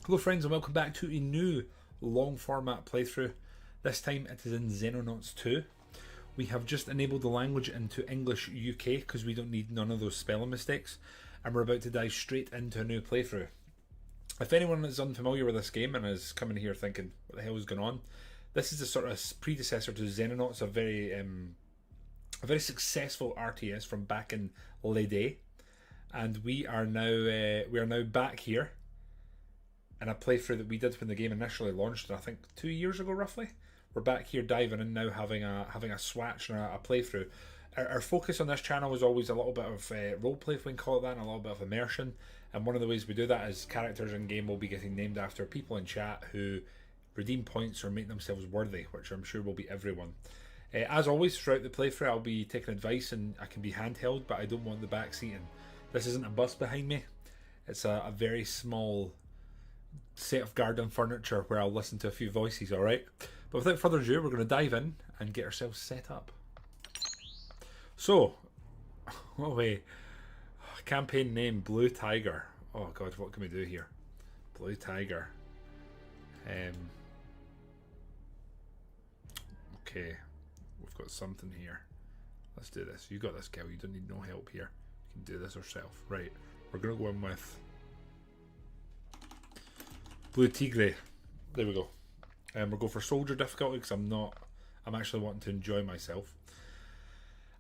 Hello friends and welcome back to a new long format playthrough. This time it is in Xenonauts 2. We have just enabled the language into English UK because we don't need none of those spelling mistakes, and we're about to dive straight into a new playthrough. If anyone is unfamiliar with this game and is coming here thinking what the hell is going on, this is the sort of predecessor to Xenonauts, a very successful RTS from back in Le Day, and we are now back here in a playthrough that we did when the game initially launched, I think 2 years ago roughly. We're back here diving and now having a swatch and a playthrough. Our focus on this channel is always a little bit of roleplay, if we can call it that, and a little bit of immersion. And one of the ways we do that is characters in game will be getting named after people in chat who redeem points or make themselves worthy, which I'm sure will be everyone. As always, throughout the playthrough, I'll be taking advice, and I can be handheld, but I don't want the back seating. This isn't a bus behind me. It's a very small set of garden furniture where I'll listen to a few voices, alright? But without further ado, we're going to dive in and get ourselves set up. So, what way? Campaign name, Blue Tiger. Oh god, what can we do here? Blue Tiger. Okay, we've got something here. Let's do this. You got this, girl. You don't need no help here. You can do this yourself. Right, we're going to go in with Blue Tigre. There we go. And we'll go for soldier difficulty because I'm actually wanting to enjoy myself.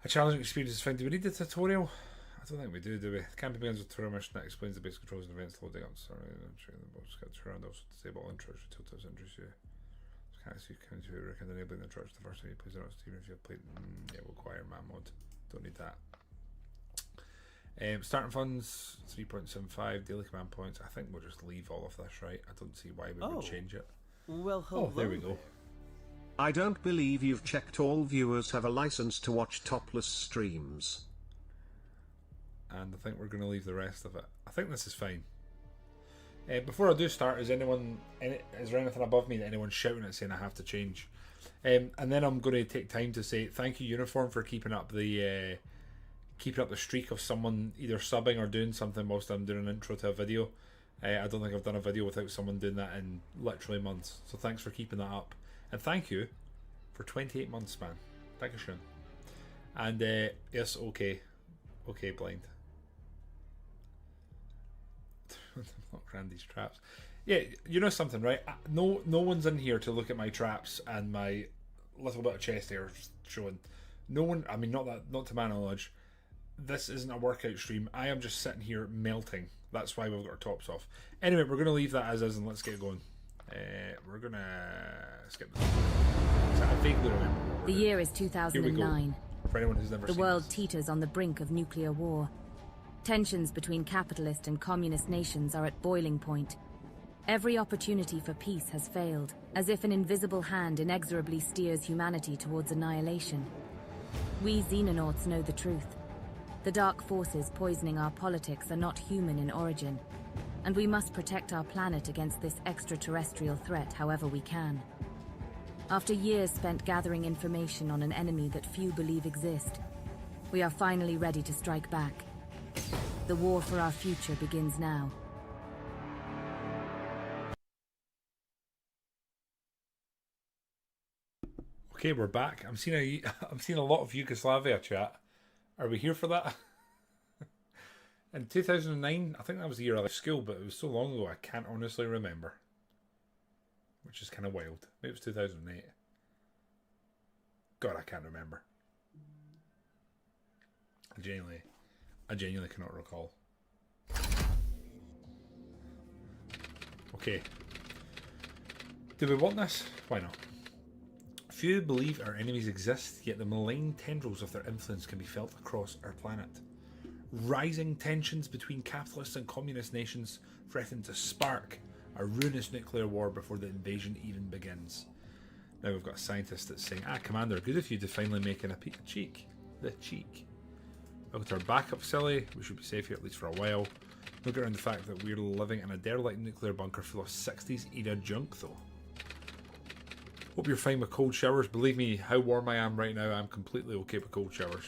A challenging experience is found. Do we need a tutorial? I don't think we do we? The campaign begins with a tutorial mission that explains the basic controls and events loading up. Sorry, I'm checking the box. Get around also disable introduction to tips interest you. Can't see can you recommend enabling the introduction the first time you play Xenonauts, even if you have played. Yeah, we'll acquire man mod. Don't need that. Starting funds 3.75 daily command points. I think we'll just leave all of this, right? I don't see why we would change it. Well, hello. Oh, there we go. I don't believe you've checked all viewers have a license to watch topless streams. And I think we're going to leave the rest of it. I think this is fine. Before I do start, is there anything above me that anyone's shouting at saying I have to change? And then I'm going to take time to say thank you, Uniform, for keeping up the streak of someone either subbing or doing something whilst I'm doing an intro to a video. I don't think I've done a video without someone doing that in literally months. So thanks for keeping that up. And thank you for 28 months, man. Thank you, Sean. And yes, okay, blind. Not Randy's traps. Yeah, you know something, right? No one's in here to look at my traps and my little bit of chest hair showing. No one. I mean, not to my knowledge. This isn't a workout stream. I am just sitting here melting. That's why we've got our tops off. Anyway, we're going to leave that as is and let's get going. We're going to skip this. I vaguely remember. The year is 2009. For anyone who's never The seen world this. teeters on the brink of nuclear war. Tensions between capitalist and communist nations are at boiling point. Every opportunity for peace has failed, as if an invisible hand inexorably steers humanity towards annihilation. We Xenonauts know the truth. The dark forces poisoning our politics are not human in origin, and we must protect our planet against this extraterrestrial threat however we can. After years spent gathering information on an enemy that few believe exist, we are finally ready to strike back. The war for our future begins now. Okay, we're back. I'm seeing a lot of Yugoslavia chat. Are we here for that? In 2009, I think that was the year I left school, but it was so long ago I can't honestly remember. Which is kind of wild. Maybe it was 2008. God, I can't remember. I genuinely cannot recall. Okay. Do we want this? Why not? Few believe our enemies exist, yet the malign tendrils of their influence can be felt across our planet. Rising tensions between capitalist and communist nations threaten to spark a ruinous nuclear war before the invasion even begins. Now we've got a scientist that's saying, Commander, good of you to finally make a cheek. The cheek. Look at our backup facility. We should be safe here at least for a while. Look around the fact that we're living in a derelict nuclear bunker full of 60s era junk though. Hope you're fine with cold showers. Believe me, how warm I am right now, I'm completely okay with cold showers.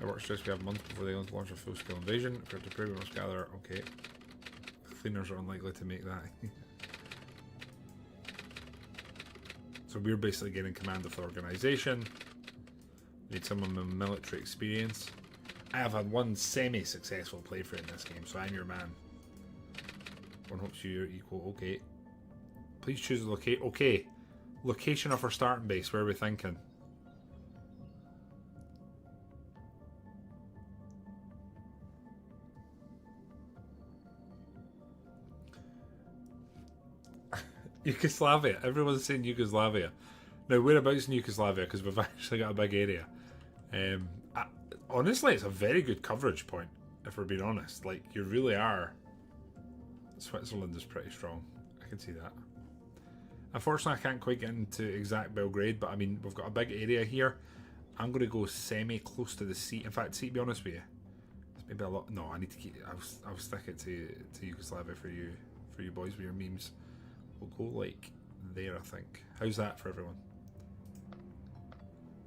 My work stress, we have months before they launch a full-scale invasion. If we have to prove, we must gather. Okay. cleaners are unlikely to make that. So we're basically getting command of the organisation. Need someone with military experience. I have had one semi-successful playthrough in this game, so I'm your man. One hopes you're equal. Okay. Please choose a locate. Okay. Location of our starting base. Where are we thinking? Yugoslavia. Everyone's saying Yugoslavia. Now, whereabouts in Yugoslavia? Because we've actually got a big area. Honestly, it's a very good coverage point, if we're being honest. Like, you really are. Switzerland is pretty strong. I can see that. Unfortunately, I can't quite get into exact Belgrade, but I mean, we've got a big area here. I'm going to go semi-close to the sea. In fact, see, to be honest with you, it's maybe a lot. No, I need to keep. I'll stick it to Yugoslavia for you boys with your memes. We'll go like there, I think. How's that for everyone?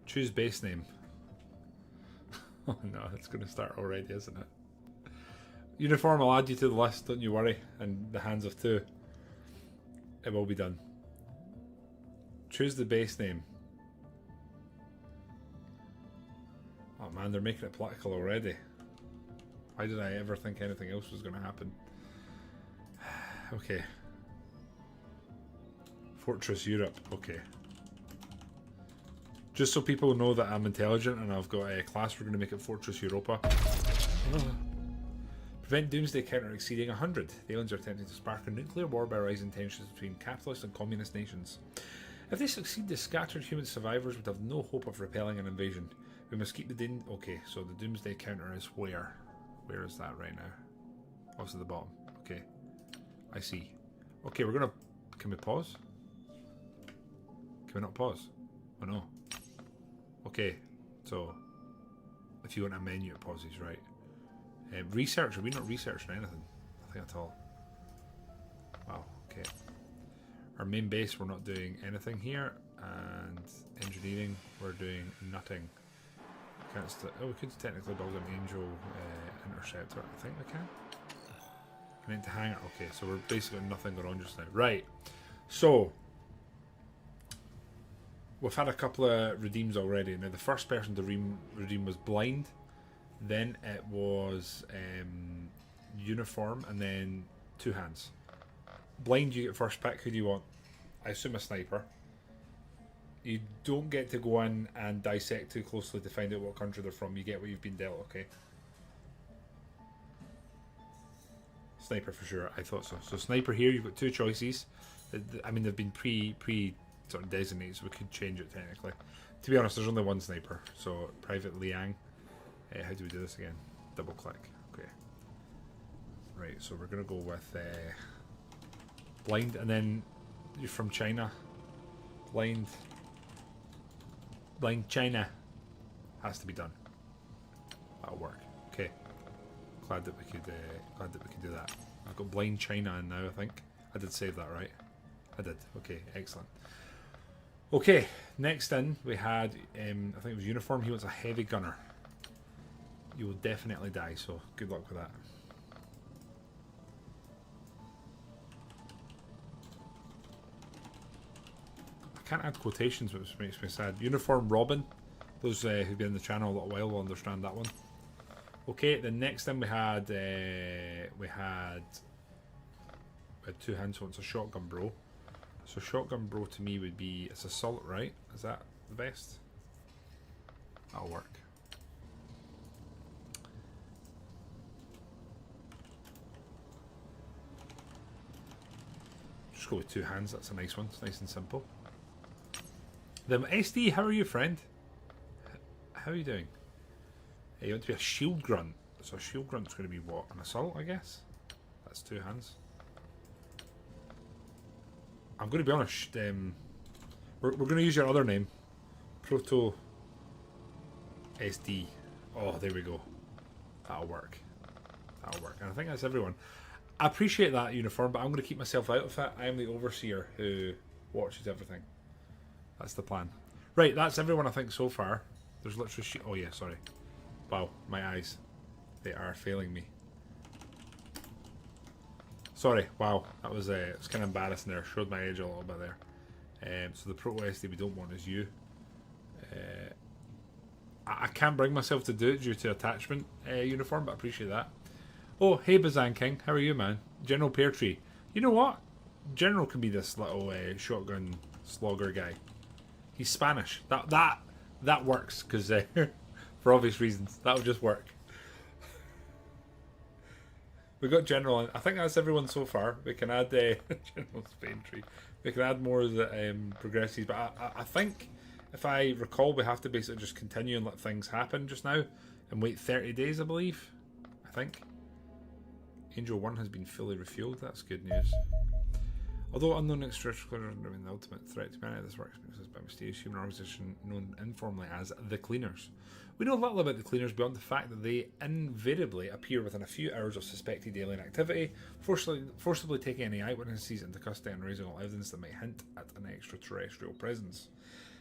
Choose base name. Oh no, it's going to start already, isn't it? Uniform, I'll add you to the list, don't you worry. And the hands of two. It will be done. Choose the base name. Oh man, they're making it political already. Why did I ever think anything else was going to happen? Okay. Fortress Europe, okay. Just so people know that I'm intelligent and I've got a class, we're going to make it Fortress Europa. Prevent doomsday counter exceeding 100. The aliens are attempting to spark a nuclear war by rising tensions between capitalist and communist nations. If they succeed, the scattered human survivors would have no hope of repelling an invasion. We must keep the okay, so the doomsday counter is where? Where is that right now? Oh, it's at the bottom. Okay. I see. Okay, we're gonna... Can we pause? Can we not pause? Oh no. Okay, so... If you want a menu, it pauses, right? Research, are we not researching anything? Nothing at all. Wow, okay. Our main base, we're not doing anything here. And engineering, we're doing nothing. We could technically build an Angel Interceptor. I think we can. Connect to hangar. Okay, so we're basically nothing going on just now. Right. So we've had a couple of redeems already. Now the first person to redeem was Blind. Then it was Uniform, and then Two Hands. Blind, you get first pick. Who do you want? I assume a sniper. You don't get to go in and dissect too closely to find out what country they're from. You get what you've been dealt, okay? Sniper for sure, I thought so. So sniper here, you've got two choices. I mean, they've been pre sort of designated, so we could change it technically. To be honest, there's only one sniper. So Private Liang. How do we do this again? Double click. Okay. Right, so we're going to go with Blind, and then you're from China. Blind China has to be done. That'll work. Okay. Glad that we could do that. I've got Blind China in now, I think. I did save that, right? I did. Okay, excellent. Okay, next in we had I think it was Uniform. He wants a heavy gunner. You will definitely die, so good luck with that. I can't add quotations, which makes me sad. Uniform Robin. Those who've been in the channel a little while will understand that one. Okay, the next thing we had Two Hands, so it's a shotgun bro. So shotgun bro to me would be, it's assault, right? Is that the best? That'll work. Just go with Two Hands, that's a nice one. It's nice and simple. Then SD, how are you, friend? How are you doing? You want to be a shield grunt. So a shield grunt's going to be what? An assault, I guess? That's Two Hands. I'm going to be honest. We're going to use your other name. Proto SD. Oh, there we go. That'll work. That'll work. And I think that's everyone. I appreciate that, Uniform, but I'm going to keep myself out of it. I am the overseer who watches everything. That's the plan. Right, that's everyone I think so far. There's literally... Oh yeah, sorry. Wow, my eyes. They are failing me. Sorry, wow, that was it's kind of embarrassing there. Showed my age a little bit there. So the Proto SD we don't want is you. I can't bring myself to do it due to attachment uniform, but I appreciate that. Oh, hey Bazan King, how are you, man? General Pear Tree. You know what? General can be this little shotgun slogger guy. He's Spanish. That works because for obvious reasons, that'll just work. We got General. I think that's everyone so far. We can add General Spain Tree. We can add more that progresses, but I think if I recall, we have to basically just continue and let things happen just now and wait 30 days, I believe. I think. Angel 1 has been fully refueled. That's good news. Although unknown extraterrestrials remain the ultimate threat to humanity, this work is by a mysterious human organization known informally as the Cleaners. We know little about the Cleaners beyond the fact that they invariably appear within a few hours of suspected alien activity, forcibly taking any eyewitnesses into custody and raising all evidence that might hint at an extraterrestrial presence.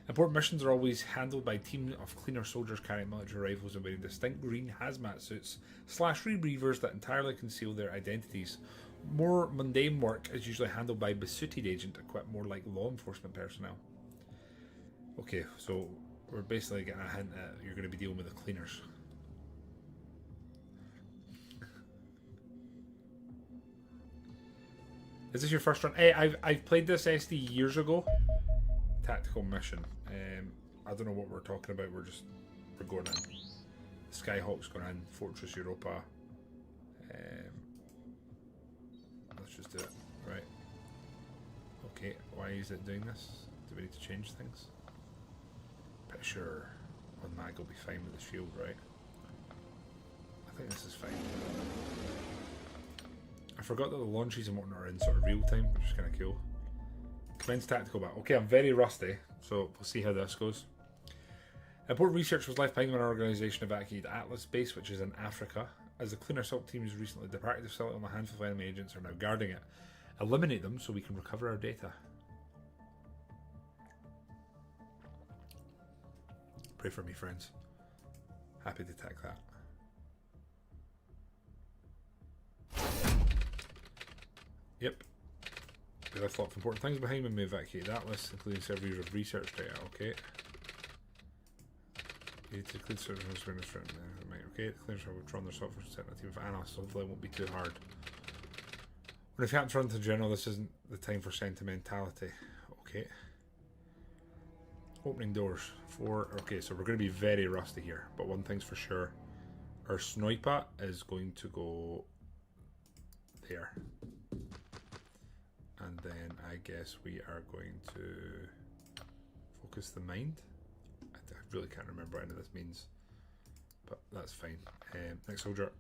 Important missions are always handled by a team of Cleaner soldiers carrying military rifles and wearing distinct green hazmat suits / rebreathers that entirely conceal their identities. More mundane work is usually handled by a besuited agent equipped more like law enforcement personnel. Okay, so we're basically getting a hint that you're going to be dealing with the Cleaners. Is this your first run? Hey, I've played this SD years ago. Tactical mission. I don't know what we're talking about. We're going in. Skyhawk's going in. Fortress Europa. Let's just do it. Right. Okay. Why is it doing this? Do we need to change things? Pretty sure on Mag will be fine with the shield, right? I think this is fine. I forgot that the launches and whatnot are in sort of real time, which is kind of cool. Commence tactical battle. Okay, I'm very rusty, so we'll see how this goes. Important research was left behind when our organisation evacuated Atlas base, which is in Africa. As the Cleaner assault teams recently departed the facility, a handful of enemy agents are now guarding it. Eliminate them so we can recover our data. Pray for me, friends. Happy to attack that. Yep. We left a lot of important things behind when we evacuated Atlas, including several years of research data. Okay. You need to include certain okay, the Cleaners have withdrawn their software to set a team of analysts, so hopefully it won't be too hard. When if you have to run to General, this isn't the time for sentimentality. Okay. Opening doors. Okay, so we're going to be very rusty here, but one thing's for sure. Our sniper is going to go there. And then I guess we are going to focus the mind. I really can't remember what any of this means, but that's fine. Next soldier,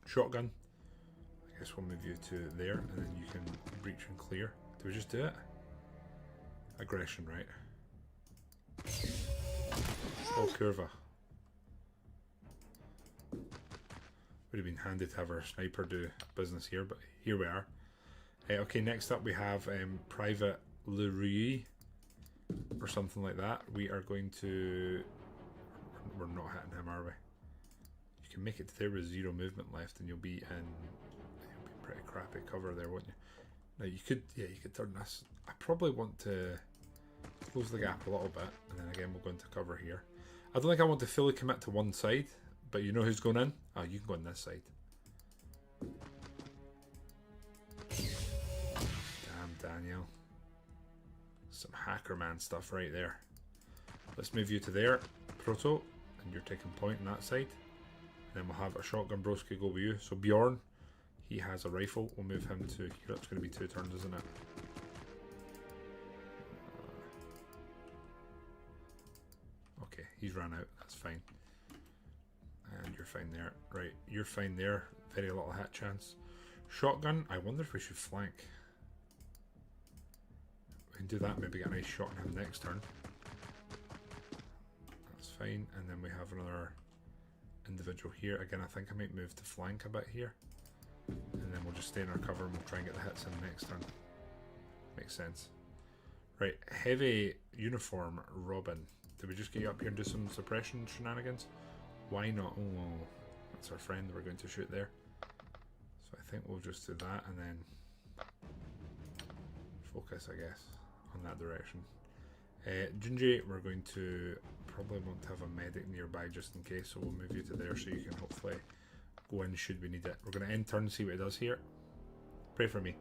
shotgun. I guess we'll move you to there, and then you can breach and clear. Do we just do it? Aggression, right? Oh, curva. Would have been handy to have our sniper do business here, but here we are. Okay, next up we have Private Leroy or something like that. We are going to... We're not hitting him, are we? You can make it to there with 0 movement left and you'll be pretty crappy cover there, won't you? Now you could, yeah, you could turn this. I probably want to close the gap a little bit, and then again we'll go into cover here. I don't think I want to fully commit to one side, but you know who's going in? Oh, you can go on this side. Daniel. Some hacker man stuff right there. Let's move you to there, Proto, and you're taking point on that side. And then we'll have a shotgun broski go with you. So Bjorn, he has a rifle. We'll move him to here. It's going to be 2 turns, isn't it? Okay, he's run out. That's fine. And you're fine there. Right, you're fine there. Very little hit chance. Shotgun, I wonder if we should flank. We can do that, maybe get a nice shot on him next turn. That's fine. And then we have another individual here. Again, I think I might move to flank a bit here. And then we'll just stay in our cover and we'll try and get the hits in next turn. Makes sense. Right, heavy uniform Robin. Did we just get you up here and do some suppression shenanigans? Why not? Oh, that's our friend we're going to shoot there. So I think we'll just do that and then focus, I guess, on that direction. Gingy, we're going to probably want to have a medic nearby just in case, so we'll move you to there so you can hopefully go in should we need it. We're going to end turn and see what it does here. Pray for me.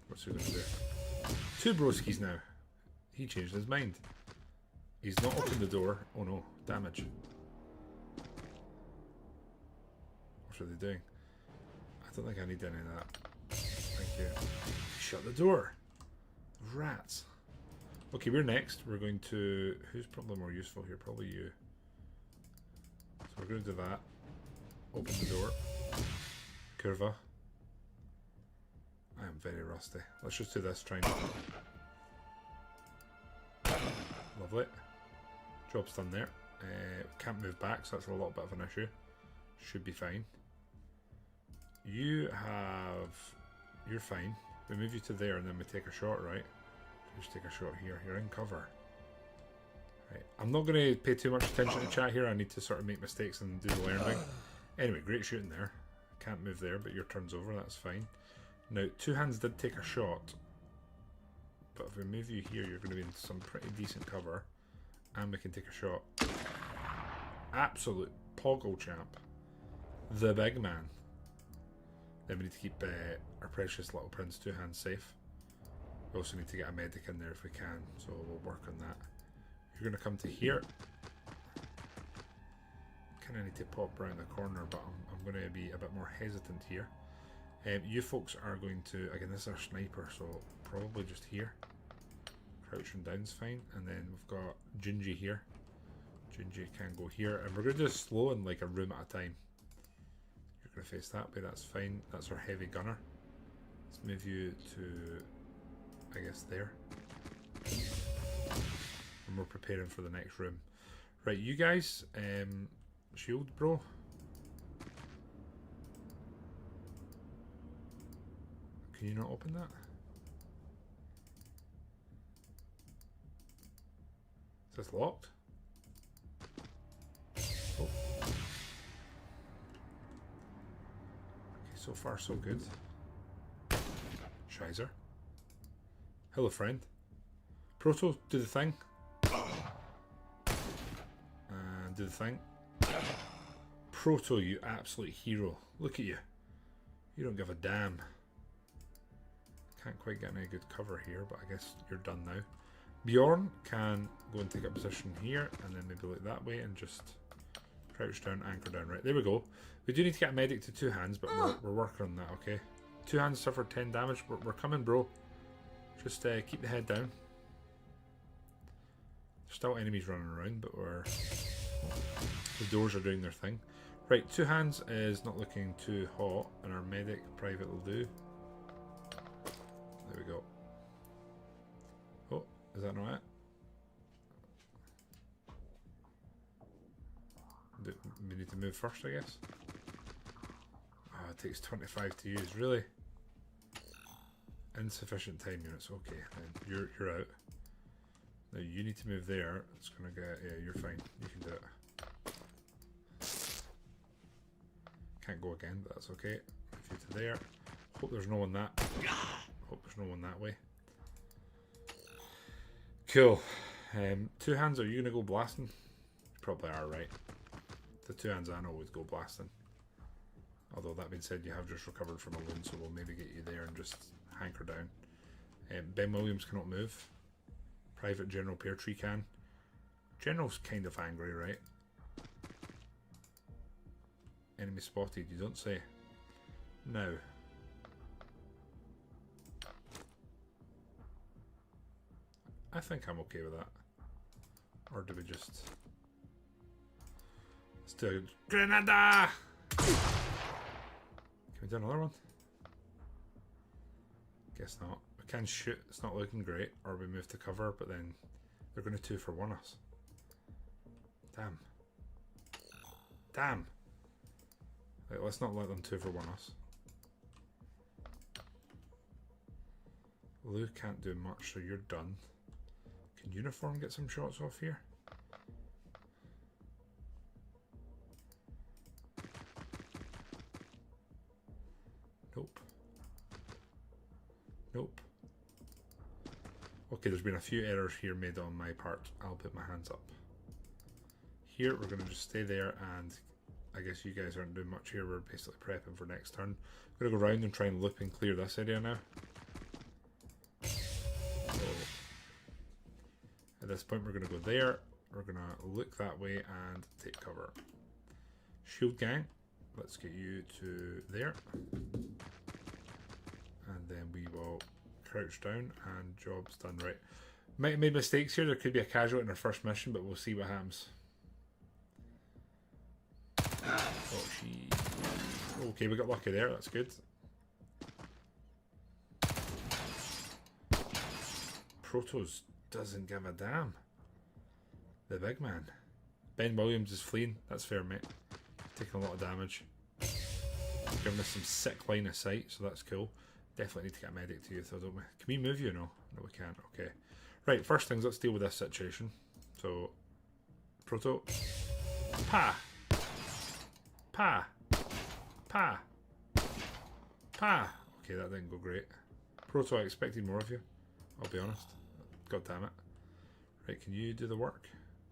What's he going to do? 2 broskies now. He changed his mind. He's not opened the door. Oh no, damage. What are they doing? I don't think I need any of that. Thank you. Shut the door. Rats. Okay, we're next. We're going to... Who's probably more useful here? Probably you. So we're going to do that. Open the door. Curva. I am very rusty. Let's just do this. Try and... Lovely. Job's done there. Can't move back, so that's a little bit of an issue. Should be fine. You have... You're fine. We move you to there and then we take a shot, right? Just take a shot here. You're in cover. Right. I'm not going to pay too much attention to chat here. I need to sort of make mistakes and do the learning. Anyway, great shooting there. Can't move there, but your turn's over. That's fine. Now, 2 hands did take a shot. But if we move you here, you're going to be in some pretty decent cover. And we can take a shot. Absolute poggle champ. The big man. Then we need to keep our precious little Prince 2 hands safe. We also need to get a medic in there if we can, so we'll work on that. You're going to come to here. Kind of need to pop around the corner, but I'm going to be a bit more hesitant here. You folks are going to, again, this is our sniper, so probably just here. Crouching down's fine, and then we've got Gingy here. Gingy can go here, and we're going to do slow in like a room at a time. You're going to face that way, that's fine. That's our heavy gunner. Let's move you to, I guess, there. And we're preparing for the next room. Right, you guys, shield, bro. Can you not open that? Is this locked? Oh. Okay, so far so good. Shizer. Hello, friend. Proto, do the thing. And do the thing. Proto, you absolute hero. Look at you. You don't give a damn. Can't quite get any good cover here, but I guess you're done now. Bjorn can go and take a position here, and then maybe look that way and just crouch down, anchor down. Right, there we go. We do need to get a medic to 2 hands, but we're working on that, okay? 2 hands suffered 10 damage. We're coming, bro. Just keep the head down. There's still enemies running around, but the doors are doing their thing. Right, 2 hands is not looking too hot, and our medic private will do. There we go. Oh, is that not it? We need to move first, I guess. Oh, it takes 25 to use, really? Insufficient time units. Okay, then you're out. Now you need to move there. It's gonna get, yeah, you're fine. You can do it. Can't go again, but that's okay. Move you to there. Hope there's no one that. Hope there's no one that way. Cool. 2 hands, are you gonna go blasting? You probably are, right? The 2 hands I know would go blasting. Although that being said, you have just recovered from a wound, so we'll maybe get you there and just hanker down. Ben Williams cannot move. Private General Peartree can. General's kind of angry, right? Enemy spotted, you don't say. Now. I think I'm okay with that. Or do we just... Let's do a Grenada! Can we do another one? Guess not. We can shoot, it's not looking great. Or we move to cover, but then they're going to 2-for-1 us. Damn. Damn! Right, let's not let them 2-for-1 us. Lou can't do much, so you're done. Can Uniform get some shots off here? Nope. Okay, there's been a few errors here made on my part. I'll put my hands up. Here, we're going to just stay there, and I guess you guys aren't doing much here. We're basically prepping for next turn. I'm going to go around and try and loop and clear this area now. So, at this point, we're going to go there. We're going to look that way and take cover. Shield gang, let's get you to there. And then we will crouch down and job's done. Right. Might have made mistakes here. There could be a casualty in our first mission, but we'll see what happens. Oh, she... Okay, we got lucky there. That's good. Protos doesn't give a damn. The big man. Ben Williams is fleeing. That's fair, mate. Taking a lot of damage. Giving us some sick line of sight, so that's cool. Definitely need to get a medic to you, though, don't we? Can we move you? No. No, we can't. Okay. Right, first things, let's deal with this situation. So, Proto. Pa! Pa! Pa! Pa! Okay, that didn't go great. Proto, I expected more of you. I'll be honest. God damn it. Right, can you do the work?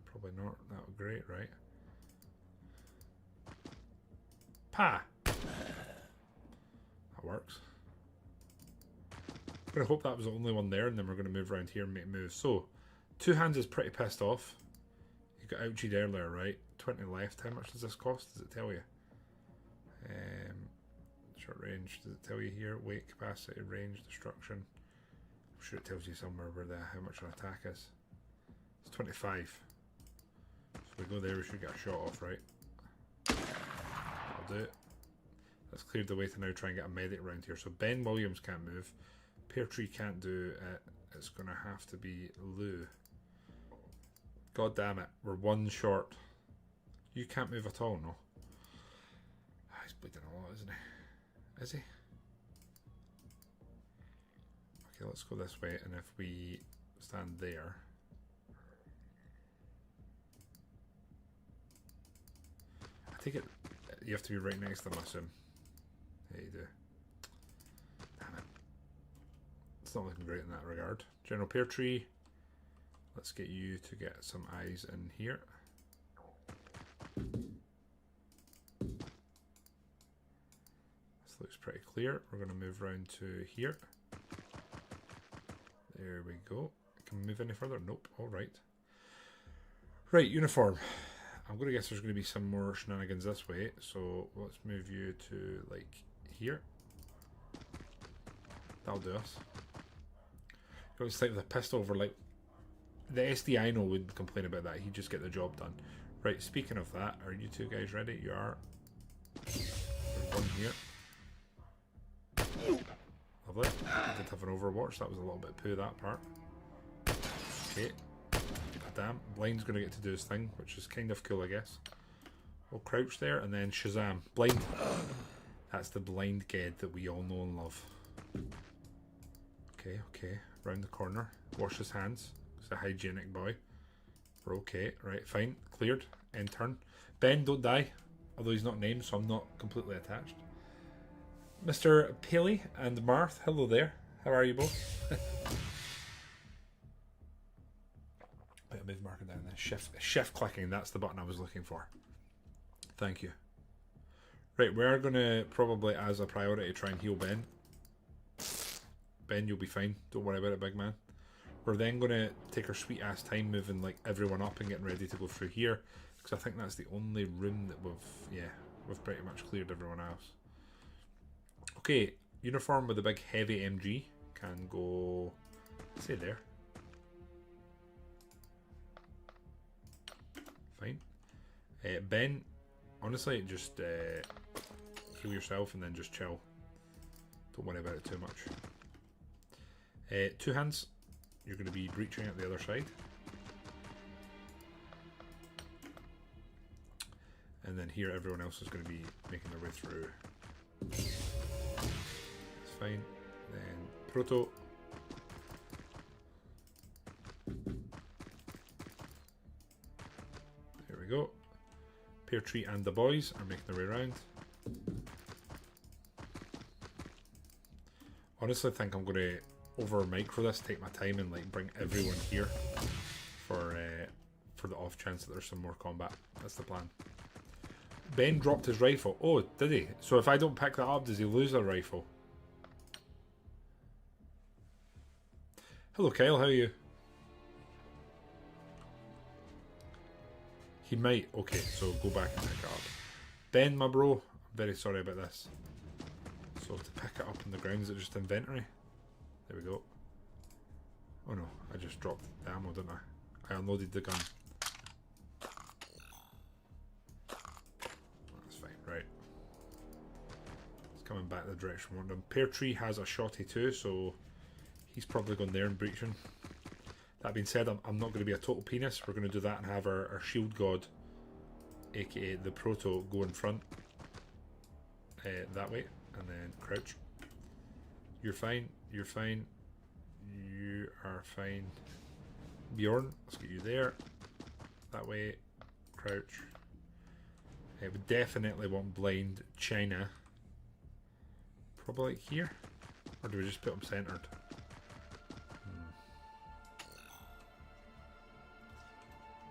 Probably not. That would be great, right? Pa! That works. I'm going to hope that was the only one there, and then we're going to move around here and make moves. So, Two Hands is pretty pissed off. You got ouchied earlier, right? 20 left. How much does this cost? Does it tell you? Short range. Does it tell you here? Weight, capacity, range, destruction. I'm sure it tells you somewhere where how much an attack is. It's 25. So we go there, we should get a shot off, right? I'll do it. That's cleared the way to now try and get a medic around here. So Ben Williams can't move. Pear Tree can't do it. It's going to have to be Lou. God damn it. We're one short. You can't move at all, no? Ah, he's bleeding a lot, isn't he? Is he? Okay, let's go this way. And if we stand there... I take it you have to be right next to them, I assume. Yeah, you do. Damn it. It's not looking great in that regard. General Pear Tree. Let's get you to get some eyes in here. This looks pretty clear. We're going to move around to here. There we go. Can we move any further? Nope. Alright. Right, uniform. I'm going to guess there's going to be some more shenanigans this way. So let's move you to like here. That'll do us. You always think with a pistol over like the SD I know wouldn't complain about that. He'd just get the job done. Right, speaking of that, are you two guys ready? You are. There's one here. Lovely. I did have an overwatch. That was a little bit poo, that part. Okay. Damn. Blind's going to get to do his thing, which is kind of cool, I guess. We'll crouch there, and then Shazam. Blind. That's the blind Ged that we all know and love. Okay, okay. Round the corner. Wash his hands. He's a hygienic boy. We're okay. Right, fine. Cleared. End turn. Ben, don't die. Although he's not named, so I'm not completely attached. Mr. Paley and Marth, hello there. How are you both? Wait, I'll move marker down there. Shift clicking, that's the button I was looking for. Thank you. Right, we are going to probably, as a priority, try and heal Ben. Ben, you'll be fine. Don't worry about it, big man. We're then going to take our sweet ass time moving like everyone up and getting ready to go through here. Because I think that's the only room that we've pretty much cleared everyone else. Okay, uniform with a big heavy MG can go, say there. Fine. Ben, honestly, just heal yourself and then just chill. Don't worry about it too much. Two Hands, you're going to be breaching at the other side. And then here everyone else is going to be making their way through. It's fine. Then Proto. There we go. Pear Tree and the boys are making their way around. Honestly, I think I'm going to over micro this, take my time, and like bring everyone here for the off chance that there's some more combat. That's the plan. Ben dropped his rifle. Oh, did he? So if I don't pick that up, does he lose a rifle? Hello, Kyle. How are you? He might. Okay, so go back and pick it up. Ben, my bro, I'm very sorry about this. So to pick it up on the ground, is it just inventory? There we go. Oh no, I just dropped the ammo, didn't I? I unloaded the gun. That's fine, right. It's coming back the direction we want him. Pear Tree has a shotty too, so he's probably going there and breaching. That being said, I'm not going to be a total penis. We're going to do that and have our shield god, aka the Proto, go in front. That way, and then crouch. You're fine, you're fine. You are fine. Bjorn, let's get you there. That way, crouch. We definitely want blind China. Probably like here. Or do we just put them centered?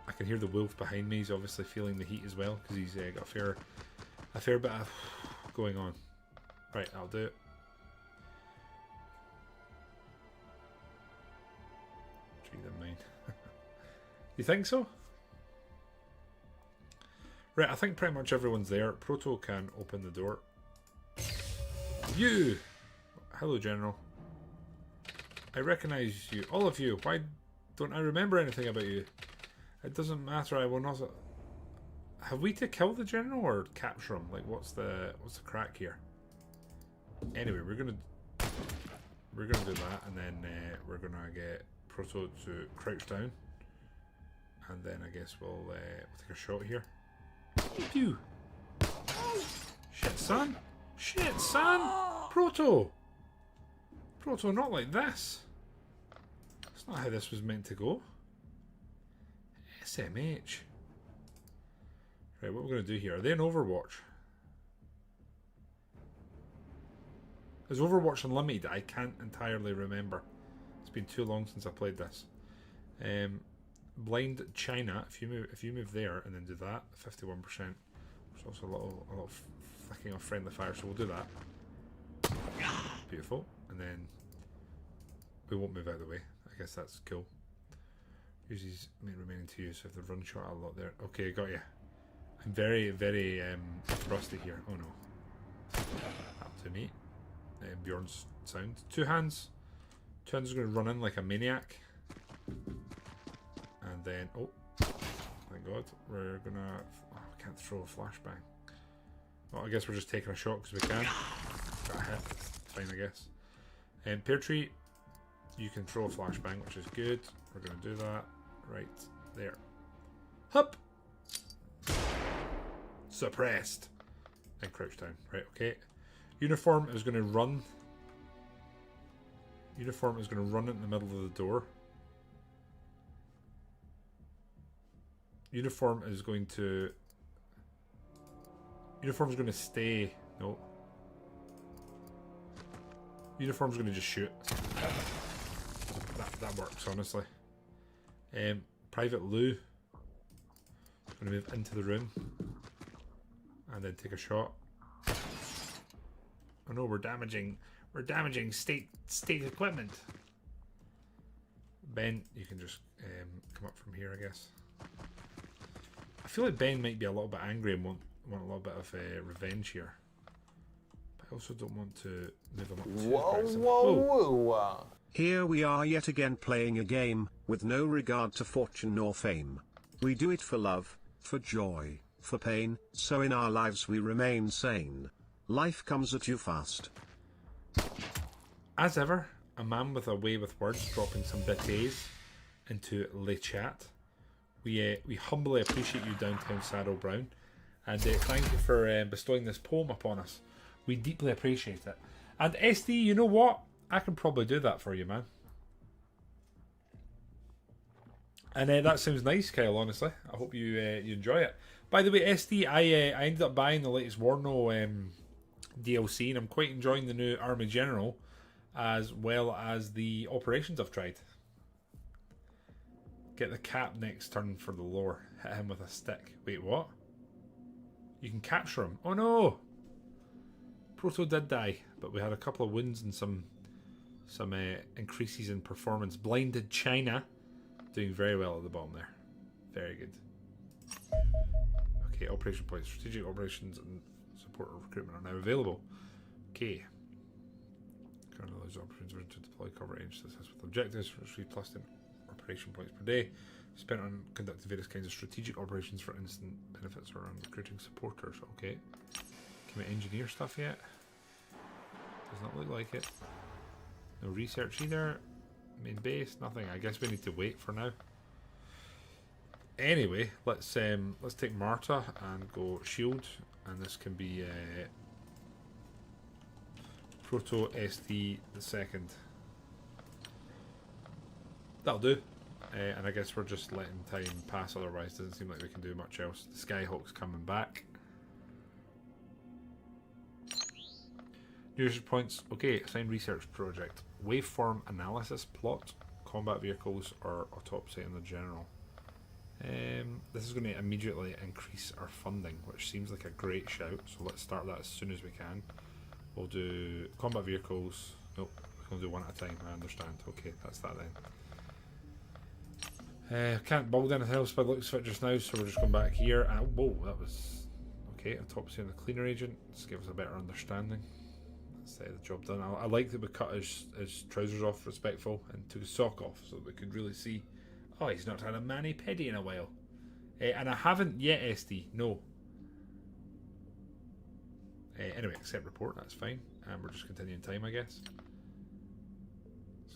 I can hear the wolf behind me. He's obviously feeling the heat as well because he's got a fair bit of going on. Right, I'll do it. Treat them mine. You think so? Right, I think pretty much everyone's there. Proto can open the door. You! Hello, General. I recognize you. All of you. Why don't I remember anything about you? It doesn't matter, I will not... Have we to kill the General or capture him? Like, what's the crack here? Anyway, we're gonna do that, and then we're gonna get Proto to crouch down. And then I guess we'll take a shot here. Pew! Shit, son! Shit, son! Proto! Proto, not like this! That's not how this was meant to go. SMH. Right, what we're going to do here. Are they in Overwatch? Is Overwatch Unlimited? I can't entirely remember. It's been too long since I played this. Blind China. If you move there and then do that, 51%. There's also a little flicking off friendly fire, so we'll do that. Beautiful. And then we won't move out of the way. I guess that's cool. Use his main remaining to you, so if the run shot a lot there. Okay, got you. I'm very, very rusty here. Oh no. Up to me. Bjorn's sound. Two hands. Two hands are going to run in like a maniac. And then, oh, thank God, we're going to, oh, I can't throw a flashbang. Well, I guess we're just taking a shot because we can. Got a hit. Fine, I guess. And Pear Tree, you can throw a flashbang, which is good. We're going to do that right there. Hup! Suppressed. And crouch down. Right, okay. Uniform is going to run. Uniform is going to run in the middle of the door. Uniform is going to... Uniform is going to stay... No. Uniform's going to just shoot. That works, honestly. Private Lou is going to move into the room and then take a shot. Oh no, we're damaging state equipment. Ben, you can just come up from here, I guess. I feel like Ben might be a little bit angry and want a little bit of revenge here. But I also don't want to move him up too Whoa. Here we are yet again playing a game, with no regard to fortune nor fame. We do it for love, for joy, for pain, so in our lives we remain sane. Life comes at you fast. As ever, a man with a way with words dropping some bits into Le Chat. We humbly appreciate you, Downtown Saddle Brown, and thank you for bestowing this poem upon us. We deeply appreciate it. And SD, you know what? I can probably do that for you, man. And that sounds nice, Kyle, honestly. I hope you enjoy it. By the way, SD, I ended up buying the latest Warno DLC, and I'm quite enjoying the new Army General. as well as the operations I've tried. Get the cap next turn for the lore. Hit him with a stick. Wait, what? You can capture him. Oh no! Proto did die, but we had a couple of wounds and some increases in performance. Blinded China, doing very well at the bottom there. Very good. Okay, operation points. Strategic operations and support recruitment are now available. Okay. Currently allows operations to deploy cover range to assist with objectives. Receive plus 10 operation points per day. Spent on conducting various kinds of strategic operations for instant benefits or on recruiting supporters. Okay. Can we engineer stuff yet? Does not look like it. No research either. Main base, nothing. I guess we need to wait for now. Anyway, let's take Marta and go shield, and this can be Proto ST the second. That'll do. And I guess we're just letting time pass, otherwise doesn't seem like we can do much else. The Skyhawk's coming back. New research points. Okay, assigned research project. Waveform analysis, plot, combat vehicles, or autopsy in the general. This is going to immediately increase our funding, which seems like a great shout, so let's start that as soon as we can. We'll do combat vehicles. Nope, we'll do one at a time, I understand. Okay, that's that then. Can't build anything else by the looks of it just now, so we're just going back here. Whoa, that was... Okay, autopsy on the cleaner agent. This gives us a better understanding. Let's say the job done. I like that we cut his trousers off, respectful, and took his sock off so that we could really see. Oh, he's not had a mani-pedi in a while. And I haven't yet, SD. No. Anyway, accept report, that's fine. And we're just continuing time, I guess.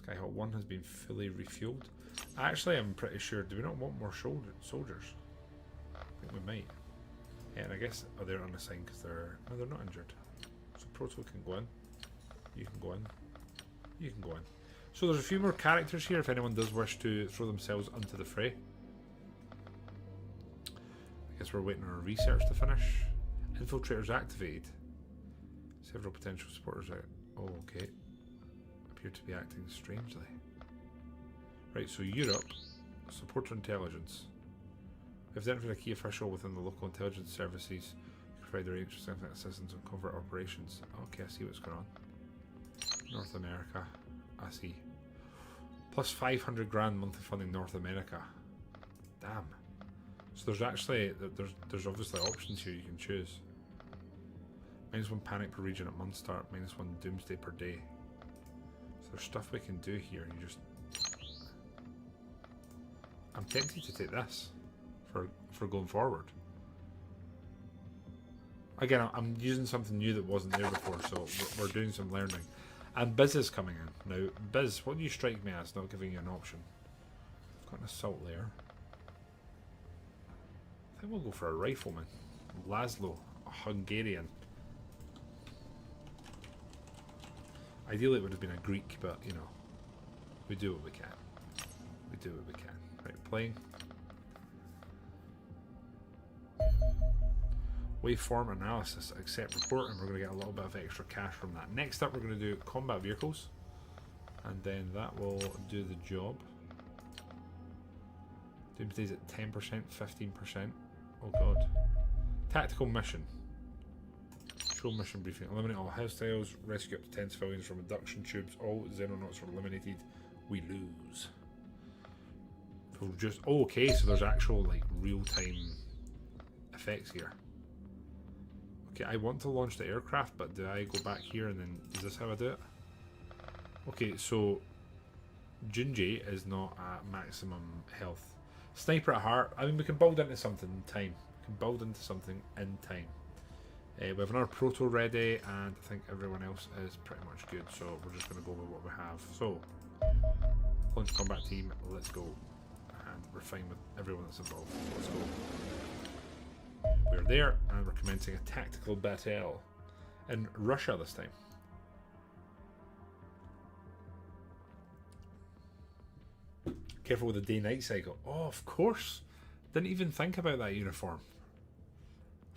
Skyhawk 1 has been fully refueled. Actually, I'm pretty sure. Do we not want more soldiers? I think we might. And I guess they're unassigned because they're not injured. So Proto can go in. You can go in. You can go in. So there's a few more characters here if anyone does wish to throw themselves onto the fray. I guess we're waiting on our research to finish. Infiltrators activated. Several potential supporters out. Oh, okay. Appear to be acting strangely. Right, so Europe, supporter intelligence. If identified a key official within the local intelligence services, you provide their interesting assistance on covert operations. Okay, I see what's going on. North America, I see. Plus 500 grand monthly funding North America. Damn. So there's actually, there's obviously options here you can choose. -1 panic per region at month start, -1 doomsday per day. So there's stuff we can do here. You just... I'm tempted to take this for going forward. Again, I'm using something new that wasn't there before, so we're doing some learning. And Biz is coming in. Now, Biz, what do you strike me as not giving you an option? I've got an assault layer. I think we'll go for a rifleman. Laszlo, a Hungarian. Ideally it would have been a Greek, but you know, we do what we can. We do what we can. Right, playing. Waveform analysis, accept report, and we're going to get a little bit of extra cash from that. Next up, we're going to do combat vehicles, and then that will do the job. Doomsday's at 10%, 15%. Oh god. Tactical mission. Show mission briefing. Eliminate all hostiles. Rescue up to 10 civilians from abduction tubes. All Xenonauts are eliminated. We lose. So just... Oh, okay, so there's actual, like, real-time effects here. Okay, I want to launch the aircraft, but do I go back here and then... Is this how I do it? Okay, so... Junji is not at maximum health. Sniper at heart. I mean, we can build into something in time. We can build into something in time. We have another proto ready, and I think everyone else is pretty much good, so we're just going to go with what we have. So, launch combat team, let's go. And we're fine with everyone that's involved. Let's go. We're there, and we're commencing a tactical battle in Russia this time. Careful with the day-night cycle. Oh, of course. Didn't even think about that uniform.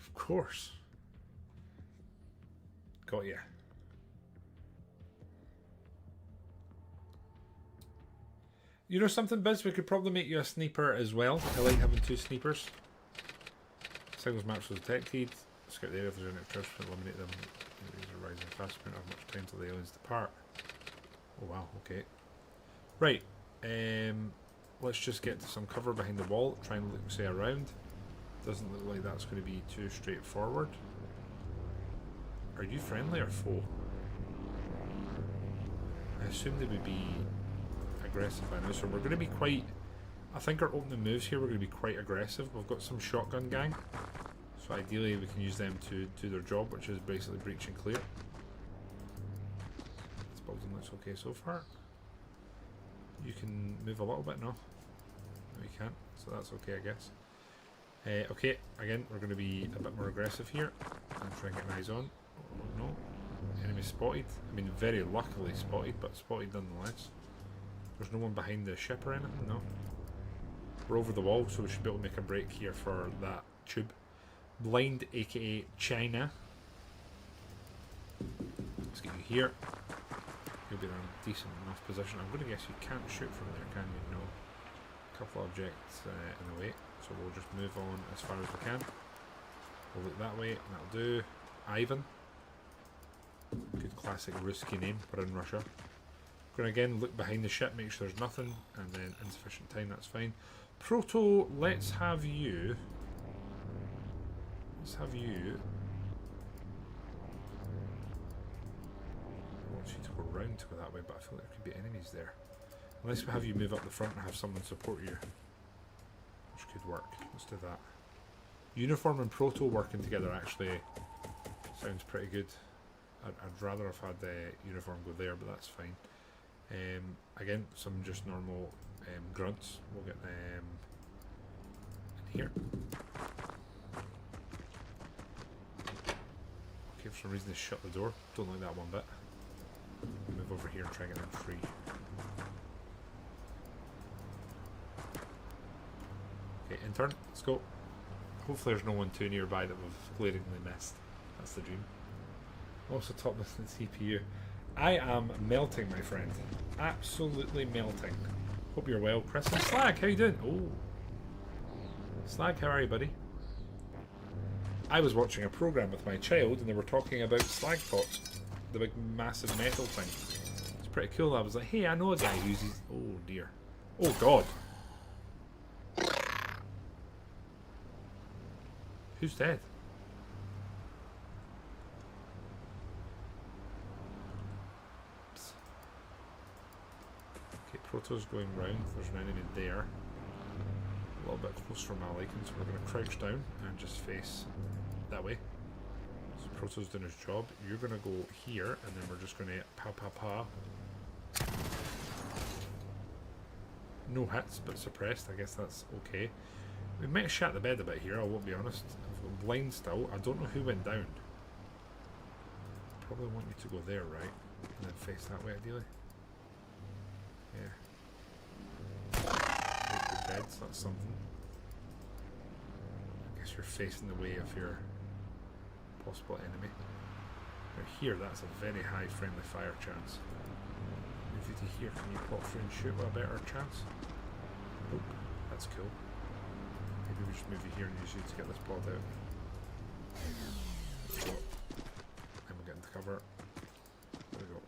Of course. Got ya. You know something, Biz? We could probably make you a sniper as well. I like having 2 snipers. Signals match was detected. Scout the area if there's any troops, eliminate them. These are rising fast. We don't have much time till the aliens depart. Oh wow, okay. Right. Let's just get to some cover behind the wall. Try and look, say, around. Doesn't look like that's going to be too straightforward. Are you friendly or foe? I assume they would be aggressive, I know. So we're going to be quite... I think our opening moves here, we're going to be quite aggressive. We've got some shotgun gang. So ideally we can use them to do their job, which is basically breach and clear. This building looks okay so far. You can move a little bit, no? No, you can't. So that's okay, I guess. Okay, again, we're going to be a bit more aggressive here. And try and get eyes on. Oh, no. Enemy spotted. I mean, very luckily spotted, but spotted nonetheless. There's no one behind the ship or anything, no. We're over the wall, so we should be able to make a break here for that tube. Blind, aka China. Let's get you here. You'll be in a decent enough position. I'm going to guess you can't shoot from there, can you? No. A couple of objects in the way, so we'll just move on as far as we can. We'll look that way, and that'll do. Ivan. Good classic Ruski name. We're in Russia. Going to again look behind the ship, make sure there's nothing, and then insufficient time, that's fine. Proto, let's have you. Let's have you. I want you to go round to go that way, but I feel like there could be enemies there. Unless we have you move up the front and have someone support you. Which could work. Let's do that. Uniform and Proto working together actually sounds pretty good. I'd rather have had the uniform go there, but that's fine. Again, some just normal grunts. We'll get them in here. Okay, for some reason they shut the door. Don't like that one bit. Move over here and try and get them free. Okay, intern, let's go. Hopefully there's no one too nearby that we've glaringly missed. That's the dream. Also top this in the CPU. I am melting, my friend. Absolutely melting. Hope you're well. Chris and Slag, how you doing? Oh. Slag, how are you, buddy? I was watching a program with my child and they were talking about slag pots. The big massive metal thing. It's pretty cool. I was like, hey, I know a guy who uses... Oh dear. Oh god. Who's dead? Oops. Okay, Proto's going round. There's an enemy there. A little bit close for my liking, so we're going to crouch down and just face that way. So Proto's doing his job. You're going to go here, and then we're just going to pa. No hits, but suppressed. I guess that's okay. We might have shat the bed a bit here, I won't be honest. I've got blind still. I don't know who went down. Probably want you to go there, right? And then face that way, ideally. Yeah. Break the beds, that's something. I guess you're facing the way of your possible enemy. Now here, that's a very high friendly fire chance. Move you to here, can you pop through and shoot with a better chance? Nope, that's cool. Maybe we just move you here and use you to get this pod out. There we go. Then we'll get into cover. There we go.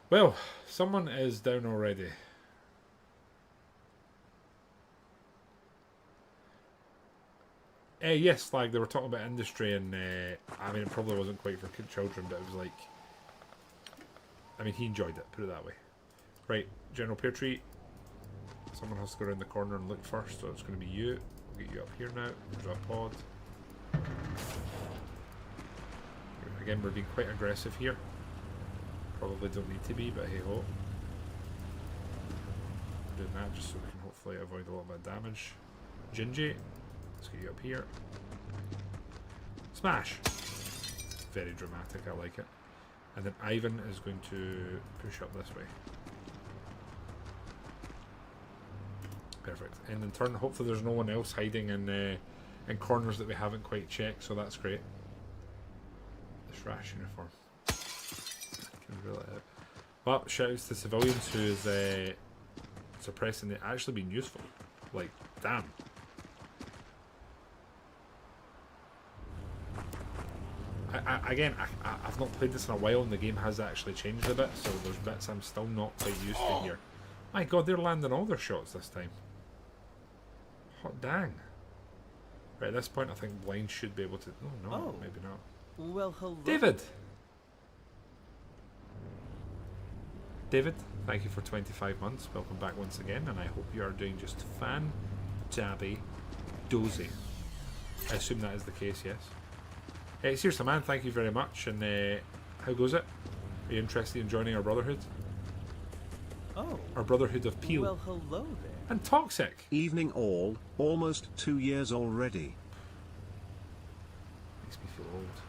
Well, someone is down already. Yes, like they were talking about industry, and I mean, it probably wasn't quite for children, but it was like, I mean, he enjoyed it, put it that way. Right, General Peartree. Someone has to go around the corner and look first, so it's going to be you. We'll get you up here now. There's a pod. Again, we're being quite aggressive here. Probably don't need to be, but hey ho. We're doing that just so we can hopefully avoid a little bit of damage. Gingy, let's get you up here. Smash! Very dramatic, I like it. And then Ivan is going to push up this way. Perfect. And in turn, hopefully there's no one else hiding in corners that we haven't quite checked, so that's great. This rash uniform. Can rule it out. Well, shouts to civilians who is suppressing it actually being useful. Like, damn. I've not played this in a while, and the game has actually changed a bit, so there's bits I'm still not quite used to here. My god, they're landing all their shots this time. Hot dang. Right, at this point I think Blind should be able to... Oh, no, maybe not. Well, hello. David! David, thank you for 25 months. Welcome back once again, and I hope you are doing just fan-dabby dozy. I assume that is the case, yes. Seriously, man, thank you very much. And how goes it? Are you interested in joining our brotherhood? Oh. Our brotherhood of Peel. Well, hello there. And Toxic. Evening all, almost 2 years already. Makes me feel old.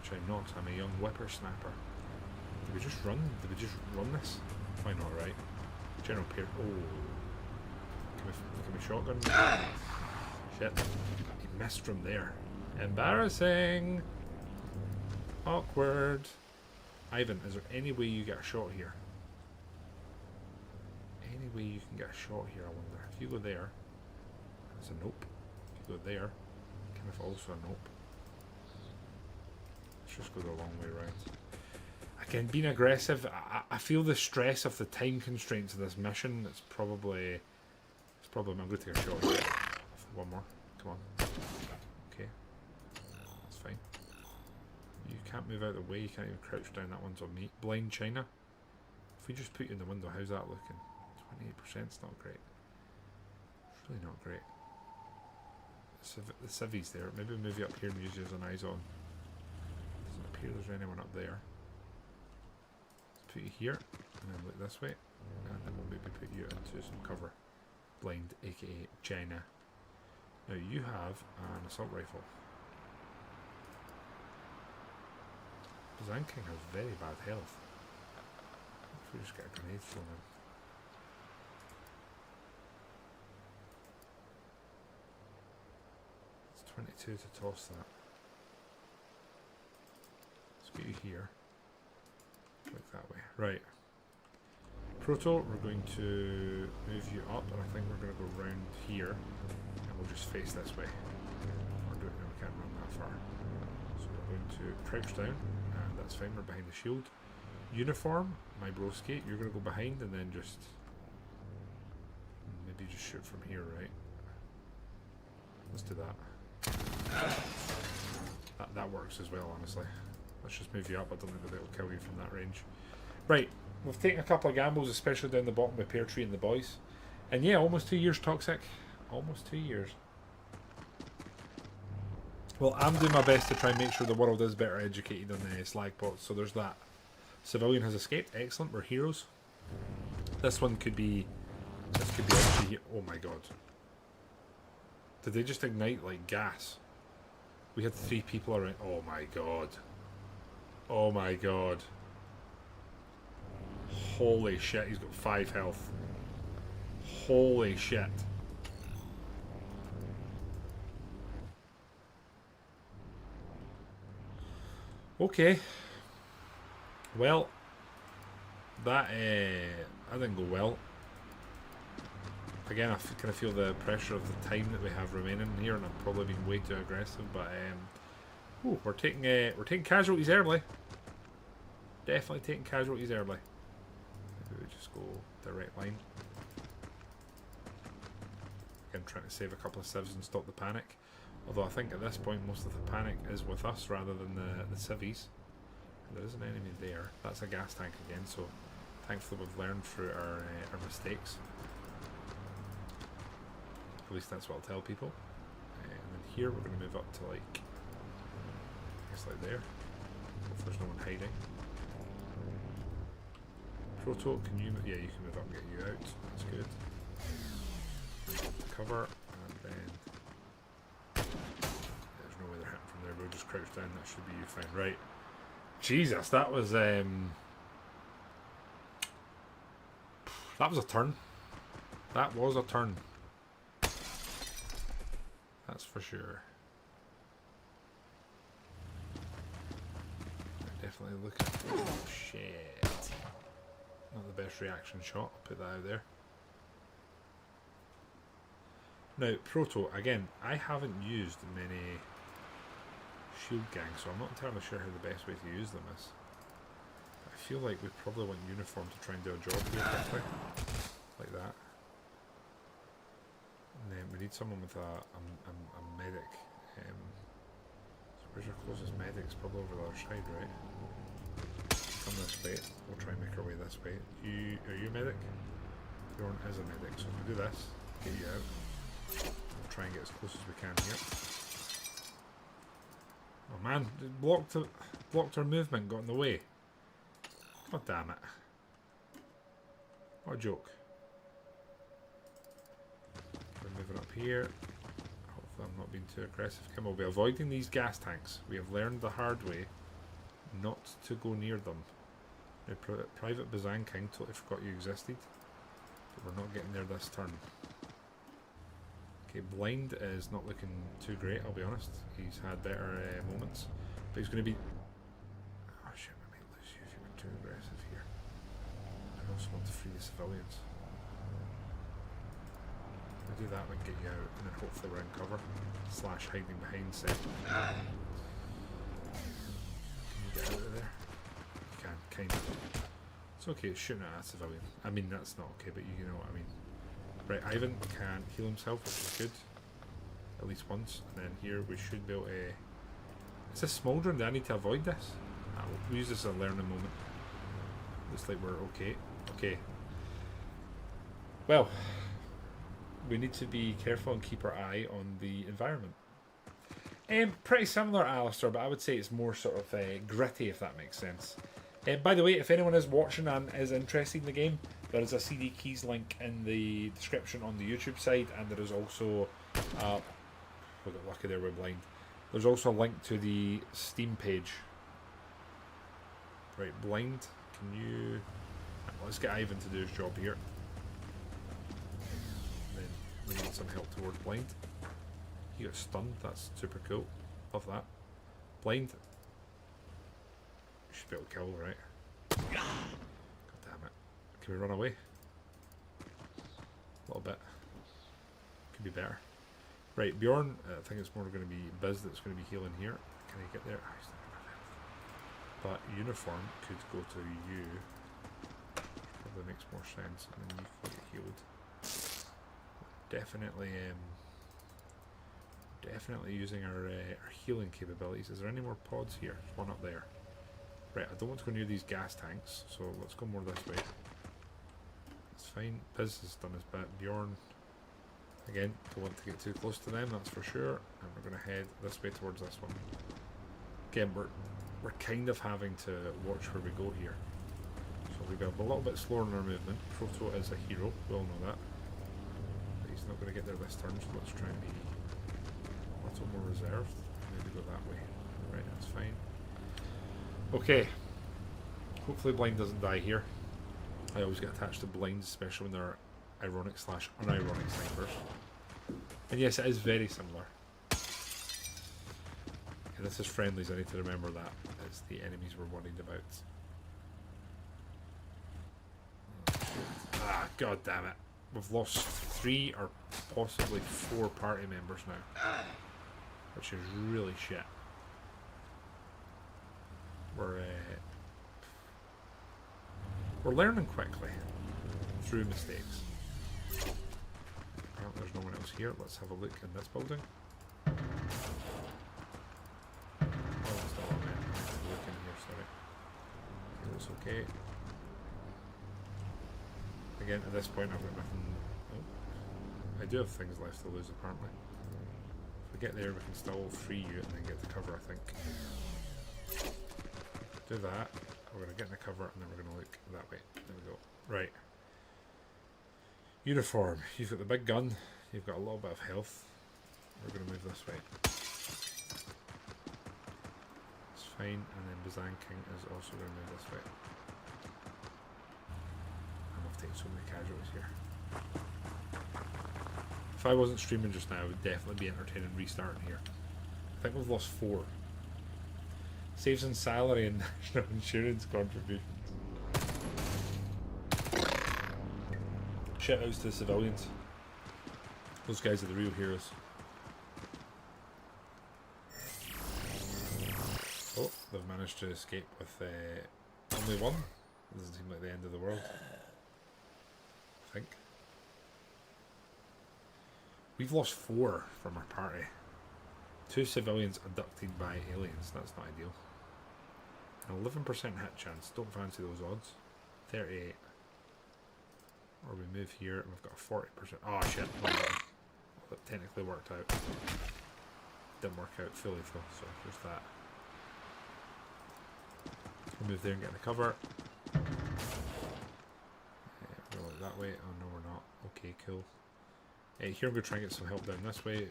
Which I'm not. I'm a young whippersnapper. Did we just run? Did we just run this? Why not, right? General Peer. Oh. Can we shotgun? Shit. He missed from there. Embarrassing. Awkward. Ivan, is there any way you get a shot here? Any way you can get a shot here, I wonder. If you go there, that's a nope. If you go there, kind of also a nope. Let's just go the long way around. Again, being aggressive, I feel the stress of the time constraints of this mission. It's probably I'm going to take a shot here. One more. Come on. Okay. That's fine. You can't move out of the way. You can't even crouch down. That one's on me. Blind China. If we just put you in the window, how's that looking? 28% is not great. It's really not great. The civvies there. Maybe move you up here and use you as an eyes on. Doesn't appear there's anyone up there. Let's put you here, and then look this way, and then we'll maybe put you into some cover. Blind, aka China. Now you have an assault rifle. Zanking has very bad health. If we just get a grenade thrown in. It's 22 to toss that. Let's get you here. Look that way. Right. Proto, we're going to move you up, and I think we're going to go round here, and we'll just face this way. Or do it now, we can't run that far. So we're going to crouch down, and that's fine, we're behind the shield. Uniform, my broski, you're going to go behind, and then just... maybe just shoot from here, right? Let's do that. That works as well, honestly. Let's just move you up, I don't think that it'll kill you from that range. Right. We've taken a couple of gambles, especially down the bottom with Pear Tree and the boys. And yeah, almost 2 years, Toxic. Almost 2 years. Well, I'm doing my best to try and make sure the world is better educated on the slag bots, so there's that. Civilian has escaped. Excellent, we're heroes. This one could be... this could be actually... oh my god. Did they just ignite like gas? We had 3 people around... oh my god. Oh my god. Holy shit, he's got 5 health. Holy shit. Okay. Well, that didn't go well. Again, I kind of feel the pressure of the time that we have remaining here, and I've probably been way too aggressive. But ooh, we're taking casualties early. Definitely taking casualties early. Maybe we just go direct line. Again, trying to save a couple of civs and stop the panic. Although I think at this point most of the panic is with us rather than the civvies. There is an enemy there. That's a gas tank again, so thankfully we've learned through our mistakes. At least that's what I'll tell people. And then here we're going to move up to like, I guess like there. If there's no one hiding. Proto, can you? Yeah, you can move up and get you out. That's good. Cover, and then there's no way they're hitting from there. We'll just crouch down. That should be you fine. Right. Jesus, that was a turn. That was a turn. That's for sure. Definitely looking. Oh shit. Not the best reaction shot, I'll put that out there. Now, Proto, again, I haven't used many shield gangs, so I'm not entirely sure how the best way to use them is. I feel like we probably want uniform to try and do a job here quickly. Like that. And then we need someone with a medic. So where's our closest medic? It's probably over the other side, right? Come this way. We'll try and make our way this way. Are you a medic? Bjorn is a medic, so if we do this, get you out. We'll try and get as close as we can here. Oh man, it blocked our movement, got in the way. God damn it. What a joke. We're moving up here. Hopefully I'm not being too aggressive. Come on, we'll be avoiding these gas tanks. We have learned the hard way not to go near them. Now, Private Bazan King, totally forgot you existed. But we're not getting there this turn. Okay, Blind is not looking too great, I'll be honest. He's had better moments. But he's going to be... Oh shit, we might lose you if you were too aggressive here. I also want to free the civilians. If we do that, we can get you out, and then hopefully we're in cover. Slash hiding behind set. Can you get out of there? You can, kind of. It's okay, it's shooting at a civilian. I mean, that's not okay, but you know what I mean. Right, Ivan can heal himself, which is good. At least once. And then here we should be able to... Is this smouldering? Do I need to avoid this? We'll use this as a learning moment. Looks like we're okay. Okay. Well, we need to be careful and keep our eye on the environment. Pretty similar to Alistair, but I would say it's more sort of gritty, if that makes sense. By the way, if anyone is watching and is interested in the game, there is a CD Keys link in the description on the YouTube side, and there is also, we got lucky there with Blind. There's also a link to the Steam page. Right, Blind, can you... Let's get Ivan to do his job here. And then we need some help towards Blind. He got stunned, that's super cool. Love that. Blind. Should be able to kill, right? God damn it. Can we run away? A little bit. Could be better. Right, Bjorn, I think it's more going to be Biz that's going to be healing here. Can I get there? Oh, he's not got enough. But Uniform could go to you. Probably makes more sense. And then you can get healed. Definitely, definitely using our healing capabilities. Is there any more pods here? There's one up there. Right, I don't want to go near these gas tanks, so let's go more this way. It's fine. Biz has done his bit. Bjorn, again, don't want to get too close to them, that's for sure. And we're going to head this way towards this one. Again, we're kind of having to watch where we go here. So we've got a little bit slower in our movement. Proto is a hero, we all know that. But he's not going to get there this turn, so let's try and be a little more reserved. Maybe go that way. Right, that's fine. Okay, hopefully Blind doesn't die here. I always get attached to blinds, especially when they're ironic / unironic snipers. And yes, it is very similar. And this is friendlies, I need to remember that. It's the enemies we're worried about. Ah, god damn it. We've lost 3 or possibly 4 party members now. Which is really shit. We're learning quickly through mistakes. Apparently there's no one else here. Let's have a look in this building. Oh, it's not on there. I have to look in here, sorry. Okay, that's okay. Again, at this point I've got nothing... Oh. I do have things left to lose apparently. If we get there we can still free you and then get the cover, I think. Do that, we're going to get in the cover and then we're going to look that way. There we go. Right. Uniform, you've got the big gun, you've got a little bit of health. We're going to move this way. It's fine, and then Bazan King is also going to move this way. I've taken so many casualties here. If I wasn't streaming just now, I would definitely be entertaining restarting here. I think we've lost 4. Saves on salary and national insurance contributions. Shout outs to the civilians. Those guys are the real heroes. Oh, they've managed to escape with only one. Doesn't seem like the end of the world. I think. We've lost 4 from our party. 2 civilians abducted by aliens. That's not ideal. An 11% hit chance. Don't fancy those odds. 38. Or we move here and we've got a 40%. Oh shit. Well, that technically worked out. Didn't work out fully though, so there's that. We'll move there and get the cover. We're like that way. Oh no, we're not. Okay, cool. Here I'm going to try and get some help down this way.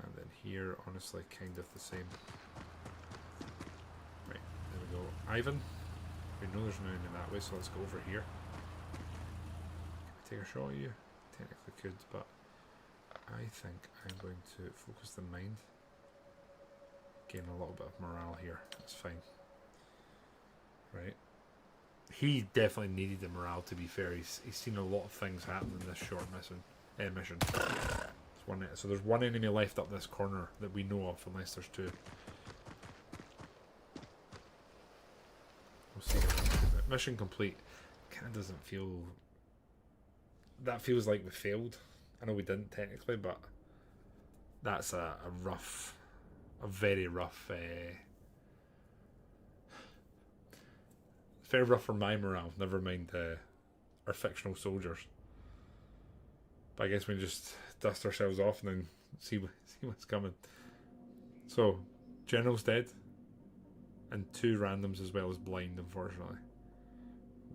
And then here, honestly, kind of the same. Right, there we go. Ivan. We know there's no enemy that way, so let's go over here. Can I take a shot at you? Technically could, but I think I'm going to focus the mind. Gain a little bit of morale here. That's fine. Right. He definitely needed the morale, to be fair. He's seen a lot of things happen in this short mission. So there's one enemy left up this corner that we know of, unless there's 2. We'll see. Mission complete. Kind of doesn't feel... That feels like we failed. I know we didn't technically, but that's a very rough... very rough for my morale, never mind our fictional soldiers. But I guess we just dust ourselves off and then see what's coming. So, General's dead. And 2 randoms as well as blind, unfortunately.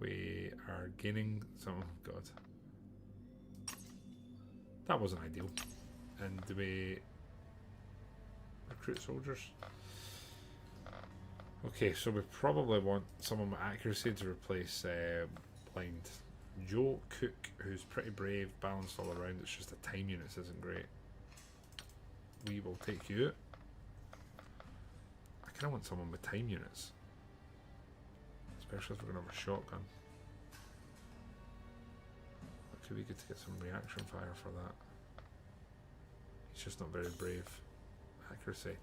We are gaining some... Oh god. That wasn't ideal. And do we recruit soldiers? Okay, so we probably want someone with accuracy to replace blind. Joe Cook, who's pretty brave, balanced all around. It's just the time units isn't great. We will take you. I kind of want someone with time units, especially if we're going to have a shotgun. It could be good to get some reaction fire for that. He's just not very brave. Accuracy.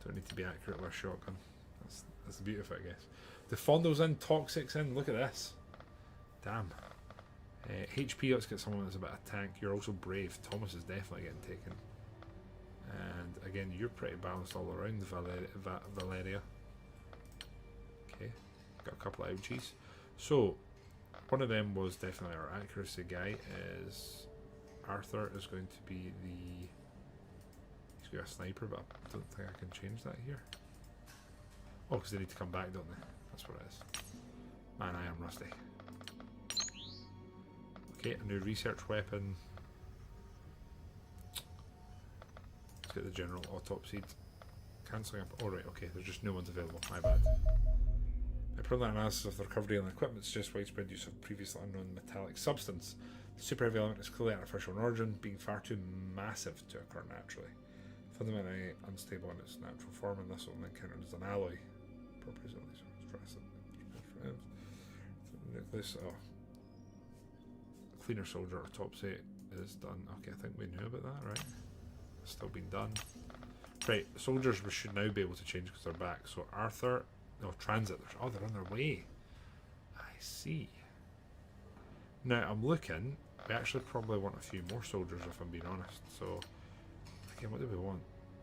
Don't need to be accurate with a shotgun. That's the beauty of it, I guess. The Fondo's in, Toxic's in. Look at this. Damn. HP, let's get someone that's a bit of tank. You're also brave. Thomas is definitely getting taken. And again, you're pretty balanced all around, Valeria. Okay. Got a couple of ouchies. So, one of them was definitely our accuracy guy. Is Arthur is going to be the... He's got a sniper, but I don't think I can change that here. Oh, because they need to come back, don't they? That's what it is. Man, I am rusty. Okay, a new research weapon. Let's get the general autopsied. Cancelling up. Oh, right, okay, there's just no ones available. My bad. A preliminary analysis of the recovery and equipment suggests widespread use of previously unknown metallic substance. The super heavy element is clearly artificial in origin, being far too massive to occur naturally. Fundamentally unstable in its natural form, and this will be encountered as an alloy. Properties of this. Oh. Cleaner soldier autopsy is done. Okay, I think we knew about that, right? It's still been done. Right, soldiers we should now be able to change because they're back. So Arthur, no, transit. Oh, they're on their way. I see. Now I'm looking. We actually probably want a few more soldiers, if I'm being honest. So again, what do we want?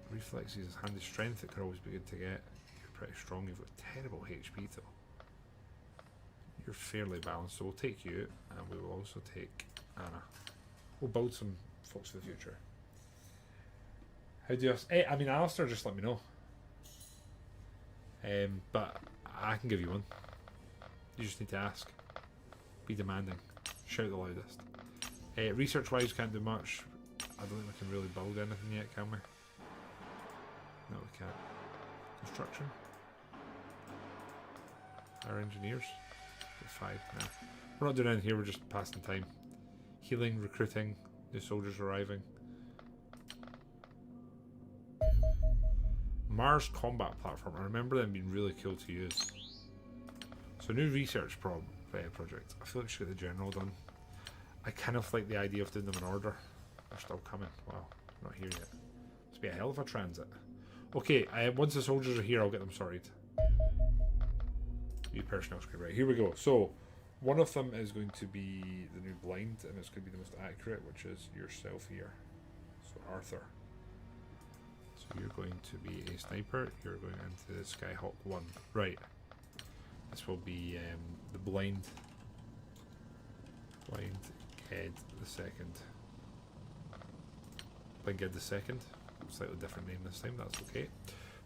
Reflexes, handy strength. It could always be good to get. You're pretty strong. You've got terrible HP though. You're fairly balanced, so we'll take you, and we will also take Anna. We'll build some folks for the future. How do you... Hey, I mean, Alistair, just let me know. But I can give you one. You just need to ask. Be demanding. Shout the loudest. Research-wise, can't do much. I don't think we can really build anything yet, can we? No, we can't. Construction. Our engineers. 5 now. We're not doing anything here, we're just passing time. Healing, recruiting, new soldiers arriving. Mars combat platform. I remember them being really cool to use. So new research project. I feel like we should get the general done. I kind of like the idea of doing them in order. They're still coming. Wow, not here yet. Must be a hell of a transit. Okay, once the soldiers are here, I'll get them sorted. New personnel screen. Right, here we go. So, one of them is going to be the new blind, and it's going to be the most accurate, which is yourself here. So, Arthur. So, you're going to be a sniper. You're going into the Skyhawk 1. Right. This will be the blind. Blind Ged the second. Blind Ged the second. Slightly different name this time, that's okay.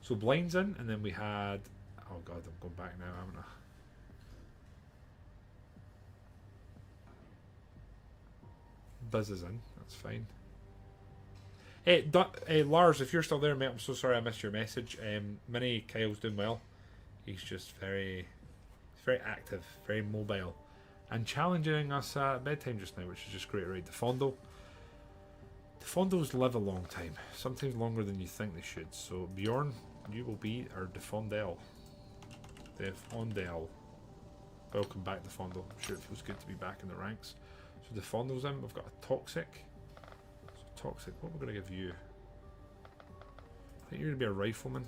So blind's in, and then we had, oh god, I'm going back now, haven't I? Buzz is in, that's fine. Hey, Lars, if you're still there, mate, I'm so sorry I missed your message. Mini Kyle's doing well. He's just very active, very mobile, and challenging us at bedtime just now, which is just great. Right, the Fondle. The Fondles live a long time, sometimes longer than you think they should. So Bjorn, you will be our Defondel. Defondel. Welcome back, Defondel. I'm sure it feels good to be back in the ranks. So Defondel's in. We've got a Toxic. So Toxic, what we're going to give you? I think you're going to be a Rifleman.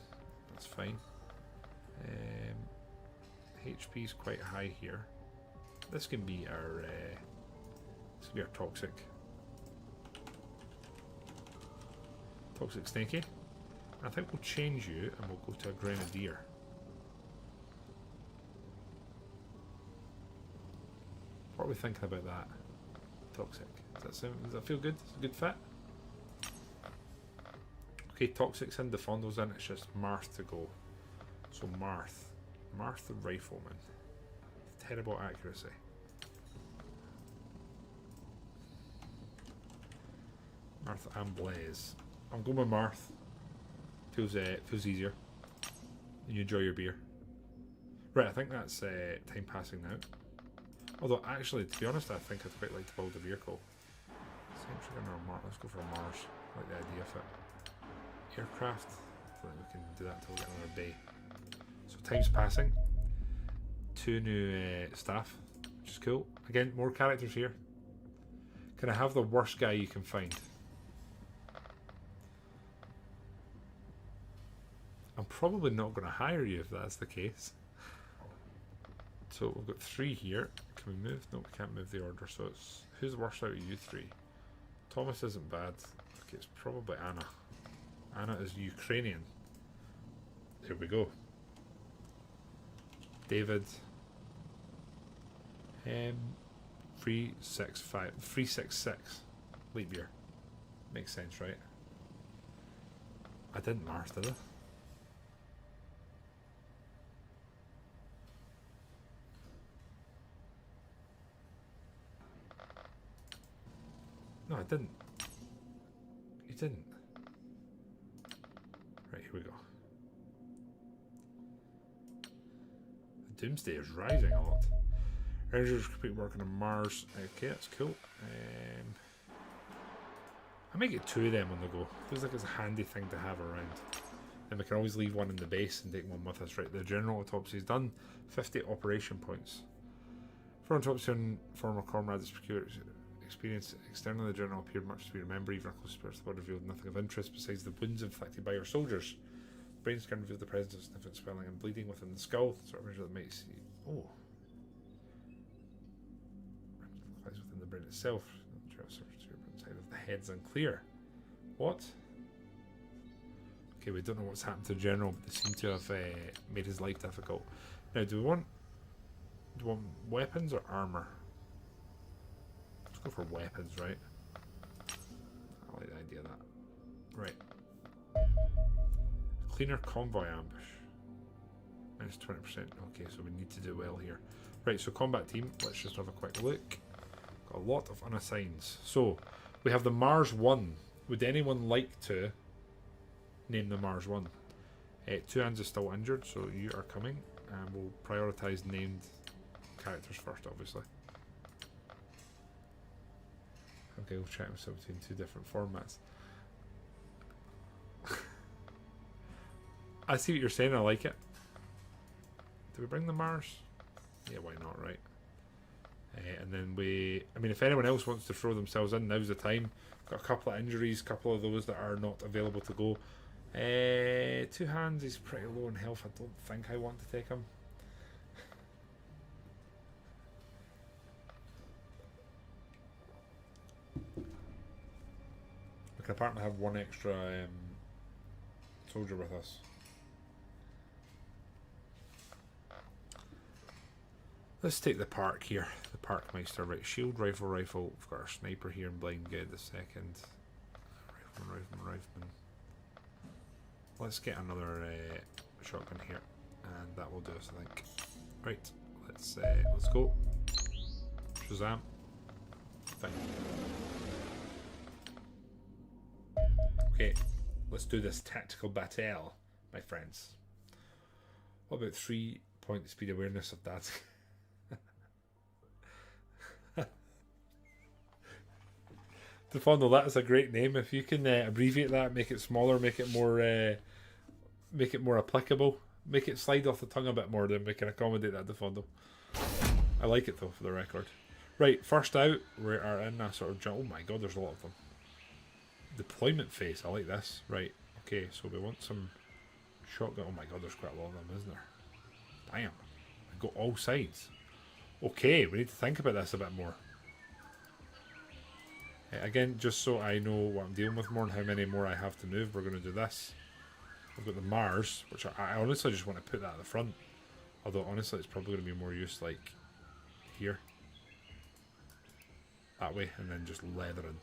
That's fine. HP is quite high here. This can be our. This can be our Toxic. Toxic Snaky. I think we'll change you and we'll go to a Grenadier. What are we thinking about that? Toxic. Does that feel good? It's a good fit? Okay, Toxic's in, Defondle's in, it's just Marth to go. So Marth the Rifleman. Terrible accuracy. Marth and Blaze. I'm going with Marth. Feels easier. And you enjoy your beer. Right, I think that's time passing now. Although, actually, to be honest, I think I'd quite like to build a vehicle. Let's go for a Mars. I like the idea of it. Aircraft. I think we can do that until we get another bay. So time's passing. 2 new staff, which is cool. Again, more characters here. Can I have the worst guy you can find? I'm probably not going to hire you if that's the case. So we've got 3 here. Can we move? No, we can't move the order. So it's who's the worst out of you 3? Thomas isn't bad. Okay, it's probably Anna. Anna is Ukrainian. There we go. David. 366. Leap year. Makes sense, right? I didn't Mars, did I? No, I didn't. You didn't. Right, here we go. The Doomsday is rising a lot. Rangers complete working on Mars. Okay, that's cool. I might get 2 of them on the go. Feels like it's a handy thing to have around. And we can always leave one in the base and take one with us. Right, the general autopsy is done. 50 operation points. For autopsy on former comrades, experience externally, the general appeared much to be remembered. Even our close spirits, the body revealed nothing of interest besides the wounds inflicted by our soldiers. Brain scan revealed the presence of significant swelling and bleeding within the skull. Sort of measure that might see. Oh. Within the brain itself. Side of the head's unclear. What? Okay, we don't know what's happened to the general, but they seem to have made his life difficult. Now, do we want weapons or armor? Let's go for weapons, right? I like the idea of that. Right. Cleaner convoy ambush. Minus 20%. Okay, so we need to do well here. Right, so combat team. Let's just have a quick look. Got a lot of unassigns. So, we have the Mars 1. Would anyone like to name the Mars 1? 2 hands is still injured, so you are coming. And we'll prioritise named characters first, obviously. Okay, we'll check myself between 2 different formats. I see what you're saying, I like it. Do we bring the Mars? Yeah, why not, right? And then I mean, if anyone else wants to throw themselves in, now's the time. Got a couple of injuries, a couple of those that are not available to go. Two hands, he's pretty low in health. I don't think I want to take him. We can apparently have one extra soldier with us. Let's take the park here. The Parkmeister, right? Shield, rifle. We've got our sniper here and blind guide the second. Rifleman. Let's get another shotgun here, and that will do us, I think. Right, let's go. Shazam. Fine. Okay, let's do this tactical battle, my friends. What about 3-point speed awareness of that? Defondo, that is a great name. If you can abbreviate that, make it smaller, make it more applicable, make it slide off the tongue a bit more, then we can accommodate that, Defondo. I like it though, for the record. Right, first out, we are in a sort of oh my god, there's a lot of them. Deployment phase, I like this. Right, okay, so we want some shotgun. Oh my god, there's quite a lot of them, isn't there? Damn, I got all sides. Okay, we need to think about this a bit more. Again, just so I know what I'm dealing with more and how many more I have to move, we're going to do this. I've got the Mars, which I honestly just want to put that at the front. Although, honestly, it's probably going to be more use like here. That way, and then just leathering.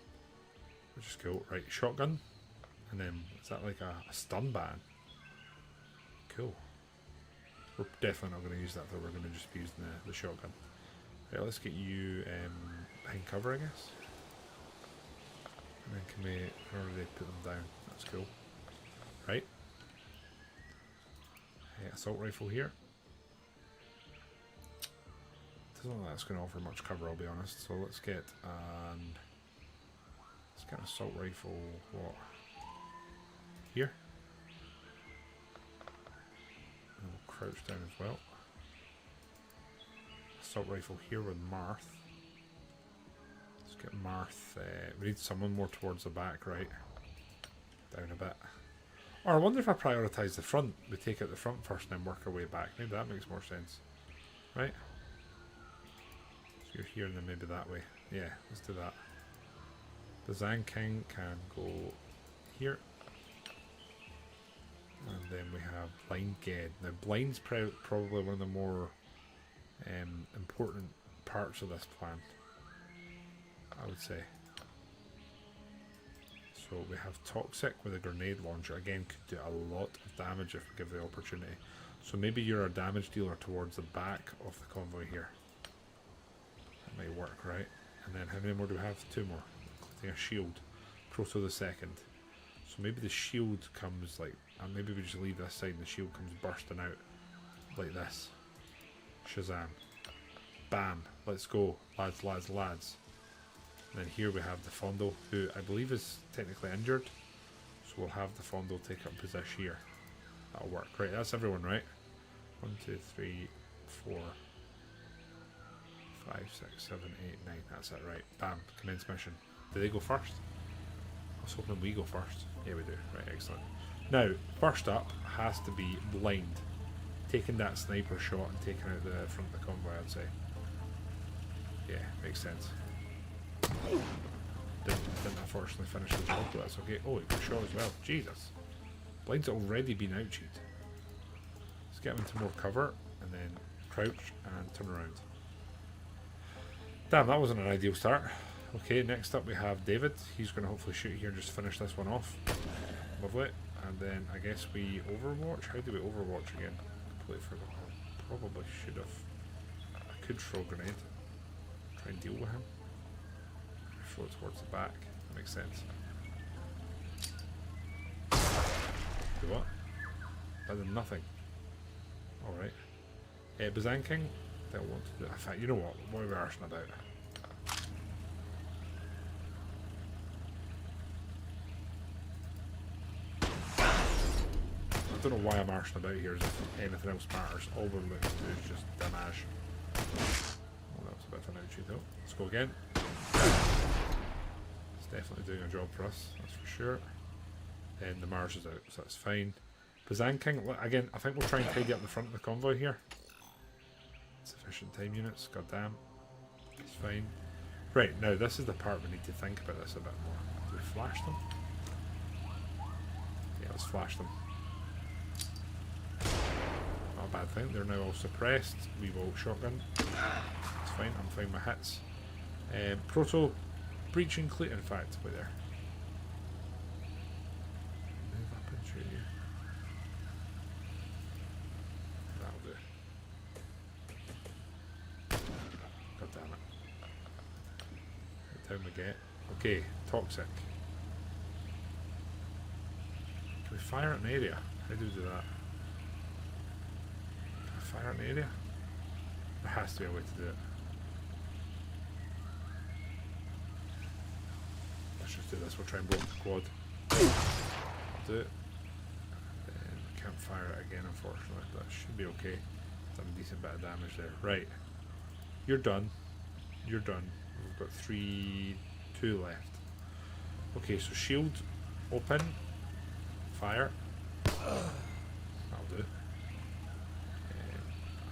Which is cool. Right, shotgun. And then, is that like a stun ban? Cool. We're definitely not going to use that though, we're going to just be using the shotgun. Right, let's get you behind cover, I guess. And then can we already put them down? That's cool. Right. Assault rifle here. Doesn't look like that's going to offer much cover, I'll be honest. So let's get an assault rifle. What? Here. And we'll crouch down as well. Assault rifle here with Marth. Get Marth. We need someone more towards the back, right? Down a bit. Or I wonder if I prioritise the front. We take out the front first and then work our way back. Maybe that makes more sense. Right? So you're here and then maybe that way. Yeah, let's do that. The Zan King can go here. And then we have Blind Ged. Now Blind's probably one of the more important parts of this plan, I would say. So we have Toxic with a grenade launcher. Again, could do a lot of damage if we give the opportunity. So maybe you're a damage dealer towards the back of the convoy here. That might work, right? And then how many more do we have? 2 more. Including a shield. Proto the second. So maybe the shield comes like, and maybe we just leave this side and the shield comes bursting out like this. Shazam. Bam. Let's go. Lads, lads, lads. And then here we have Defondo, who I believe is technically injured. So we'll have Defondo take up position here. That'll work. Right, that's everyone, right? 1, 2, 3, 4, 5, 6, 7, 8, 9. That's it, right. Bam. Commence mission. Do they go first? I was hoping we go first. Yeah, we do. Right, excellent. Now, first up has to be Blind. Taking that sniper shot and taking out the front of the convoy, I'd say. Yeah, makes sense. Didn't unfortunately finish the job, but that's okay. Oh, it got shot as well. Jesus. Blind's already been out-cheat. Let's get him into more cover, and then crouch and turn around. Damn, that wasn't an ideal start. Okay, next up we have David. He's going to hopefully shoot here and just finish this one off. Lovely. And then I guess we Overwatch. How do we Overwatch again? Completely forgot. Probably should have. I could throw a grenade. Try and deal with him. Throw it towards the back. That makes sense. Do what? That did nothing. Alright. Bazan King? Don't want to do it. In fact, you know what are we arsing about? I don't know why I'm arsing about here as if anything else matters. All we're looking to do is just damage. Oh, that was It's a bit of an ouchie though. Let's go again. It's definitely doing a job for us, that's for sure. And the Mars is out, so that's fine. Bazan King, again, I think we'll try and tidy up the front of the convoy here. Sufficient time units, goddamn. It's fine. Right, now this is the part we need to think about this a bit more. Do we flash them? Yeah, let's flash them. Not a bad thing, they're now all suppressed. We will shotgun. It's fine, I'm fine with hits. Proto, breaching cleat, in fact, wait there. Move up and shoot you. That'll do. God damn it. Down we get. Okay, toxic. Can we fire at an area? How do we do that? Can I fire at an area? There has to be a way to do it. Let's just do this. We'll try and blow up the quad. I'll do it. And can't fire it again, unfortunately, but it should be okay. Done a decent bit of damage there. Right. You're done. You're done. We've got 2 left. Okay, so shield open. Fire. That'll do.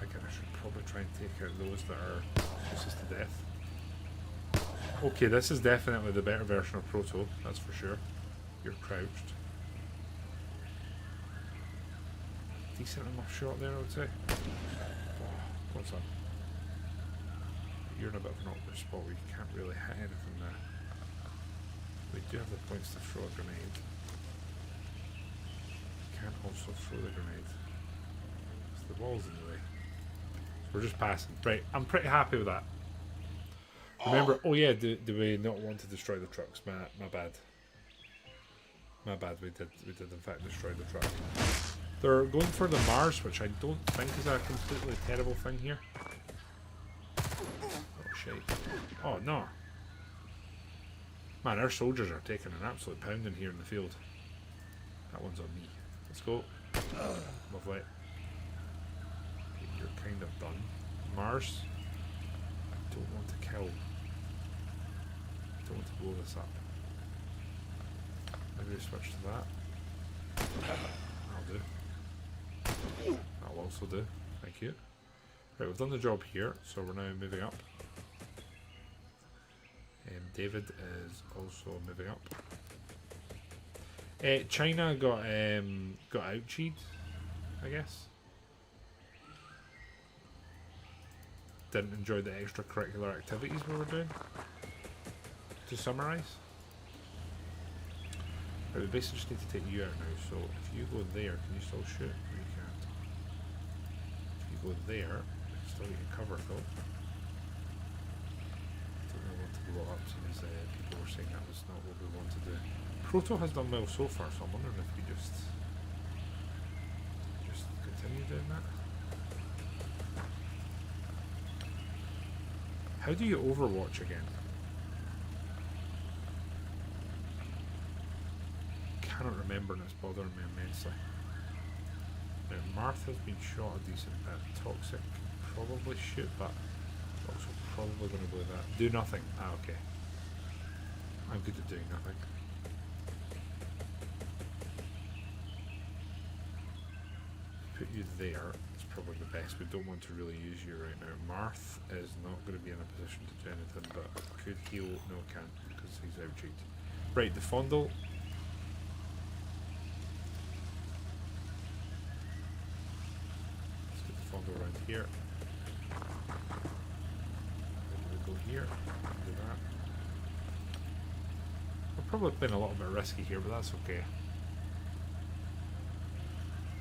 Again, I should probably try and take out those that are closest to death. Okay, this is definitely the better version of Proto, that's for sure. You're crouched. Decent enough shot there, I would say. Oh, what's up? You're in a bit of an awkward spot where you can't really hit anything there. We do have the points to throw a grenade. You can't also throw the grenade. So the wall's in the way. So we're just passing. Right, I'm pretty happy with that. Remember, oh yeah, do we not want to destroy the trucks? My bad. My bad, we did in fact destroy the truck. They're going for the Mars, which I don't think is a completely terrible thing here. Oh no. Man, our soldiers are taking an absolute pounding here in the field. That one's on me. Let's go. Lovely. Okay, you're kind of done. Mars. I don't want to kill. I don't want to blow this up. Maybe we switch to that. That'll do. That'll also do. Thank you. Right, we've done the job here, so we're now moving up. David is also moving up. China got ouchied, I guess. Didn't enjoy the extracurricular activities we were doing. To summarise, right, we basically just need to take you out now. So if you go there, can you still shoot? No, you can't. If you go there, you can still get cover though. Blow up since people were saying that was not what we want to do. Proto has done well so far, so I'm wondering if we just continue doing that. How do you Overwatch again? Cannot remember and it's bothering me immensely. Now, Marth has been shot a decent bit. Toxic probably shoot, but also probably going to go with that. Do nothing. Ah, okay. I'm good at doing nothing. Put you there. It's probably the best. We don't want to really use you right now. Marth is not going to be in a position to do anything, but could heal. No, can't because he's outright. Right, the Fondle. Let's get the Fondle around here. Here, do that. We're probably been a little bit risky here, but that's okay.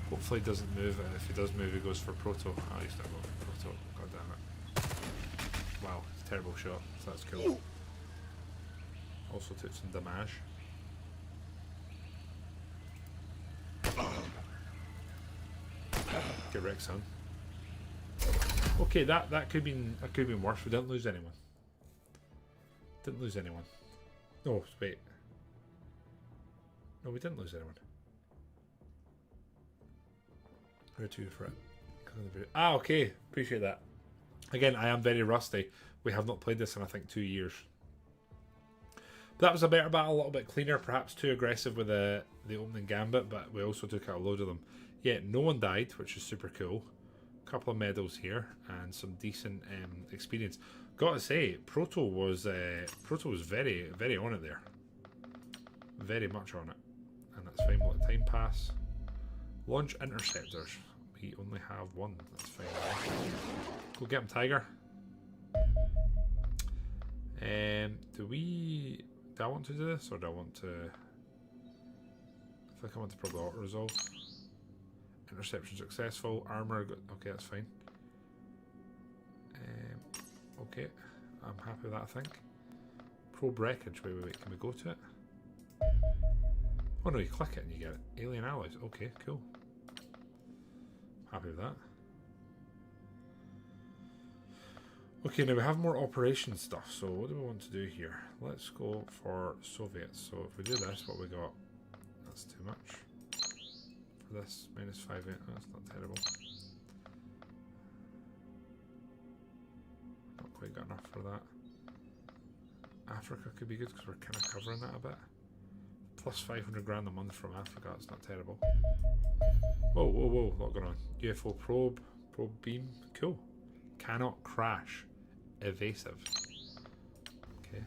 Hopefully he doesn't move, and if he does move he goes for Proto. Oh, he's not going for Proto, god damn it. Wow, it's a terrible shot, so that's cool. Also took some damage. Get wrecked, son. Okay, that could have been worse. We didn't lose anyone. Didn't lose anyone. Oh, wait. No, we didn't lose anyone. Where to for it? Ah, okay. Appreciate that. Again, I am very rusty. We have not played this in, I think, 2 years. But that was a better battle, a little bit cleaner, perhaps too aggressive with the opening gambit, but we also took out a load of them. Yeah, no one died, which is super cool. A couple of medals here and some decent experience. Gotta say, Proto was very, very on it there. Very much on it. And that's fine. We'll let time pass. Launch interceptors. We only have one. That's fine. Go get him, Tiger. Do I want to do this, or do I want to... I think I want to probably auto-resolve. Interception successful. Armor, okay, that's fine. Okay, I'm happy with that, I think. Probe wreckage, wait, can we go to it? Oh no, you click it and you get it. Alien alloys, okay, cool. Happy with that. Okay, now we have more operation stuff, so what do we want to do here? Let's go for Soviets. So if we do this, what we got? That's too much. For this, minus 5, that's not terrible. Not quite got enough for that. Africa could be good because we're kind of covering that a bit. Plus 500 grand a month from Africa, that's not terrible. Whoa, whoa, whoa, what going on? UFO probe, probe beam, cool. Cannot crash. Evasive. Okay.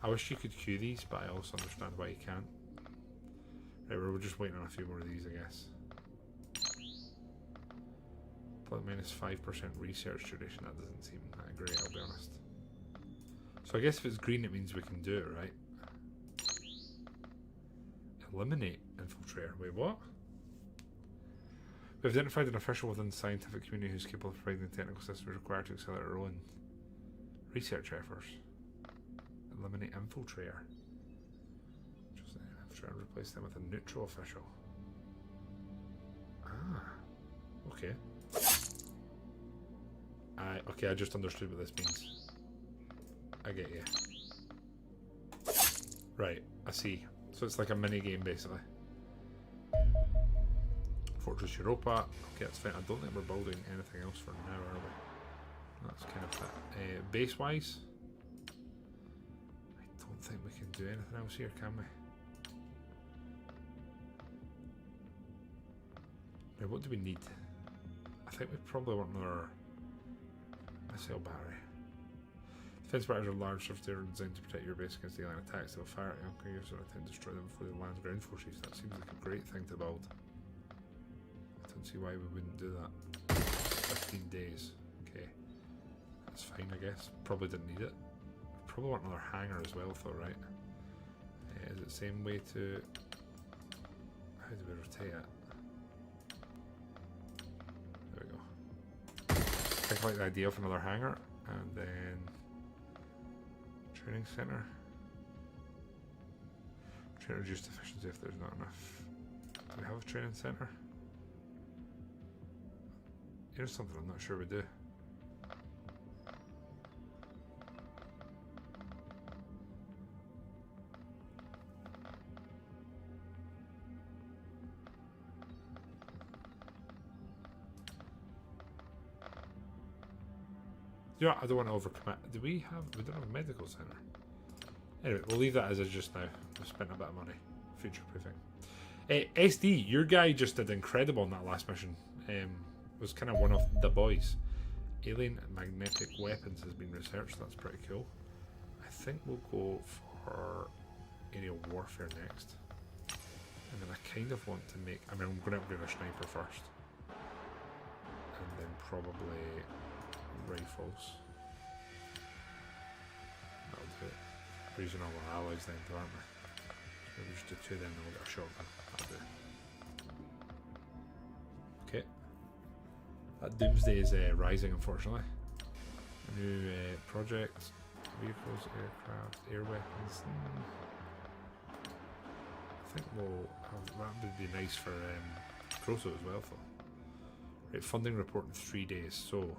I wish you could queue these, but I also understand why you can't. Right, we're just waiting on a few more of these, I guess. Plus minus 5% research duration, that doesn't seem that great, I'll be honest. So I guess if it's green it means we can do it, right? Eliminate infiltrator. Wait, what? We've identified an official within the scientific community who's capable of providing the technical systems required to accelerate our own research efforts. Eliminate infiltrator. Just try and replace them with a neutral official. Ah, okay. Okay, I just understood what this means. I get you. Right, I see. So it's like a mini game basically. Fortress Europa. Okay, that's fine. I don't think we're building anything else for now, are we? That's kind of it. Base wise, I don't think we can do anything else here, can we? Now, what do we need? I think we probably want another missile battery. Defense batteries are large, so they're designed to protect your base against alien attacks. They'll fire at young users and attempt to destroy them before they land ground forces. That seems like a great thing to build. I don't see why we wouldn't do that. 15 days. Okay. That's fine, I guess. Probably didn't need it. Probably want another hangar as well, though, right? Is it the same way to... How do we rotate it? There we go. I think I like the idea of another hangar. And then... Training center. Try to reduce efficiency if there's not enough. Do we have a training center? Here's something I'm not sure we do. You know what, I don't want to overcommit. Do we have... We don't have a medical centre. Anyway, we'll leave that as is just now. We've spent a bit of money. Future proofing. SD, your guy just did incredible in that last mission. Was kind of one of the boys. Alien magnetic weapons has been researched. That's pretty cool. I think we'll go for aerial warfare next. And then I kind of want to make... I mean, I'm going to upgrade a sniper first. And then probably... rifles. That'll do it. We're using all our alloys then, aren't we? Maybe just do two then and we'll get a shotgun. That'll do. Okay. That Doomsday is rising, unfortunately. New project. Vehicles, aircraft, air weapons. I think we'll have, that would be nice for Proto as well, though. Right, funding report in 3 days, so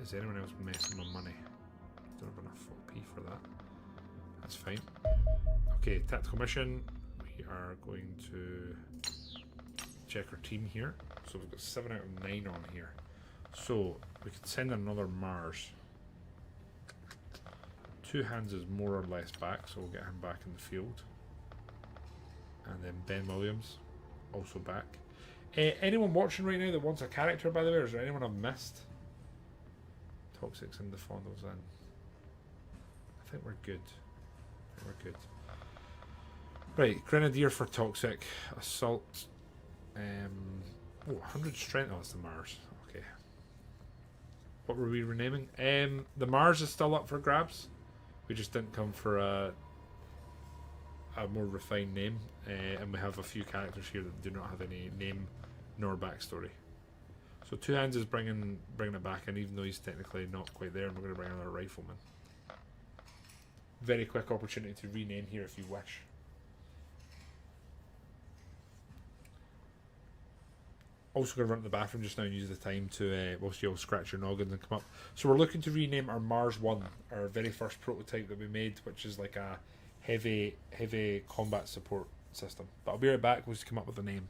is anyone else messing with money? Don't have enough OP for that. That's fine. Okay, tactical mission. We are going to check our team here. So we've got 7 out of 9 on here. So we could send another Mars. Two Hands is more or less back, so we'll get him back in the field. And then Ben Williams, also back. Anyone watching right now that wants a character, by the way, or is there anyone I've missed? Toxic's in, the Fondle's in. I think we're good. Right, Grenadier for Toxic. Assault. 100 strength. Oh, it's the Mars. Okay. What were we renaming? The Mars is still up for grabs. We just didn't come for a more refined name. And we have a few characters here that do not have any name nor backstory. So Two Hands is bringing it back in, even though he's technically not quite there, and we're going to bring another Rifleman. Very quick opportunity to rename here if you wish. Also going to run to the bathroom just now and use the time to, whilst you all scratch your noggins and come up. So we're looking to rename our Mars 1, our very first prototype that we made, which is like a heavy combat support system. But I'll be right back, we'll just come up with a name.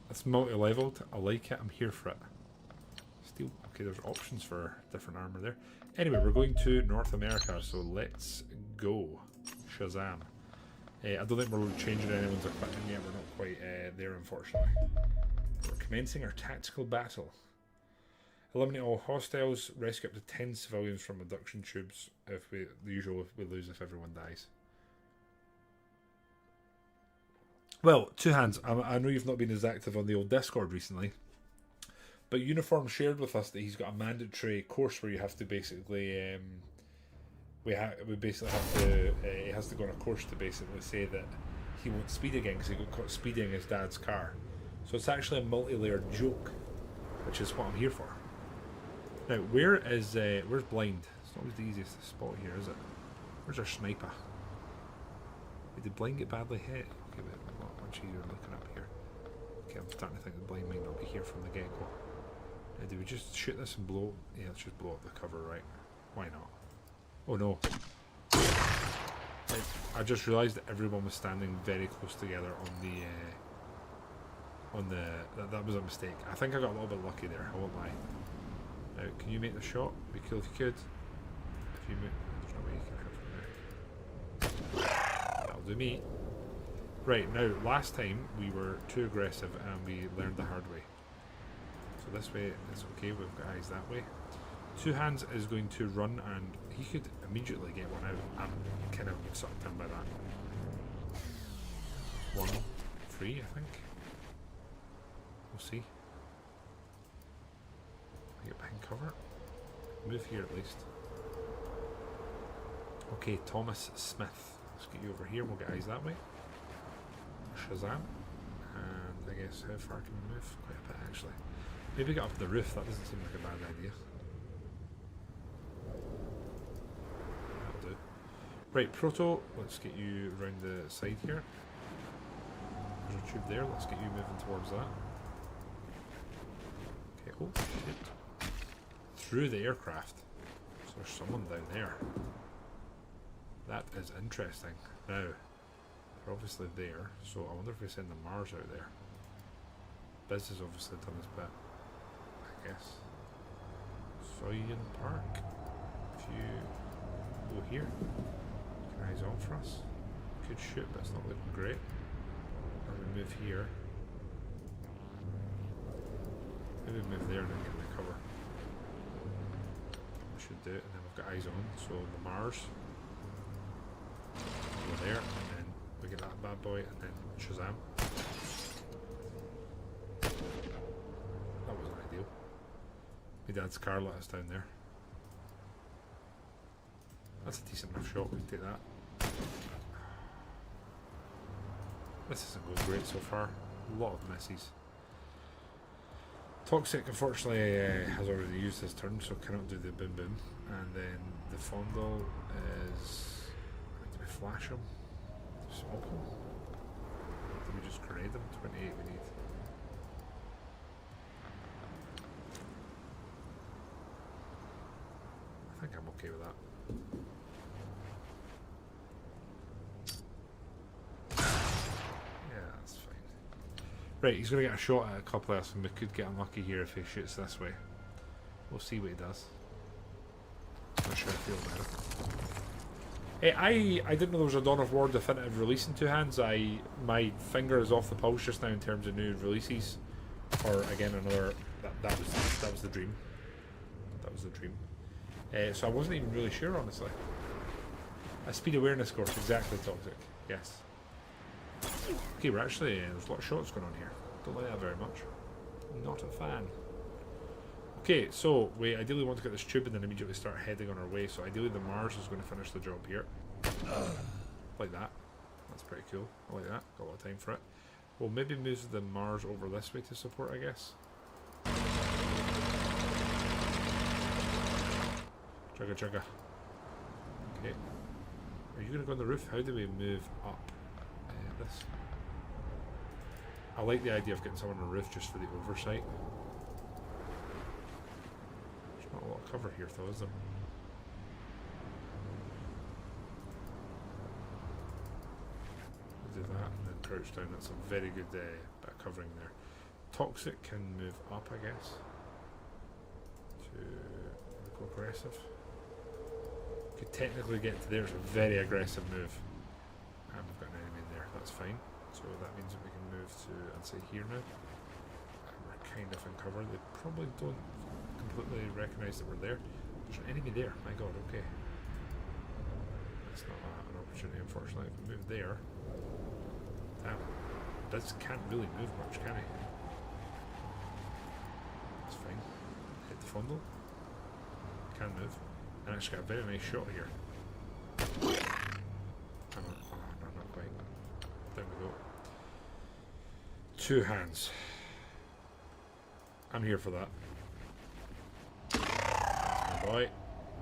It's multi-leveled. I like it. I'm here for it. Steel. Okay, there's options for different armor there. Anyway, we're going to North America, so let's go. Shazam. I don't think we're changing anyone's equipment yet. We're not quite there, unfortunately. We're commencing our tactical battle. Eliminate all hostiles. Rescue up to 10 civilians from abduction tubes. If the usual, if we lose if everyone dies. Well, Two Hands, I know you've not been as active on the old Discord recently, but Uniform shared with us that he's got a mandatory course where you have to basically, we basically have to, he has to go on a course to basically say that he won't speed again because he got caught speeding his dad's car. So it's actually a multi-layered joke, which is what I'm here for. Now, where's Blind? It's not always the easiest to spot here, is it? Where's our sniper? Did Blind get badly hit? Okay, wait. You're looking up here. Okay, I'm starting to think the Blind might not be here from the get-go. Do we just shoot this and blow? Yeah, let's just blow up the cover, right? Why not? Oh no. I just realised that everyone was standing very close together on the that was a mistake. I think I got a little bit lucky there, I won't lie. Now, can you make the shot? It'd be cool if you could. If you move, there's no way you can hit from there. That'll do me. Right, now, last time we were too aggressive and we learned the hard way. So this way is okay, we've got eyes that way. Two Hands is going to run and he could immediately get one out. I'm kind of sucked in by that. 1, 3, I think. We'll see. Get behind cover. Move here at least. Okay, Thomas Smith. Let's get you over here, we'll get eyes that way. Shazam, and I guess how far can we move? Quite a bit actually. Maybe get up the roof, that doesn't seem like a bad idea. That'll do. Right, Proto, let's get you around the side here. There's a tube there, let's get you moving towards that. Okay, oh shit. Through the aircraft. So there's someone down there. That is interesting. Now, they're obviously there, so I wonder if we send the Mars out there. Biz has obviously done his bit, I guess. Soyan Park. If you go here, keep eyes on for us. Could shoot, but it's not looking great. Or we move here. Maybe move there and then get the cover. We should do it, and then we've got eyes on. So the Mars. Over there, and then we get that bad boy, and then Shazam. That wasn't ideal. My dad's car let us down there. That's a decent enough shot, we can take that. This isn't going great so far. A lot of misses. Toxic, unfortunately, has already used his turn, so cannot do the boom boom. And then the Fondle is... Do we flash him? Do we smoke him? Do we just grenade him? 28 we need. I think I'm okay with that. Right, he's going to get a shot at a couple of us, and we could get unlucky here if he shoots this way. We'll see what he does. Not sure I feel better. Hey, I didn't know there was a Dawn of War definitive release in two hands. My finger is off the pulse just now in terms of new releases. Or again, another that was the dream. That was the dream. So I wasn't even really sure, honestly. A speed awareness course, exactly, Toxic. Yes. Okay, we're actually there's a lot of shots going on here. Don't like that very much. Not a fan. Okay, so we ideally want to get this tube and then immediately start heading on our way. So ideally the Mars is going to finish the job here. Like that. That's pretty cool. I like that. Got a lot of time for it. We'll maybe move the Mars over this way to support, I guess. Chugga chugga. Okay. Are you going to go on the roof? How do we move up this? I like the idea of getting someone on the roof just for the oversight. There's not a lot of cover here though, is there? We'll do that and then crouch down. That's a very good bit of covering there. Toxic can move up, I guess. To go aggressive. Could technically get to there. It's a very aggressive move. And we've got an enemy in there. That's fine. So that means that we can move to, I'd say, here now. And we're kind of in cover. They probably don't completely recognise that we're there. There's an enemy there. My god, okay. That's not an opportunity, unfortunately. If we move there... Damn. This can't really move much, can he? That's fine. Hit the fundle. Can move. And actually got a very nice shot here. Oh, no, not quite. There we go. Two hands. I'm here for that. That's my boy.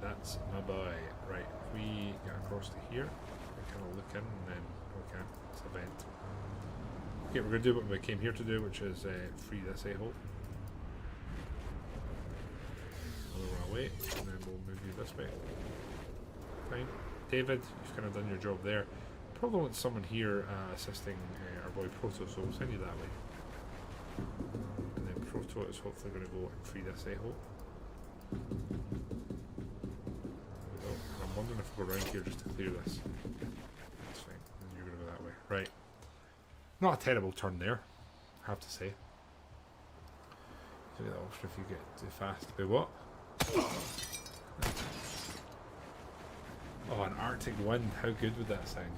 That's my boy. Right, if we get across to here, we kind of look in and then we can. It's a vent. Okay, we're going to do what we came here to do, which is free this a-hole. Away, and then we'll move you this way. Fine. David, you've kind of done your job there. Probably want someone here assisting our boy Proto, so we'll send you that way. And then Proto is hopefully going to go and free this a-hole. I'm wondering if we'll go around here just to clear this. That's fine. And you're going to go that way. Right. Not a terrible turn there, I have to say. Do that option if you get too fast. Wait, what? Oh, an Arctic wind. How good would that sound?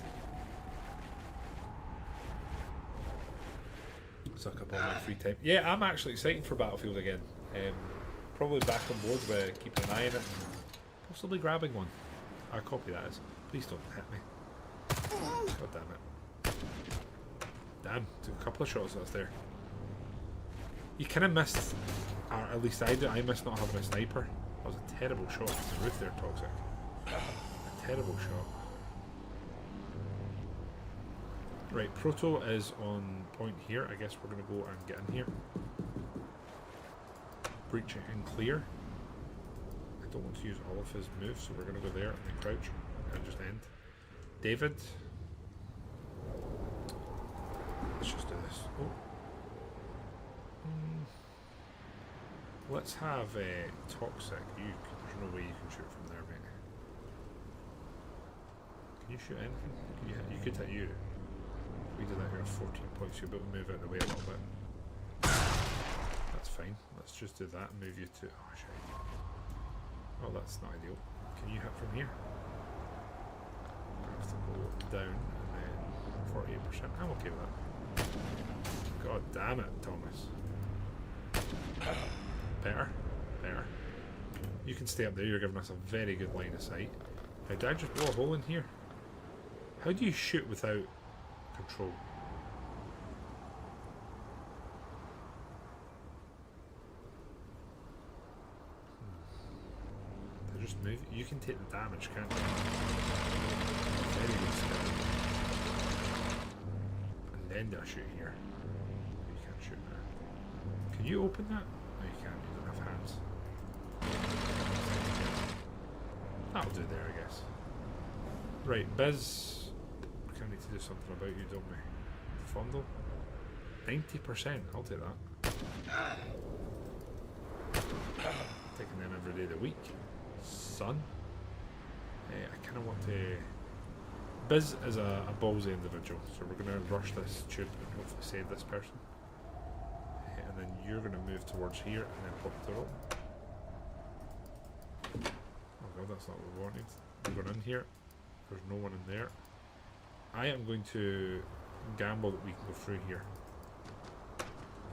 Suck up all my free time. Yeah, I'm actually excited for Battlefield again. Probably back on board with keeping an eye on it and possibly grabbing one. A copy, that is. Please don't hit me. God damn it. Damn, took a couple of shots that's there. You kind of missed, or at least I do, I missed not having a sniper. That was a terrible shot from the roof there, Toxic. A terrible shot. Right, Proto is on point here. I guess we're going to go and get in here. Breach it and clear. I don't want to use all of his moves, so we're going to go there and then crouch and just end. David. Let's just do this. Oh. Let's have a Toxic. There's no way you can shoot from there, mate. Can you shoot anything? You could hit you. We did that here at 14 points. You'll be able to move out of the way a little bit. That's fine. Let's just do that and move you to... Oh, shit. Oh, that's not ideal. Can you hit from here? I have to go down and then 48%. I'm okay with that. God damn it, Thomas. Better. Better. You can stay up there. You're giving us a very good line of sight. Now, did I just blow a hole in here? How do you shoot without control? They just move. You can take the damage, can't you? Very good skill. And then do I shoot here? You can't shoot there. Can you open that? No, you can't. You don't have hands. That'll do there, I guess. Right, Biz. We kind of need to do something about you, don't we? Fondle? 90%. I'll take that. Taking them every day of the week. Son. I kind of want to... Biz is a ballsy individual, so we're going to rush this tube and hopefully save this person. And then you're going to move towards here and then pop the rope. Oh god, that's not what we wanted. We're going in here. There's no one in there. I am going to gamble that we can go through here.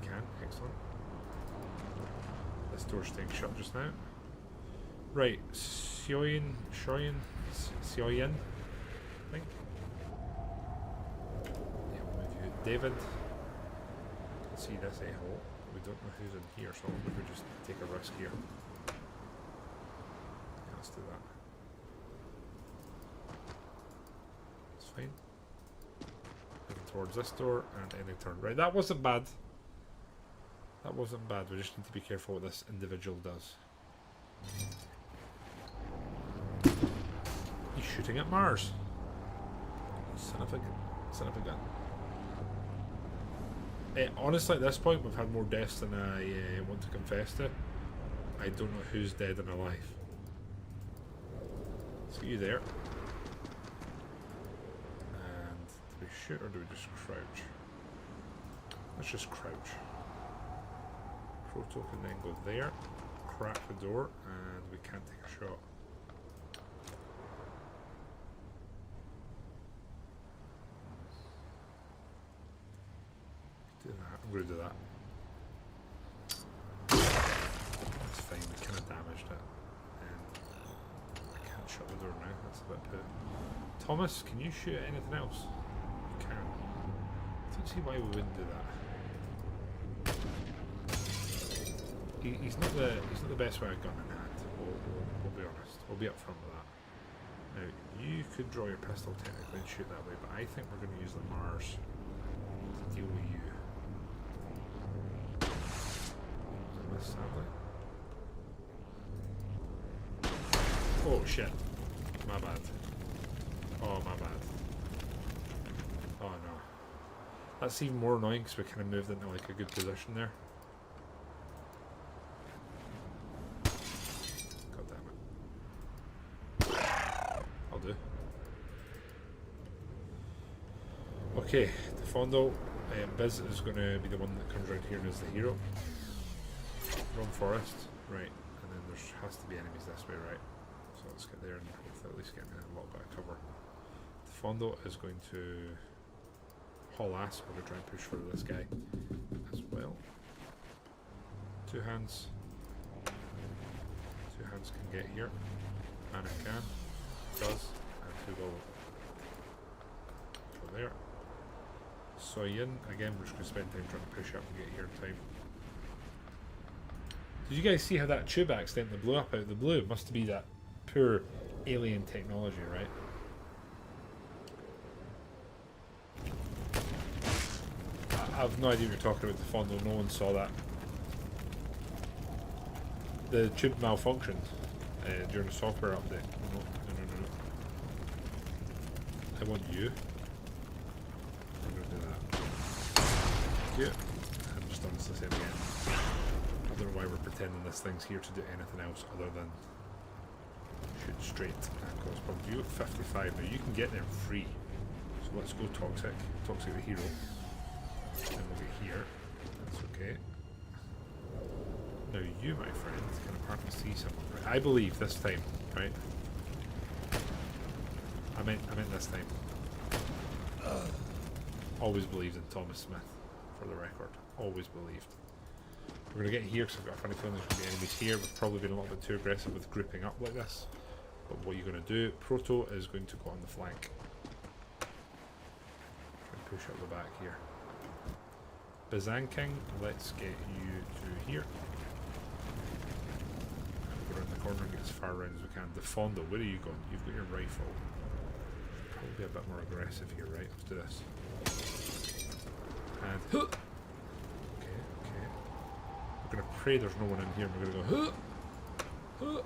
We can, excellent. This door's staying shut just now. Right, Sioyin, I think. Yeah, we'll move you. David. Let's see this a-hole. We don't know who's in here, so we could just take a risk here. Yeah, let's do that. It's fine. Moving towards this door and ending turn. Right, that wasn't bad. That wasn't bad. We just need to be careful what this individual does. He's shooting at Mars. Son of a gun. Honestly, at this point, we've had more deaths than I want to confess to. I don't know who's dead and alive. So you there. And do we shoot or do we just crouch? Let's just crouch. Proto can then go there, crack the door, and we can't take a shot. Do that. I'm going to do that. That's fine. We kind of damaged it. I can't shut the door now. That's a bit poo. Thomas, can you shoot at anything else? You can. I don't see why we wouldn't do that. He's not the best with a gun in hand. We'll be honest. We'll be upfront with that. Now you could draw your pistol technically and shoot that way, but I think we're going to use the Mars to deal with you. Miss sadly. Oh shit! My bad. Oh my bad. Oh no. That's even more annoying because we kind of moved into like a good position there. Okay, the Fondo, Biz is going to be the one that comes around here and is the hero. Wrong forest, right, and then there has to be enemies this way, right? So let's get there and hopefully at least get a little bit of cover. The Fondo is going to haul ass. We're going to try and push for this guy as well. Two hands can get here, and it can, does, and who will go there. So Yin, again, we're just going to spend time trying to push up and get here in time. Did you guys see how that tube accidentally blew up out of the blue? It must be that poor alien technology, right? I have no idea what you're talking about, the Fondo. No one saw that. The tube malfunctioned during the software update. No. I want you. Yeah, I'm just done this the same again. I don't know why we're pretending this thing's here to do anything else other than shoot straight and cause problems. You got 55 now, you can get there free. So let's go Toxic. Toxic the hero. And we'll get here. That's okay. Now you, my friend, can apparently see someone. Right? I believe this time, right? I meant this time. Always believed in Thomas Smith. For the record, always believed. We're going to get here because I've got a funny feeling there's going to be enemies here. We've probably been a little bit too aggressive with grouping up like this. But what you're going to do, Proto is going to go on the flank. Try and push up the back here. Bazan King, let's get you to here. Go around the corner and get as far around as we can. The Fondo, where are you going? You've got your rifle. Probably be a bit more aggressive here, right? Let's do this. And okay. We're gonna pray there's no one in here. And we're gonna go.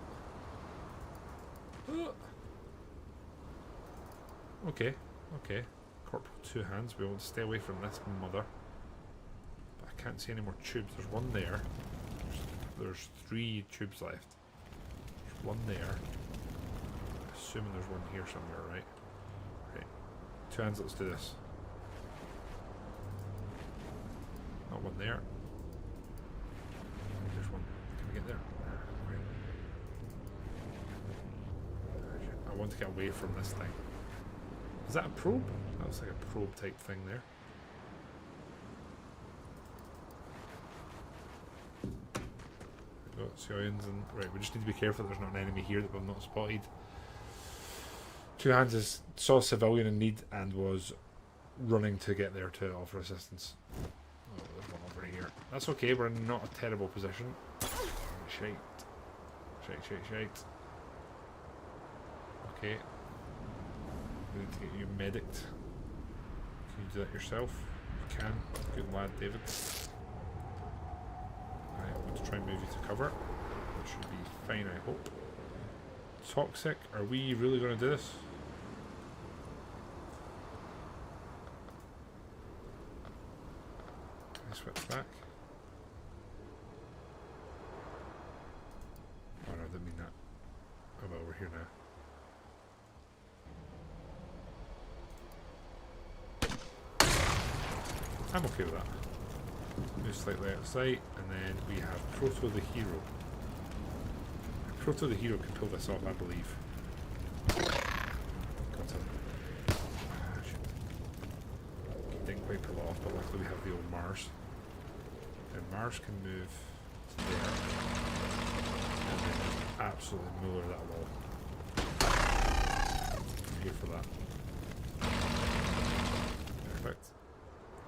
Okay. Corporal two hands. We want to stay away from this mother. can't see any more tubes. There's one there. There's 3 tubes left. There's one there. Assuming there's one here somewhere, right? Right. 2 hands, let's do this. Not one there. There's one. Can we get there? Right. I want to get away from this thing. Is that a probe? That looks like a probe type thing there. Got civilians and right, we just need to be careful that there's not an enemy here that we've not spotted. 2 hands saw a civilian in need and was running to get there to offer assistance. Oh, there's one over here. That's okay, we're in not a terrible position. Shite. Shite. Okay. We need to get you medicked. Can you do that yourself? You can. Good lad, David. Right, I'm going to try and move you to cover. That should be fine, I hope. Toxic, are we really going to do this? Can I switch back? Oh no, I didn't mean that. Oh well, we're here now. I'm okay with that. Move slightly outside, and then we have Proto the Hero. Proto the Hero can pull this off, I believe. Got him. Didn't quite pull it off, but luckily we have the old Mars. And Mars can move to there. And then just absolutely muller that wall. I'm here for that. Perfect.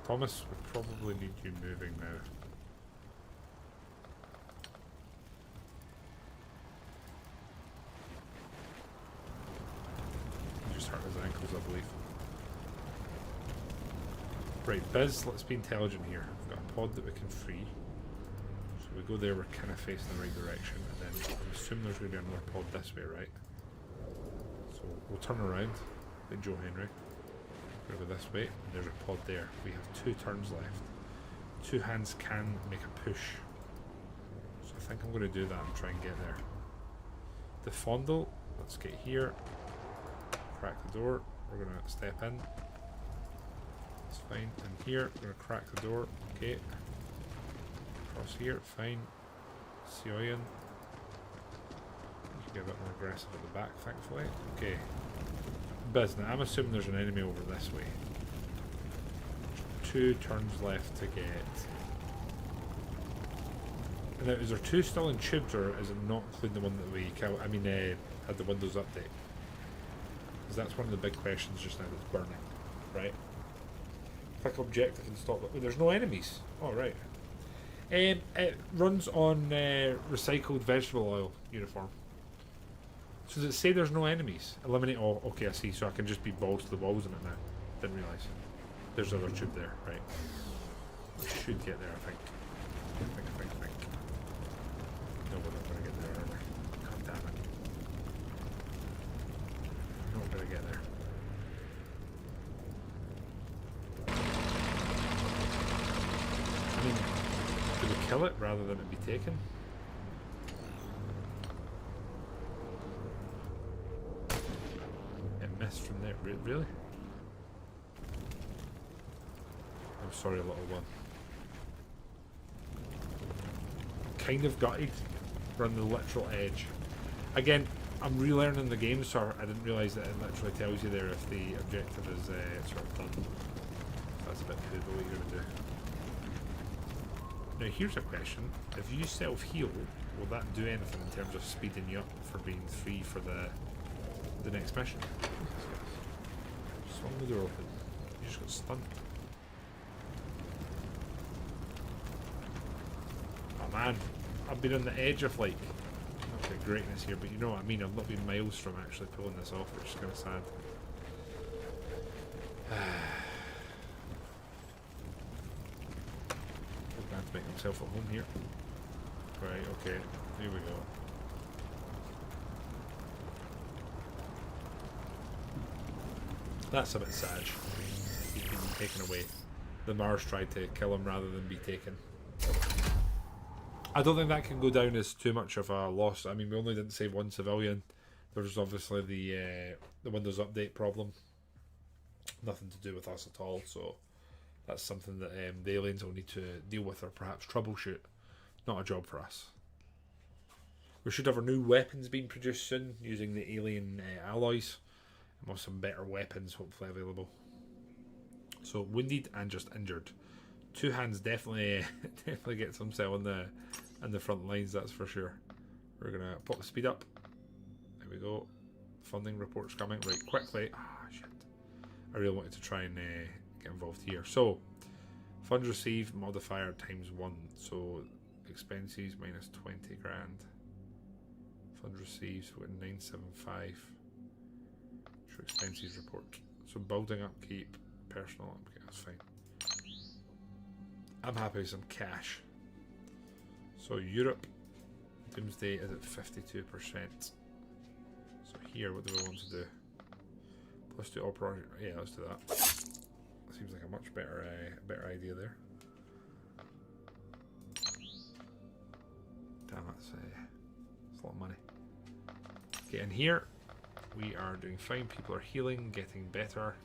Thomas, we probably need you moving now. He just hurt his ankles, I believe. Right, Biz, let's be intelligent here. We've got a pod that we can free. So we go there, we're kind of facing the right direction, and then I assume there's going to be another pod this way, right? So we'll turn around, like Joe Henry. Go this way, and there's a pod there. We have 2 turns left. 2 hands can make a push. So I think I'm going to do that and try and get there. The fondle, let's get here. Crack the door. We're going to step in. That's fine. And here, we're going to crack the door. Okay. Across here, fine. Sioyan. You can get a bit more aggressive at the back, thankfully. Okay. Business. I'm assuming there's an enemy over this way. 2 turns left to get. Now, is there 2 still in tubes, or is it not including the one that we killed? I mean, had the Windows update? Because that's one of the big questions just now that's burning, right? Click objective and stop it. There's no enemies. Oh, right. It runs on recycled vegetable oil uniform. So does it say there's no enemies? Eliminate all. Okay, I see. So I can just be balls to the walls in it now. Didn't realise. There's another tube there. Right. We should get there, I think. I think. No, we're not going to get there, are we? God damn it. We're not going to get there. I mean, do we kill it rather than it be taken? Missed from there, really? I'm sorry, little one. Kind of gutted. We're on the literal edge. Again, I'm relearning the game, so I didn't realise that it literally tells you there if the objective is sort of done. That's a bit cool, but what you're going to do. Now here's a question. If you self-heal, will that do anything in terms of speeding you up for being free for the next mission? Swung the door open. You just got stunned. Oh man, I've been on the edge of like not the greatness here, but you know what I mean. I've not been miles from actually pulling this off, which is kind of sad. Old man to make himself at home here. Right, okay, here we go. That's a bit sad. He's been taken away. The Mars tried to kill him rather than be taken. I don't think that can go down as too much of a loss. I mean, we only didn't save one civilian. There's obviously the Windows Update problem. Nothing to do with us at all, so that's something that the aliens will need to deal with or perhaps troubleshoot. Not a job for us. We should have our new weapons being produced soon using the alien alloys. And we'll have some better weapons hopefully available. So wounded and just injured. Two hands definitely definitely gets himself in the front lines, that's for sure. We're gonna pop the speed up. There we go. Funding reports coming right quickly. Ah, shit. I really wanted to try and get involved here. So funds received modifier ×1. So expenses minus 20 grand. Funds received, so we're at 975. Show expenses report. So building upkeep, personal upkeep, that's fine. I'm happy with some cash. So Europe, Doomsday is at 52%. So here, what do we want to do? Plus 2 operation. Yeah, let's do that. Seems like a much better idea there. Damn, that's a lot of money. Okay, in here we are doing fine. People are healing, getting better.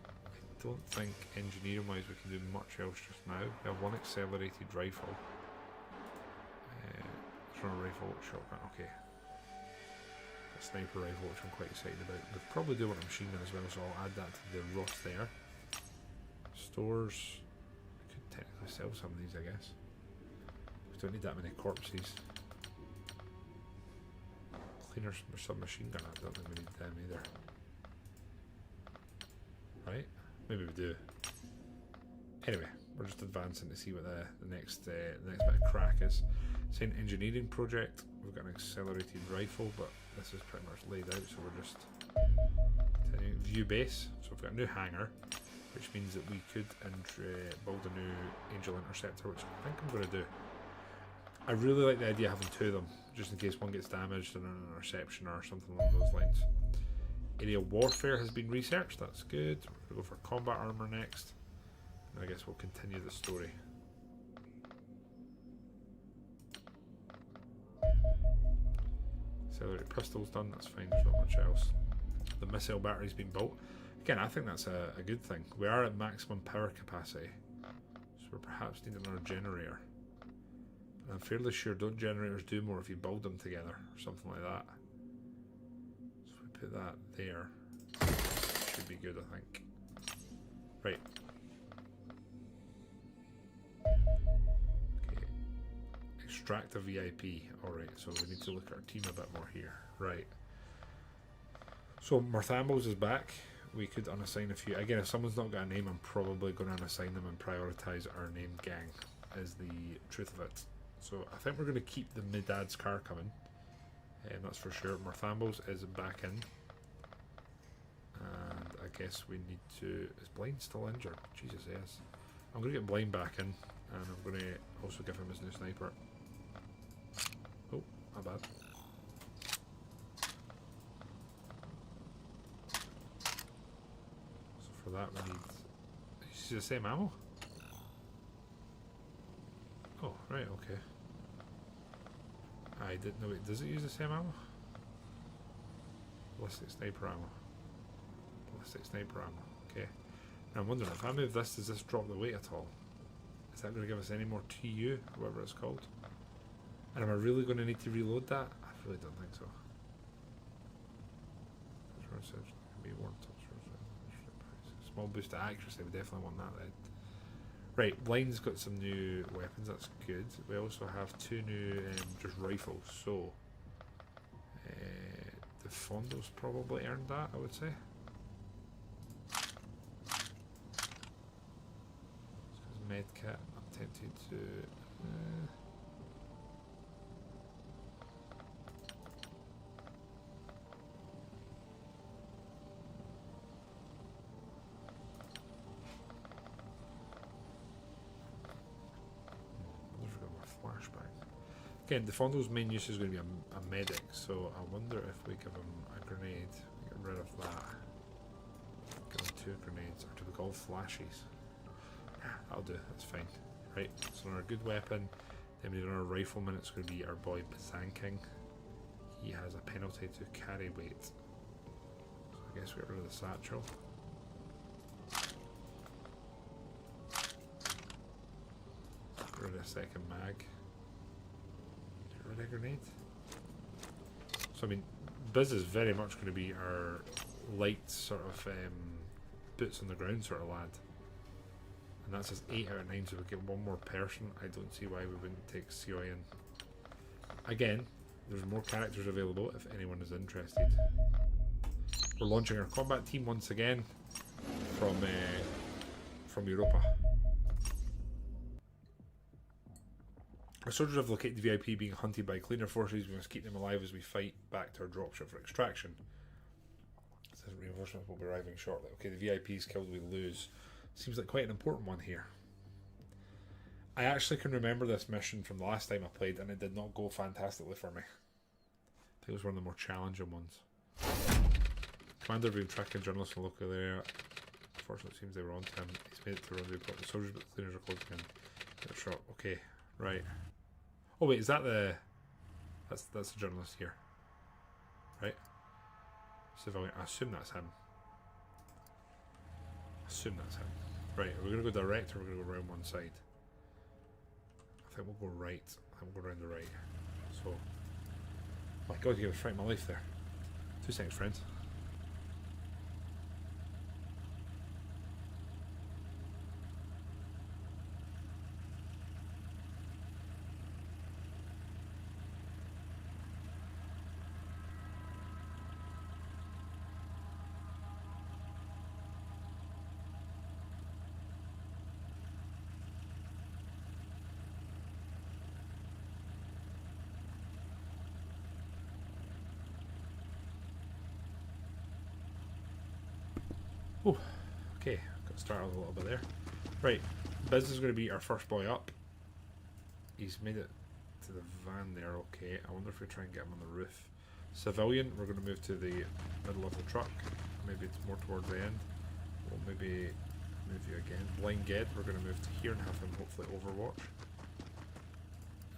I don't think engineering wise we can do much else just now. We have one accelerated rifle. Let's run a rifle shotgun. Okay. A sniper rifle, which I'm quite excited about. We'll probably do want a machine gun as well, so I'll add that to the Roth there. Stores. We could technically sell some of these, I guess. We don't need that many corpses. Cleaner submachine gun. I don't think we need them either. Right? Maybe we do. Anyway, we're just advancing to see what the next bit of crack is. Saying engineering project. We've got an accelerated rifle, but this is pretty much laid out, so we're just continuing. View base. So we've got a new hangar, which means that we could build a new Angel Interceptor, which I think I'm going to do. I really like the idea of having two of them, just in case one gets damaged in an interception or something along those lines. Aerial warfare has been researched, that's good. We're going to go for combat armor next. And I guess we'll continue the story. Accelerated pistols done, that's fine, there's not much else. The missile battery's been built. Again, I think that's a good thing. We are at maximum power capacity, so we're perhaps needing another generator. And I'm fairly sure don't generators do more if you build them together or something like that. So if we put that there, should be good, I think. Right. Okay. Extract a VIP. Alright, so we need to look at our team a bit more here. Right. So Marthambos is back. We could unassign a few. Again, if someone's not got a name, I'm probably going to unassign them and prioritise our named gang, is the truth of it. So I think we're going to keep the Midad's car coming, and that's for sure. Marthambos is back in, and I guess we need to. Is Blind still injured? Jesus, yes. I'm going to get Blind back in, and I'm going to also give him his new sniper. Oh, my bad. So for that we need. You see the same ammo? Oh, right, okay. I didn't know it. Does it use the same ammo? Ballistic sniper ammo. Ballistic sniper ammo. Okay. Now I'm wondering if I move this, does this drop the weight at all? Is that going to give us any more TU, whatever it's called? And am I really going to need to reload that? I really don't think so. Small boost to accuracy, we definitely want that then. Right, Blind's got some new weapons, that's good. We also have two new just rifles, so the Fondo's probably earned that, I would say. Medkit, I'm tempted to again, the Fondo's main use is going to be a medic, so I wonder if we give him a grenade, get rid of that, give him 2 grenades, or do we call flashes? That'll do, that's fine. Right, so our good weapon, Then we need another rifleman. It's going to be our boy Bazanking. He has a penalty to carry weight. So I guess we get rid of the satchel. Get rid of a second mag. Get rid of a grenade. So I mean, Biz is very much going to be our light sort of boots on the ground sort of lad. And that says 8 out of 9, so we get one more person. I don't see why we wouldn't take Sioyan. Again, there's more characters available if anyone is interested. We're launching our combat team once again from Europa. Our soldiers have located the VIP being hunted by cleaner forces. We must keep them alive as we fight back to our dropship for extraction. It says reinforcements will be arriving shortly. Okay, the VIPs killed, we lose. Seems like quite an important one here. I actually can remember this mission from the last time I played, and it did not go fantastically for me. I think it was one of the more challenging ones. Commander been tracking journalists in the local area. Unfortunately, it seems they were on to him. He's made it to rendezvous point. The soldiers, but the cleaners are closing in. Get shot. Okay, right. Oh wait, is that the? That's the journalist here, right? Civilian. I assume that's him. Right, are we going to go direct or are we going to go around one side? I think we'll go right. I think we'll go around the right. So, my god, you gave a fright my life there. 2 seconds, friends. Oh, okay, got started a little bit there. Right, Biz is going to be our first boy up. He's made it to the van there, okay. I wonder if we try and get him on the roof. Civilian, we're going to move to the middle of the truck. Maybe it's more towards the end. We'll maybe move you again. Blind Ged, we're going to move to here and have him hopefully overwatch.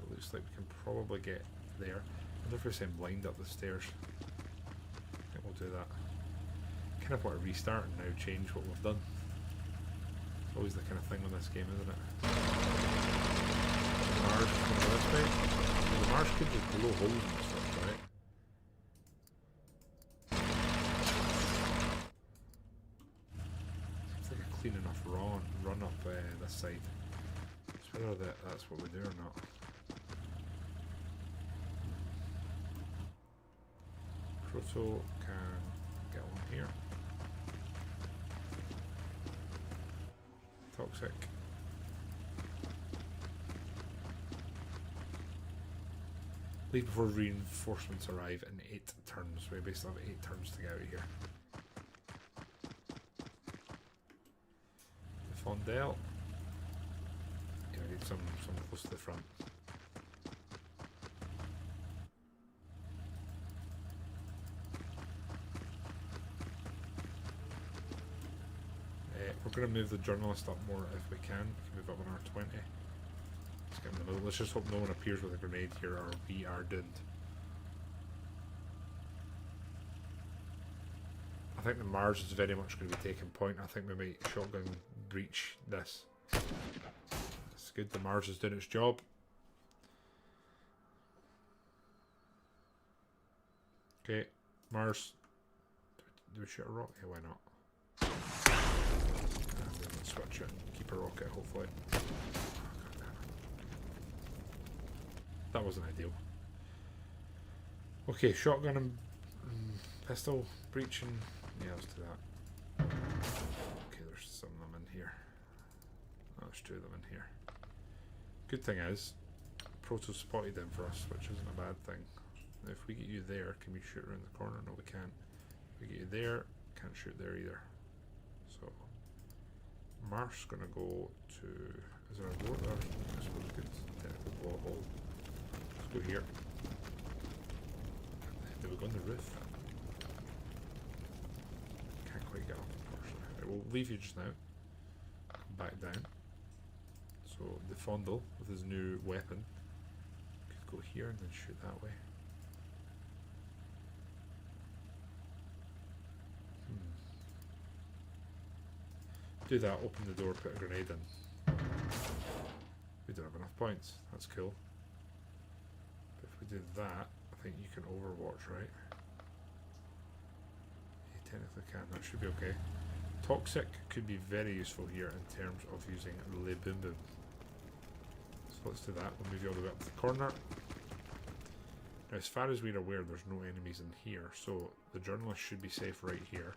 It looks like we can probably get there. I wonder if we're saying blind up the stairs. I think we'll do that. Kind of want to restart and now change what we've done. It's always the kind of thing with this game, isn't it? Mars is coming this way. The Mars could just blow holes and stuff, right? Seems like a clean enough run up this side. It's whether that's what we do or not. Proto can get one here. Toxic. Leave before reinforcements arrive in 8 turns. We basically have 8 turns to get out of here. The Fondel. Yeah, I need some close to the front. We're going to move the journalist up more if we can. We can move up on R20. Let's get in the middle. Let's just hope no one appears with a grenade here or we are doomed. I think the Mars is very much going to be taking point. I think we might shotgun breach this. It's good. The Mars is doing its job. Okay, Mars. Do we shoot a rocket? Yeah, why not? Switch it and keep a rocket, hopefully. Oh, that wasn't ideal. Okay, shotgun and pistol breaching. Yeah, let's do that. Okay, there's some of them in here. Oh, there's 2 of them in here. Good thing is, Proto spotted them for us, which isn't a bad thing. Now, if we get you there, can we shoot around the corner? No, we can't. If we get you there, can't shoot there either. So. Marsh's gonna go to. Is there a door there? I suppose we could technically blow a hole. Let's go here. Did we go on the roof? Can't quite get up, unfortunately. Right, we'll leave you just now. Come back down. So the Fondle with his new weapon go here and then shoot that way. Do that, open the door, put a grenade in. We don't have enough points. That's cool. But if we do that, I think you can overwatch, right? You technically can. That should be okay. Toxic could be very useful here in terms of using Le Boom Boom. So let's do that. We'll move you all the way up to the corner. Now, as far as we're aware, there's no enemies in here, so the journalist should be safe right here.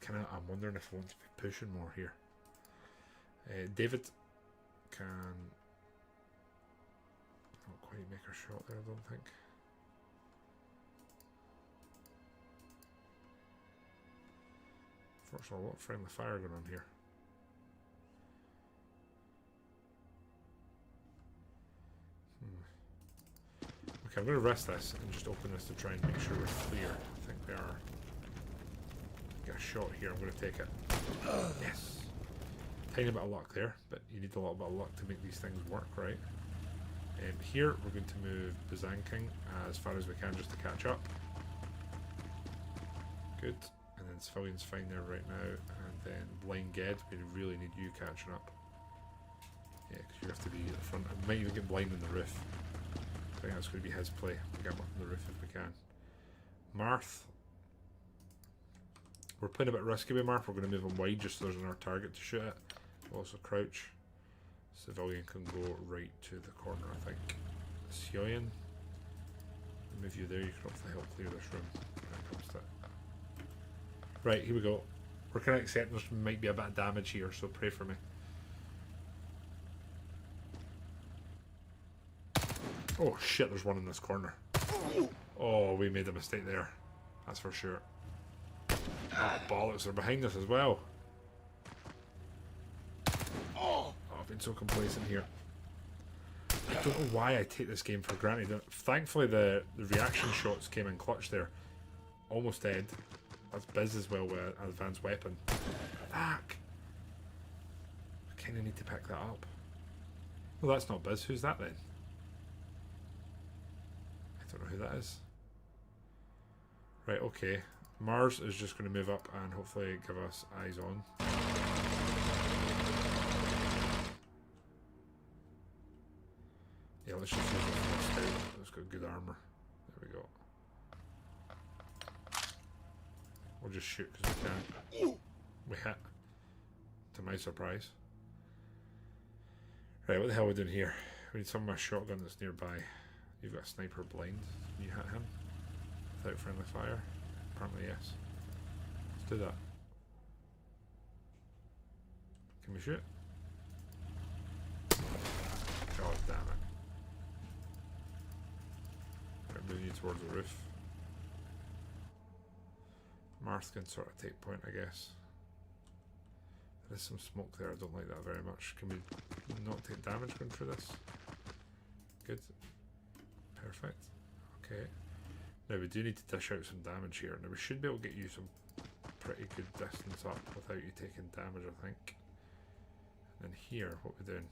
I'm wondering if I want to be pushing more here. David can not quite make a shot there, I don't think. Unfortunately, a lot of friendly fire going on here. Okay, I'm going to rest this and just open this to try and make sure we're clear. I think we are. Get a shot here, I'm going to take it. Yes! Tiny bit of luck there, but you need a little bit of luck to make these things work, right? Here, we're going to move Bazanking as far as we can just to catch up. Good. And then Civilian's fine there right now. And then Blind Ged, we really need you catching up. Yeah, because you have to be at the front. I might even get Blind on the roof. I think that's going to be his play. We'll get him up on the roof if we can. Marth. We're playing a bit risky with Marth. We're going to move him wide just so there's another target to shoot at. We'll also crouch. Civilian can go right to the corner, I think. Sioyan. Move you there. You can hopefully help clear this room when it comes to it. Right, here we go. We're kind of accepting there might be a bit of damage here, so pray for me. Oh shit, there's one in this corner. Oh, we made a mistake there. That's for sure. Oh, bollocks, they're behind us as well. Oh, I've been so complacent here. I don't know why I take this game for granted. Thankfully, the reaction shots came in clutch there. Almost dead. That's Biz as well with an advanced weapon. Fuck! I kind of need to pick that up. Well, that's not Biz. Who's that then? I don't know who that is. Right, okay. Mars is just going to move up and hopefully give us eyes on. Yeah, let's just use it for scout. It's got good armor. There we go. We'll just shoot because we can. We hit. To my surprise. Right, what the hell are we doing here? We need someone with a shotgun that's nearby. You've got a sniper blind. Can you hit him? Without friendly fire? Apparently yes. Let's do that. Can we shoot? God damn it. Right, moving you towards the roof. Marth can sort of take point, I guess. There's some smoke there, I don't like that very much. Can we not take damage going through this? Good. Perfect. Okay. Now we do need to dish out some damage here. Now we should be able to get you some pretty good distance up without you taking damage, I think. And then here, what we're doing.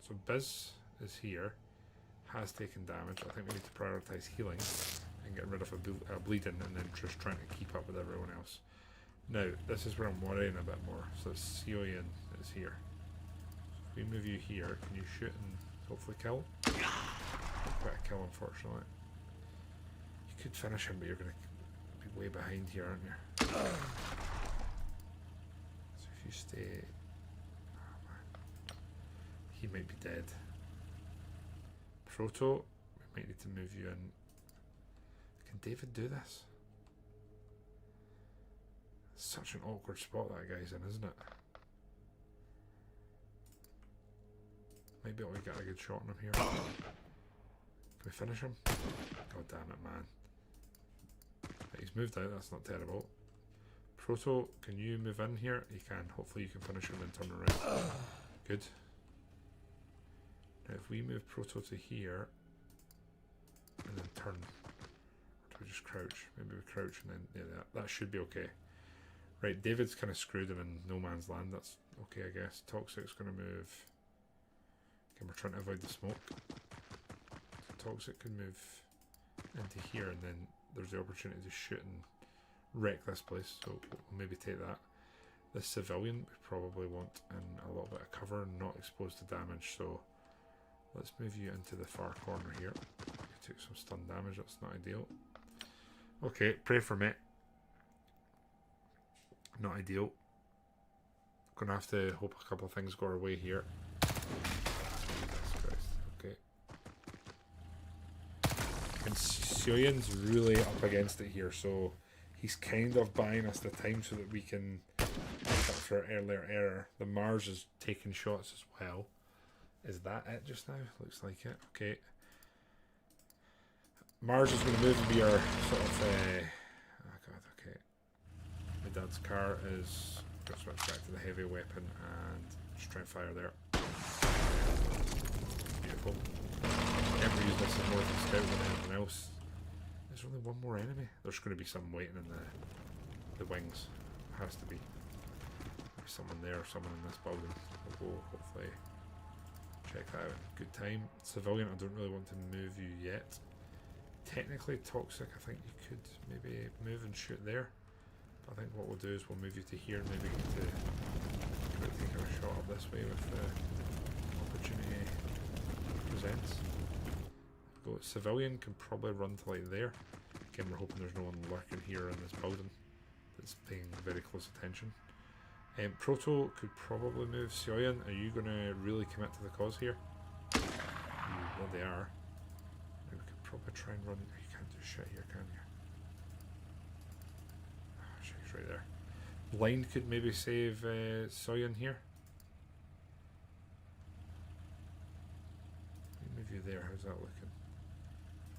So Biz is here, has taken damage. I think we need to prioritise healing and getting rid of a bleeding and then just trying to keep up with everyone else. Now, this is where I'm worrying a bit more. So Sioyan is here. So if we move you here, can you shoot and hopefully kill? Quite a kill, unfortunately. You could finish him, but you're going to be way behind here, aren't you? So if you stay... Oh man. He might be dead. Proto, we might need to move you in. Can David do this? Such an awkward spot that guy's in, isn't it? Maybe we get a good shot on him here. Can we finish him? God damn it, man. Right, he's moved out, that's not terrible. Proto, can you move in here? You can. Hopefully you can finish him and turn around. Good. Now if we move Proto to here and then turn, or do we just crouch? Maybe we crouch and then, yeah, that should be okay. Right, David's kind of screwed him in no man's land. That's okay, I guess. Toxic's going to move Again, we're trying to avoid the smoke. Toxic can move into here, and then there's the opportunity to shoot and wreck this place, so we'll maybe take that. This civilian we probably want in a little bit of cover and not exposed to damage, so let's move you into the far corner here. You took some stun damage, that's not ideal. Okay, pray for me. Not ideal. Gonna have to hope a couple of things go our way here. Jesus Christ. Okay. And Sioyan's really up against it here, so he's kind of buying us the time so that we can make up for earlier error. The Mars is taking shots as well. Is that it just now? Looks like it. Okay. Mars is going to move and be our sort of... oh god, okay. My dad's car is... Let's switch back to the heavy weapon and just try and fire there. Beautiful. Never use this as more of a scout than anything else. There's only one more enemy. There's going to be some waiting in the wings. Has to be. There's someone there, someone in this building. We'll go hopefully check that out. Good time. Civilian, I don't really want to move you yet. Technically Toxic, I think you could maybe move and shoot there. But I think what we'll do is we'll move you to here and maybe get to take a shot up this way with the opportunity presents. Go. Civilian can probably run to like there. Again, we're hoping there's no one lurking here in this building that's paying very close attention. Proto could probably move. Sioyan, are you going to really commit to the cause here? Well, they are. We could probably try and run. You can't do shit here, can you? Oh, shit, he's right there. Blind could maybe save Sioyan here. Move you there, how's that looking?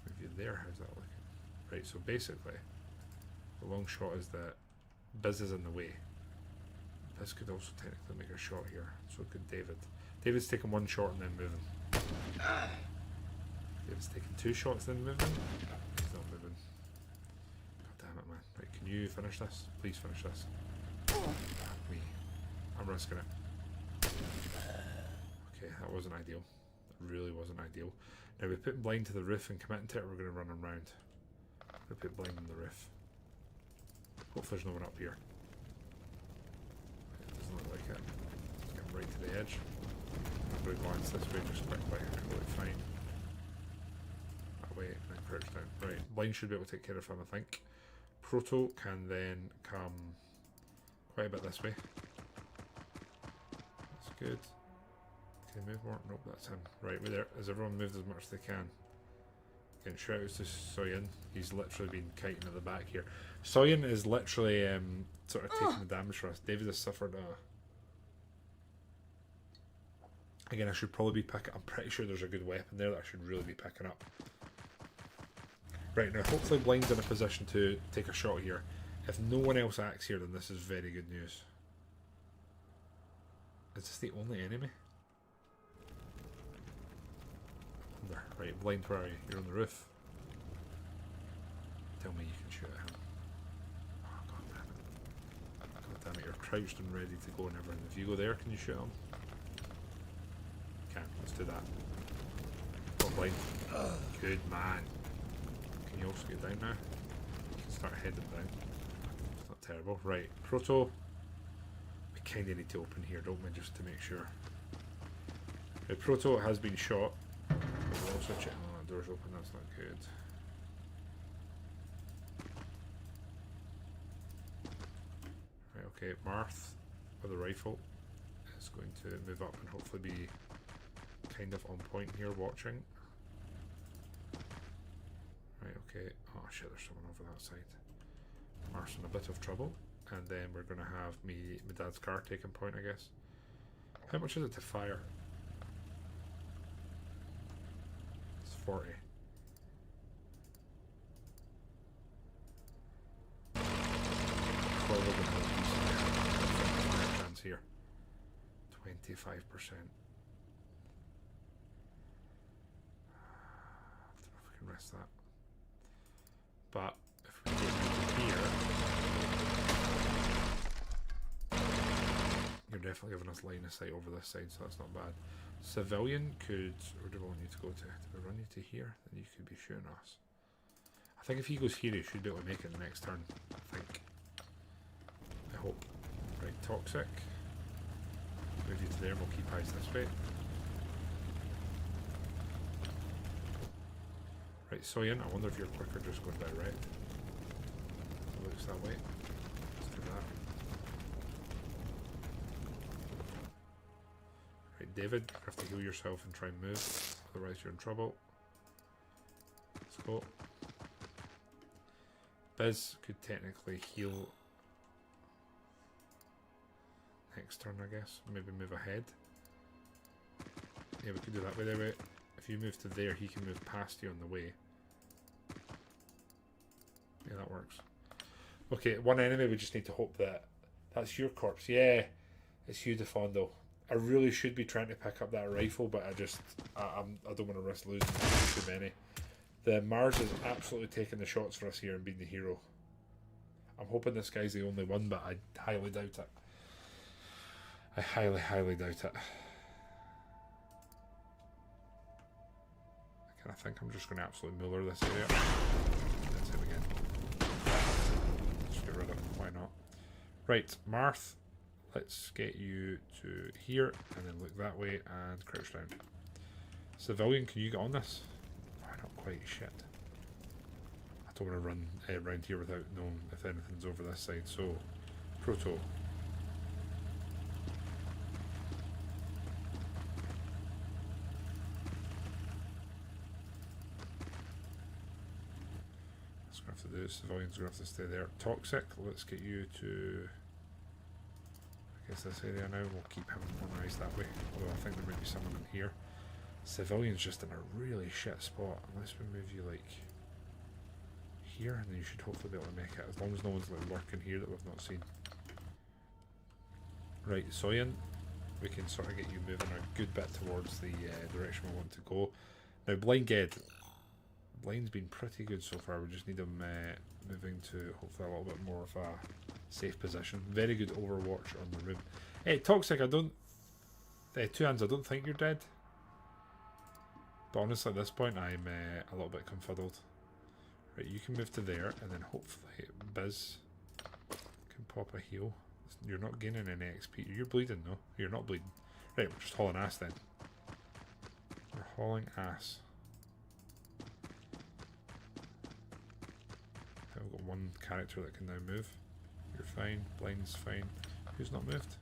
Move you there, how's that looking? Right, so basically, the long shot is that Biz is in the way. This could also technically make a shot here. So could David. David's taking one shot and then moving. David's taking two shots then moving. He's not moving. God damn it, man. Right, can you finish this? Please finish this. Me. I'm risking it. Okay, that wasn't ideal. That really wasn't ideal. Now we put blind to the roof and committing to it, we're going to run him round. We put blind on the roof. Hopefully there's no one up here. Doesn't look like it. Let's get right to the edge. I'm going to glance this way just quickly. Totally fine. That way, and then crouch down. Right, blind should be able to take care of him, I think. Proto can then come quite a bit this way. That's good. Can he move more? Nope, that's him. Right, we're there. Has everyone moved as much as they can? Again, shout outs to Sioyan. He's literally been kiting at the back here. Sioyan is literally sort of taking the damage for us. David has suffered a... Again, I should probably be picking... I'm pretty sure there's a good weapon there that I should really be picking up. Right, now hopefully Blind's in a position to take a shot here. If no one else acts here, then this is very good news. Is this the only enemy? There. Right, Blind, where are you? You're on the roof. Tell me you can shoot at him. Oh, god damn it. God damn it, you're crouched and ready to go and everything. If you go there, can you shoot him? You can. Let's do that. Oh, Blind. Good man. Can you also get down now? You can start heading down. It's not terrible. Right, Proto. We kind of need to open here, don't we? Just to make sure. Right, Proto has been shot. We're also checking on that door's open, that's not good. Right, okay, Marth with a rifle is going to move up and hopefully be kind of on point here watching. Right, okay. Oh shit, there's someone over that side. Marth's in a bit of trouble. And then we're going to have my dad's car taking point, I guess. How much is it to fire? 40. Probably going to have a chance here. 25%. I don't know if we can risk that. But if we get into here, you're definitely giving us line of sight over this side, so that's not bad. Civilian could... Where do we want you to go to? Do we run you to here? Then you could be shooting us. I think if he goes here, he should be able to make it the next turn. I think. I hope. Right, Toxic. Move you to there and we'll keep eyes this way. Right, Soyan, I wonder if you're quicker just going direct. It looks that way. Let's do that. Right, David, you have to heal yourself and try and move, otherwise you're in trouble. Let's go. Biz could technically heal next turn, I guess. Maybe move ahead. Yeah, we could do that way there. If you move to there, he can move past you on the way. Yeah, that works. Okay, one enemy, we just need to hope that... That's your corpse. Yeah, it's you, Defondo. I really should be trying to pick up that rifle, but I don't want to risk losing too many. The Mars is absolutely taking the shots for us here and being the hero. I'm hoping this guy's the only one, but I highly doubt it. I highly, highly doubt it. I think I'm just going to absolutely muller this area. That's him again. Just get rid of him, why not? Right, Marth, let's get you to here and then look that way and crouch down. Civilian, can you get on this? Oh, not quite, shit. I don't want to run around here without knowing if anything's over this side, so Proto. Civilians are going to have to stay there. Toxic, let's get you to, I guess, this area now. We'll keep having one eyes that way, although I think there might be someone in here. Civilians just in a really shit spot, unless we move you like here, and then you should hopefully be able to make it, as long as no one's like lurking here that we've not seen. Right, Soyan, we can sort of get you moving a good bit towards the direction we want to go. Now, Blind Ged. Blind's been pretty good so far. We just need him moving to hopefully a little bit more of a safe position. Very good overwatch on the room. Hey, Toxic, I don't... Two Hands, I don't think you're dead. But honestly, at this point, I'm a little bit confuddled. Right, you can move to there, and then hopefully Biz can pop a heal. You're not gaining any XP. You're bleeding, no? You're not bleeding. Right, we're just hauling ass then. We're hauling ass. I've got one character that can now move. You're fine. Blind's fine. Who's not moved?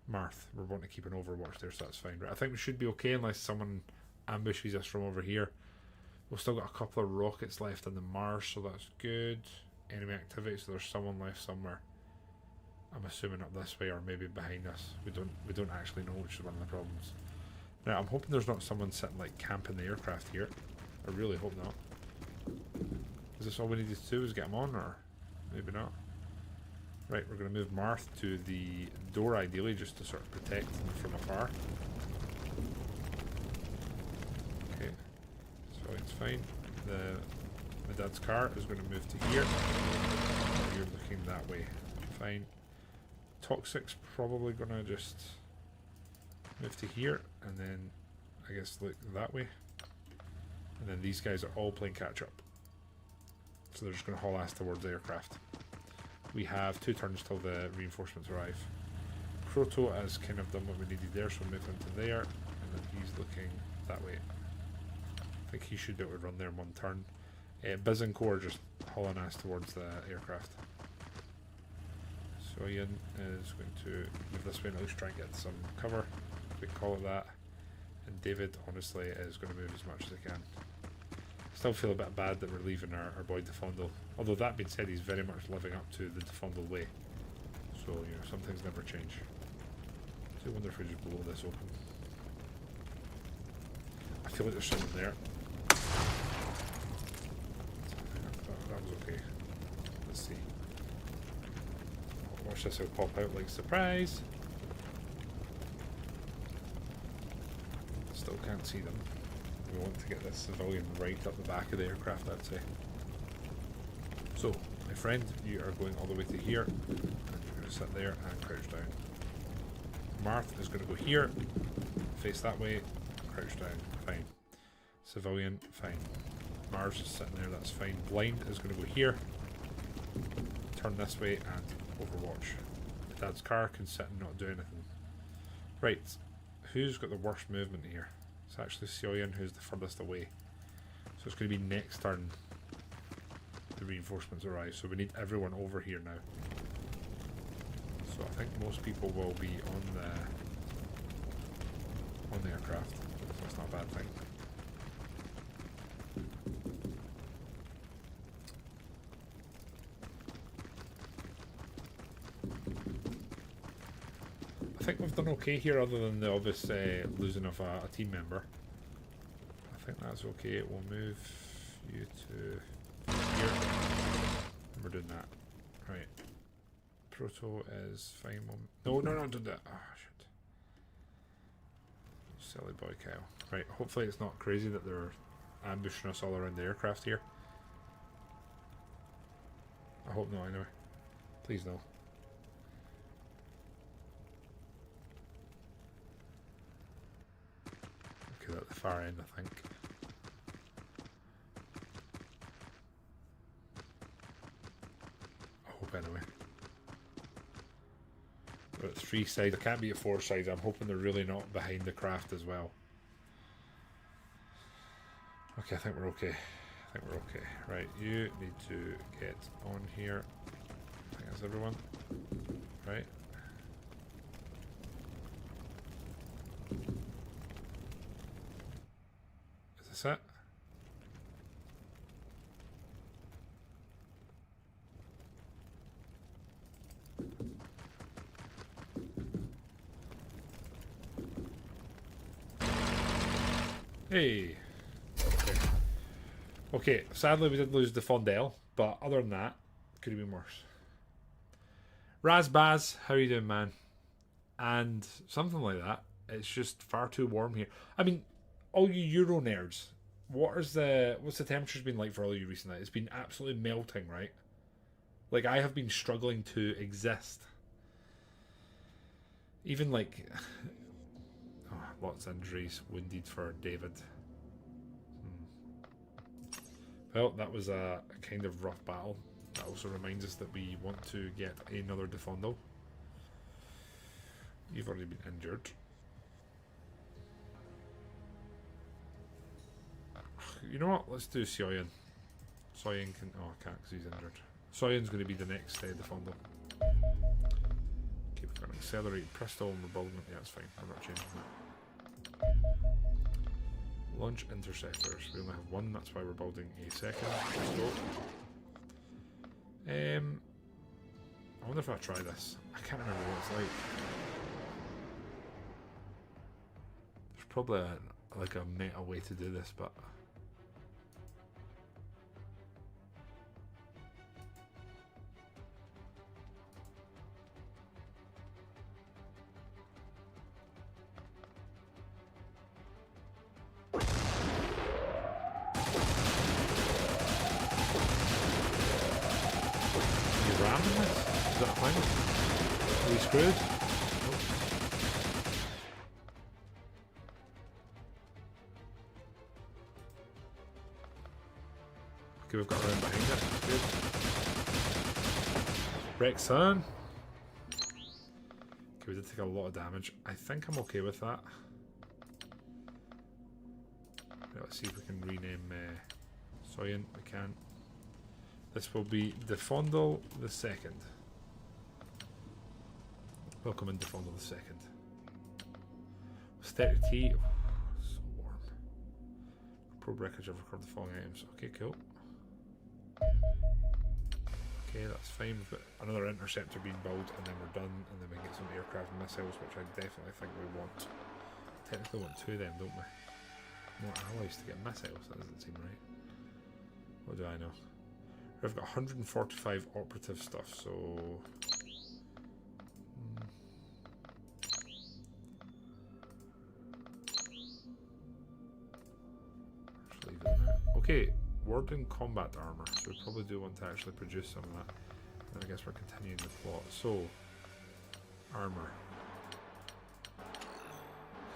Marth. We're wanting to keep an overwatch there, so that's fine. Right, I think we should be okay unless someone ambushes us from over here. We've still got a couple of rockets left on the Mars, so that's good. Enemy activity, so there's someone left somewhere. I'm assuming up this way or maybe behind us. We don't actually know, which is one of the problems. Now I'm hoping there's not someone sitting like camping the aircraft here. I really hope not. Is this all we needed to do, is get him on, or maybe not? Right, we're going to move Marth to the door ideally, just to sort of protect him from afar. Okay, so it's fine. My dad's car is going to move to here. You're looking that way. Fine. Toxic's probably going to just move to here, and then I guess look that way. And then these guys are all playing catch up. So they're just going to haul ass towards the aircraft. We have 2 turns till the reinforcements arrive. Proto has kind of done what we needed there, so we'll move him to there, and then he's looking that way. I think he should be able to run there in 1 turn. Biz and Co are just hauling ass towards the aircraft. So Ian is going to move this way and at least try and get some cover, we call it that. And David, honestly, is going to move as much as he can. Still feel a bit bad that we're leaving our boy Defondo. Although that being said, he's very much living up to the Defondo way. So, you know, some things never change. I do wonder if we just blow this open. I feel like there's someone there. That was okay. Let's see. Watch this, it'll pop out like surprise. Still can't see them. We want to get this civilian right up the back of the aircraft, I'd say. So, my friend, you are going all the way to here, and you're going to sit there and crouch down. Marth is going to go here, face that way. Crouch down, fine. Civilian, fine. Mars is sitting there, that's fine. Blind is going to go here. Turn this way and overwatch. Dad's car can sit and not do anything. Right, who's got the worst movement here? It's actually Sioyan who's the furthest away. So it's going to be next turn the reinforcements arrive. So we need everyone over here now. So I think most people will be on the aircraft. So that's not a bad thing. I think we've done okay here, other than the obvious losing of a team member. I think that's okay. We'll move you to here. And we're doing that. Right. Proto is fine. No, don't do that. Oh, shit. Silly boy Kyle. Right, hopefully it's not crazy that they're ambushing us all around the aircraft here. I hope not, anyway. Please no. Okay, at the far end, I think. I hope anyway. We're at 3 sides. I can't be at 4 sides. I'm hoping they're really not behind the craft as well. Okay, I think we're okay. Right, you need to get on here. I think that's everyone. Right. Is this it? Hey. Okay, sadly we did lose the Fondel, but other than that, could have been worse. Razbaz, how are you doing, man? And something like that. It's just far too warm here. I mean, all you Euro nerds, what's the temperatures been like for all you recently? It's been absolutely melting, right? Like, I have been struggling to exist. Even like, oh, lots of injuries, wounded for David. Well, that was a kind of rough battle. That also reminds us that we want to get another Defondo. You've already been injured. You know what? Let's do Sioyan. Sioyan can... Oh, I can't because he's injured. Sioyan's going to be the next Defondo. Okay, we've got an accelerated pistol and rebuilding. Yeah, that's fine. I'm not changing that. Launch interceptors. We only have one, that's why we're building a second. Let's go. I wonder if I try this. I can't remember what it's like. There's probably like a meta way to do this, but screwed. Nope. Okay, we've got around behind it. That's good. Rexon. Okay, we did take a lot of damage. I think I'm okay with that. Right, let's see if we can rename Soyan. We can. This will be Defondo the Second. Welcome in Defondo the Second. Aesthetic tea. Oh, so warm. Probe wreckage. I've recorded the following items. Okay, cool. Okay, that's fine. We've got another interceptor being built, and then we're done, and then we get some aircraft missiles, which I definitely think we want. Technically want 2 of them, don't we? More alloys to get missiles. That doesn't seem right. What do I know? We've got 145 operative stuff, so okay, Warden combat armor, so we probably do want to actually produce some of that. And I guess we're continuing the plot. So, armor.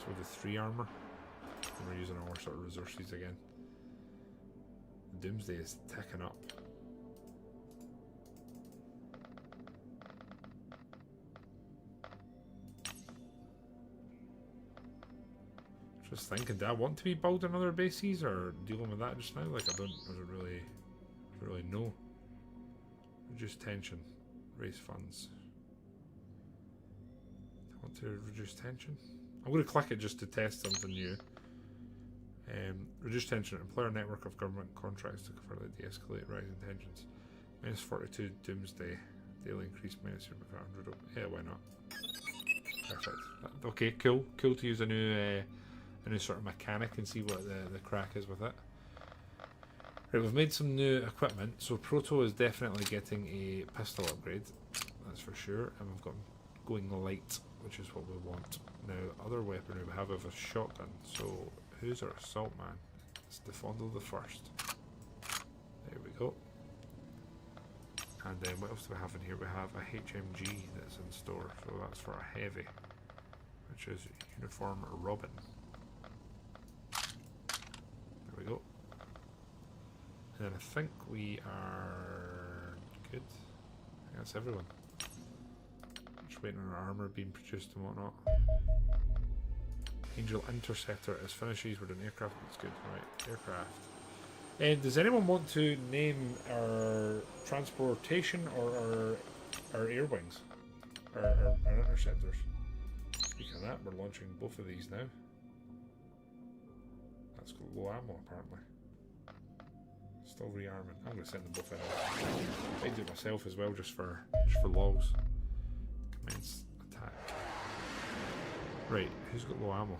So we'll do 3 armour. And we're using our sort of resources again. Doomsday is ticking up. Just thinking, do I want to be building other bases or dealing with that just now? Like, I don't really know. Reduce tension, raise funds. I want to reduce tension. I'm going to click it just to test something new. Reduce tension, employ a network of government contracts to further de-escalate rising tensions. Minus 42 Doomsday, daily increase minus 500. Yeah, why not? Perfect. Okay, cool. Cool to use a new sort of mechanic and see what the crack is with it. Right, we've made some new equipment. So Proto is definitely getting a pistol upgrade, that's for sure. And we've got going light, which is what we want. Now, other weaponry we have a shotgun. So who's our assault man? It's Defondo the First. There we go. And then what else do we have in here? We have a HMG that's in store. So that's for a heavy, which is Uniform Robin. There we go. And then I think we are good. I think that's everyone. Just waiting on our armour being produced and whatnot. Angel Interceptor is finishes. We're doing aircraft. That's good. Right, aircraft. And does anyone want to name our transportation or our air wings? Our interceptors? Speaking of that, we're launching both of these now. That's got low ammo apparently. Still rearming. I'm going to send them both in. I do it myself as well, just for lols. Commence attack. Right, who's got low ammo?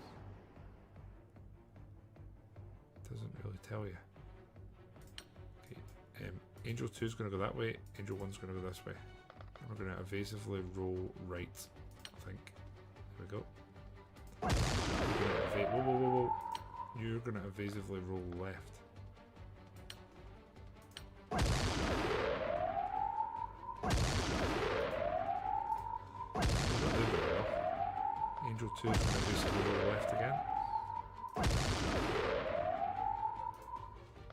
Doesn't really tell you. Okay, Angel 2 is going to go that way. Angel 1 is going to go this way. And we're going to evasively roll right, I think. There we go. Whoa, whoa, whoa, whoa. You're going to evasively roll left. Angel 2 is going to evasively roll left again.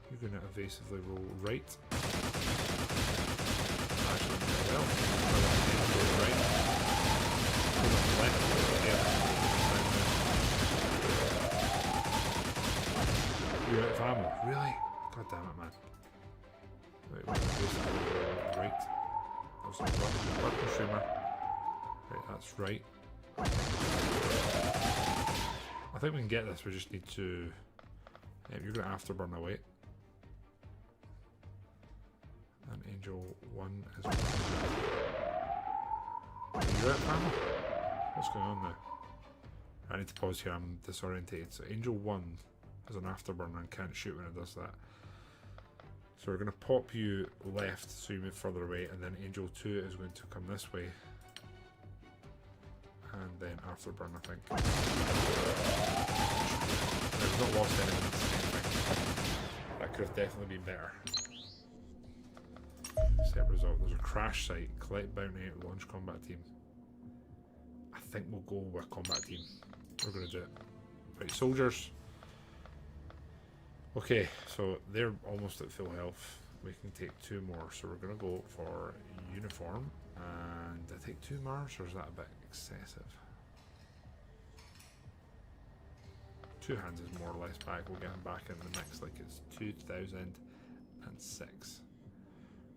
You're going to evasively roll right. Actually, well. Right. Left. Yeah. You're out of ammo. Really? God damn it, man. Wait, we're evasively roll right. That's a weapon streamer. Right, that's right. I think we can get this, we just need to... you're going to afterburn away. And Angel 1 is... You're out of ammo? What's going on now? I need to pause here, I'm disorientated. So Angel 1 is an afterburner and can't shoot when it does that. So we're going to pop you left so you move further away, and then Angel 2 is going to come this way. And then afterburn, I think. We've not lost anyone, that's the main thing. That could have definitely been better. Set result. There's a crash site. Collect bounty, launch combat team. I think we'll go with combat team. We're going to do it. Right, soldiers. Okay, so they're almost at full health. We can take 2 more, so we're going to go for uniform. And I take 2 Mars, or is that a bit excessive? 2 hands is more or less back. We'll get him back in the mix like it's 2006.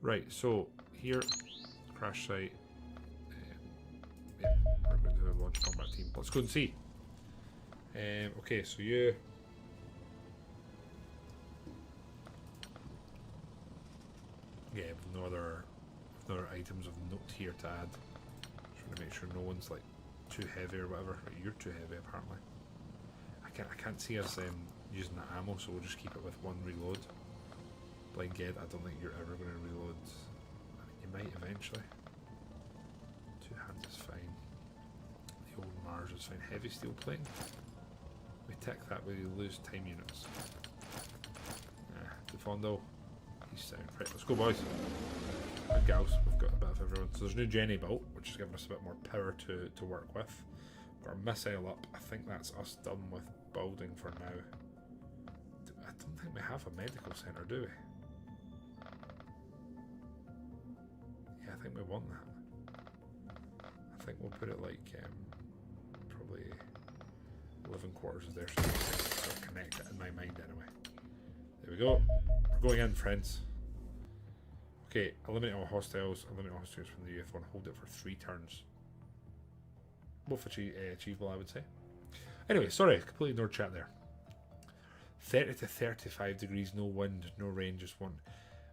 Right, so here, crash site. Yeah, we're going to do a launch combat team. Let's go and see. Okay, so you. Yeah, with no other items of note here to add. Just trying to make sure no one's like too heavy or whatever. Right, you're too heavy apparently. I can't see us using that ammo, so we'll just keep it with 1 reload. Blind Ged, I don't think you're ever going to reload. I mean, you might eventually. 2 hands is fine. The old Mars is fine. Heavy steel plating. We tick that, we lose time units. Defondo. He's sound. Right, let's go, boys. And gals, we've got a bit of everyone. So there's new Jenny built, which is giving us a bit more power to work with. Got a missile up. I think that's us done with building for now. I don't think we have a medical centre, do we? Yeah, I think we want that. I think we'll put it like probably living quarters is there, so we can connect it in my mind anyway. There we go. We're going in, friends. Okay, eliminate all hostiles. Eliminate all hostiles from the UF1. Hold it for 3 turns. Both achievable, I would say. Anyway, sorry, completely ignored chat there. 30 to 35 degrees, no wind, no rain, just one.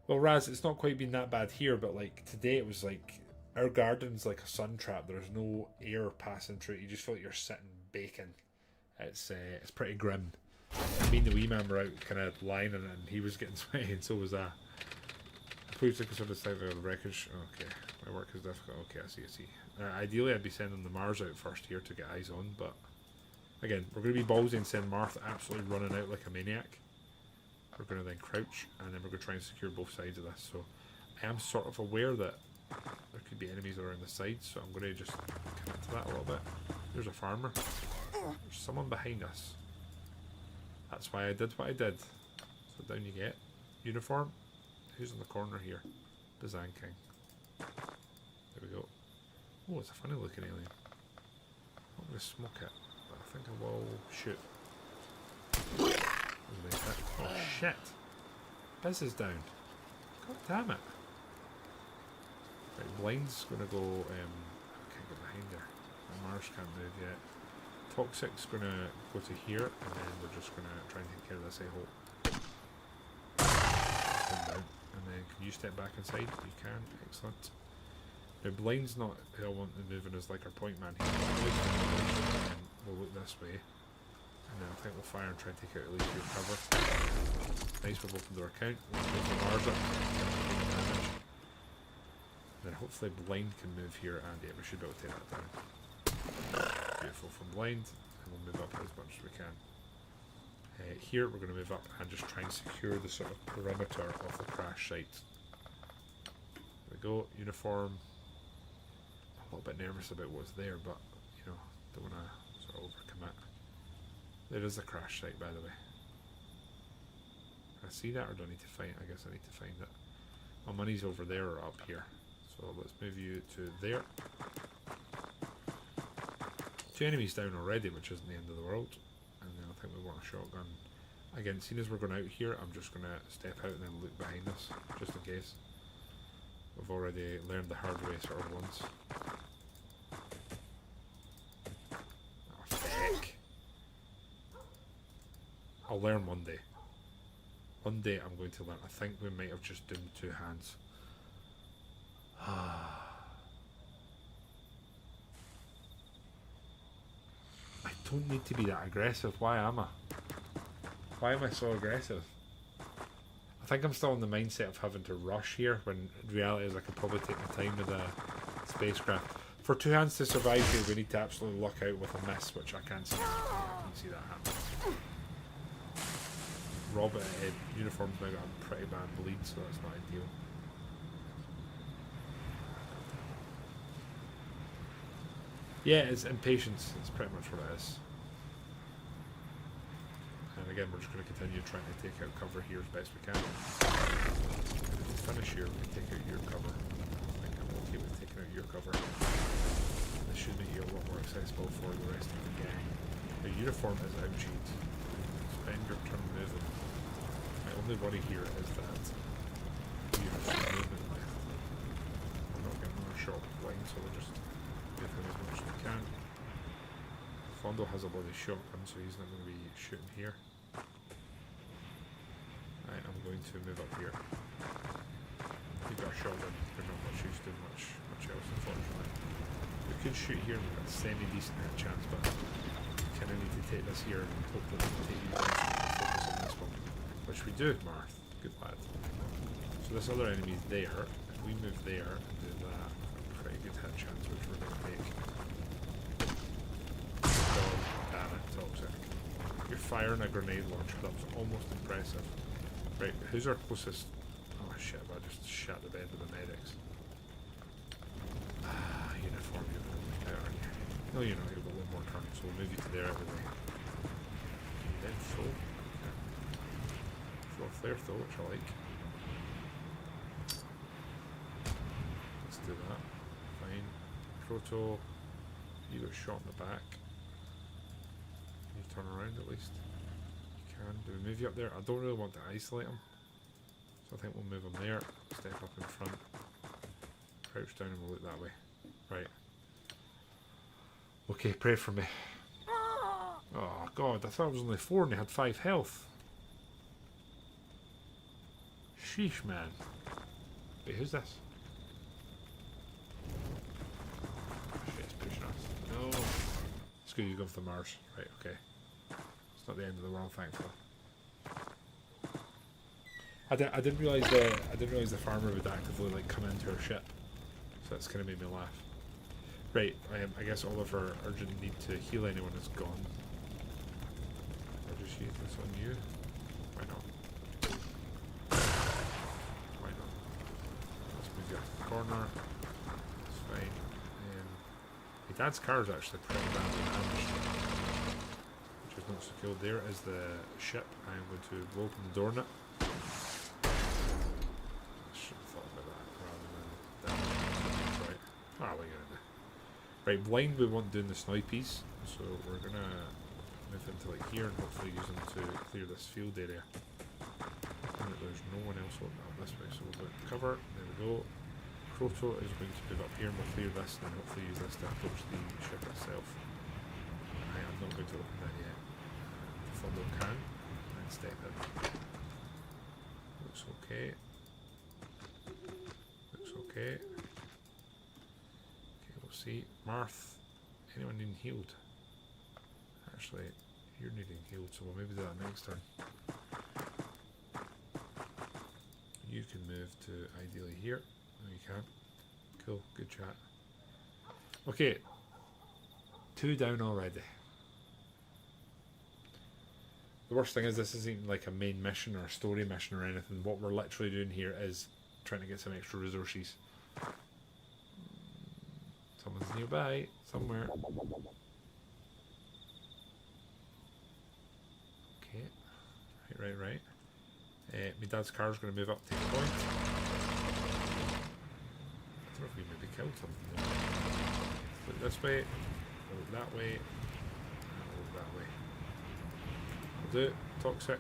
Well, Raz, it's not quite been that bad here, but like today it was like our garden's like a sun trap. There's no air passing through it. You just feel like you're sitting baking. It's pretty grim. Me and the wee man were out kind of lying in it, and he was getting sweaty, and so was I. Please take a sort of side of the wreckage. Okay, my work is difficult. Okay, I see. Ideally, I'd be sending the Mars out first here to get eyes on, but again, we're going to be ballsy and send Marth absolutely running out like a maniac. We're going to then crouch, and then we're going to try and secure both sides of this. So I am sort of aware that there could be enemies around the sides, so I'm going to just commit to that a little bit. There's a farmer. There's someone behind us. That's why I did what I did. So down you get. Uniform. Who's in the corner here? Bazan King. There we go. Oh, it's a funny looking alien. I'm not going to smoke it, but I think I will shoot. Oh shit! This is down. God damn it! Right, blind's gonna go. I can't get behind there. Mars can't move yet. Toxic's gonna go to here, and then we're just gonna try and take care of this a-hole. Down. And then can you step back inside? You can. Excellent. Now blind's not who I want to move in as like our point man here. And we'll look this way. And then I think we'll fire and try and take out at least your cover. Nice, we've opened our account. We'll move the Mars up. And then hopefully blind can move here, and yeah, we should be able to take that down. Beautiful from blind, and we'll move up as much as we can. Here we're going to move up and just try and secure the sort of perimeter of the crash site. There we go, uniform. A little bit nervous about what's there, but you know, don't want to sort of overcommit. There is a crash site, by the way. Can I see that, or do I need to find it? I guess I need to find it. My money's over there or up here. So let's move you to there. 2 enemies down already, which isn't the end of the world. And then I think we want a shotgun. Again, seeing as we're going out here, I'm just going to step out and then look behind us, just in case. We've already learned the hard way sort of once. Oh, feck. I'll learn one day. One day I'm going to learn. I think we might have just doomed 2 hands. I don't need to be that aggressive. Why am I? Why am I so aggressive? I think I'm still in the mindset of having to rush here, when reality is I could probably take my time with a spacecraft. For 2 hands to survive here, we need to absolutely luck out with a miss, which I can't see. I can see that happen. Rob uniform's now got a pretty bad bleed, so that's not ideal. Yeah, it's impatience. It's pretty much what it is. And again, we're just going to continue trying to take out cover here as best we can. And if we finish here, we take out your cover. I think I'm okay with taking out your cover. This should make you a lot more accessible for the rest of the gang. The uniform is outsheet. Spend your turn moving. My only worry here is that you have some movement left. We're not getting another shot blind, so we'll just give him as much as we can. Fondo has a bloody shotgun, so he's not going to be shooting here. Right, I'm going to move up here. We've got a shotgun. There's not much use doing much else, unfortunately. We could shoot here and we've got a semi-decent chance, but we kind of need to take this here and hope that we can take you down and focus on this one. Which we do, Marth. Good lad. So this other enemy's there. If we move there and do that, we've got a pretty good hit chance, which we're going to take. Oh, damn it, toxic. You're firing a grenade launcher. That was almost impressive. Right, who's our closest? Oh shit, I just shut the bed with the medics. Uniform, you're going to make out, aren't you? No, you're not. You've got one more turn. So we'll move you to there out of the way. Then throw. Okay. Throw a flare though, which I like. Let's do that. Fine. Proto, you got shot in the back. Can you turn around at least? You can. Do we move you up there? I don't really want to isolate him. So I think we'll move him there. Step up in front. Crouch down and we'll look that way. Right. Okay, pray for me. Oh god, I thought it was only 4 and he had 5 health. Sheesh, man. Wait, who's this? Shit, it's pushing us. No. It's good you go for the Mars. Right, okay. It's not the end of the world, thankfully. I didn't realise the farmer would actively like come into her ship. So that's kind of made me laugh. Right, I guess all of our urgent need to heal anyone is gone. I'll just use this on you. Why not? Why not? Let's move you off the corner. That's fine. My dad's car is actually pretty badly damaged, which is not so cool. There is the ship. I'm going to blow open the door on it. I should have thought about that rather than that. Right. Ah, what are you going to do? Right, blind we want doing the snipies, so we're going to move into like here and hopefully use them to clear this field area. And there's no one else opening up this way, so we'll go cover. There we go. Proto is going to move up here and we'll clear this and then hopefully use this to approach the ship itself. I am not going to open that yet. The Fondo can and step in. Looks okay. Looks okay. Okay, we'll see. Marth, anyone needing healed? Actually, you're needing healed, so we'll maybe do that next turn. You can move to ideally here. No, you can't. Cool, good chat. Okay, 2 down already. The worst thing is this isn't like a main mission or a story mission or anything. What we're literally doing here is trying to get some extra resources. Someone's nearby, somewhere. Okay, right. My dad's car's going to move up to the point. I don't know if we maybe killed something though. Look this way, look that way, and look that way. I'll do it. Toxic.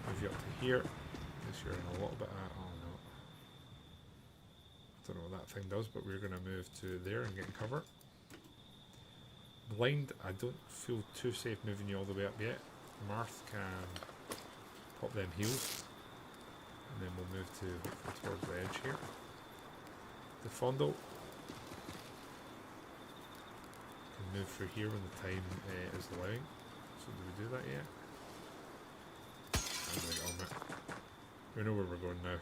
Move you up to here. Guess you're in a little bit of... oh no. I don't know what that thing does, but we're going to move to there and get cover. Blind, I don't feel too safe moving you all the way up yet. Marth can pop them heals. And then we'll move to hopefully towards the edge here. The Fondo can move through here when the time is allowing. So do we do that yet? I'm going on it. We know where we're going now.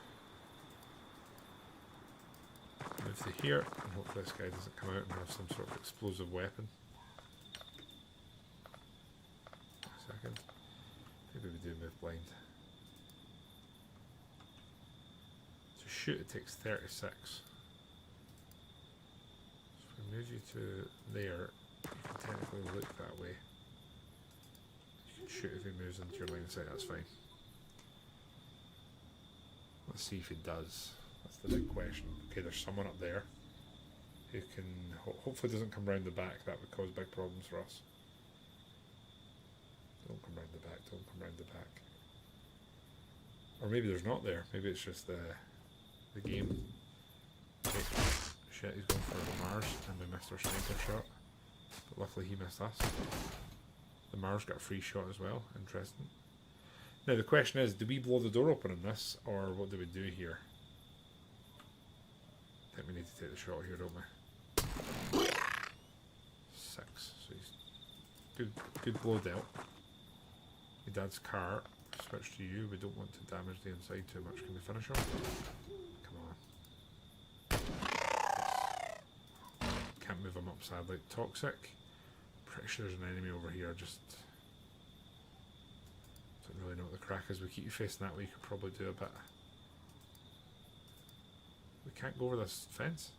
Move to here and hopefully this guy doesn't come out and have some sort of explosive weapon. A second. Maybe we do move blind. To shoot it takes 36. Move you to there, you can technically look that way. You can shoot if he moves into your line of sight, that's fine. Let's see if he does. That's the big question. Okay, there's someone up there who can, hopefully doesn't come round the back, that would cause big problems for us. Don't come round the back, don't come round the back. Or maybe there's not there, maybe it's just the game. Okay. Shit, he's going for the Mars and we missed our sniper shot. But luckily he missed us. The Mars got a free shot as well. Interesting. Now the question is, do we blow the door open on this or what do we do here? I think we need to take the shot here, don't we? 6. So he's good blow dealt. My dad's car. Switch to you. We don't want to damage the inside too much. Can we finish him? Come on. Can't move him up sadly. Toxic. Pretty sure there's an enemy over here. Just don't really know what the crack is. We keep you facing that way. You could probably do a bit. We can't go over this fence.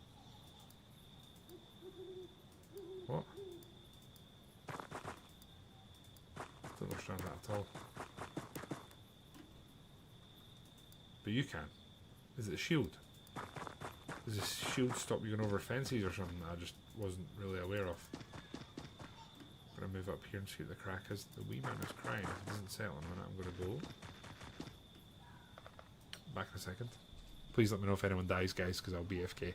What? understand that at all. But you can. Is it a shield? Does a shield stop you going over fences or something that I just wasn't really aware of? I'm going to move up here and see what the crack is. The wee man is crying. If it doesn't settle in a minute, I'm going to go. Back in a second. Please let me know if anyone dies, guys, because I'll be AFK.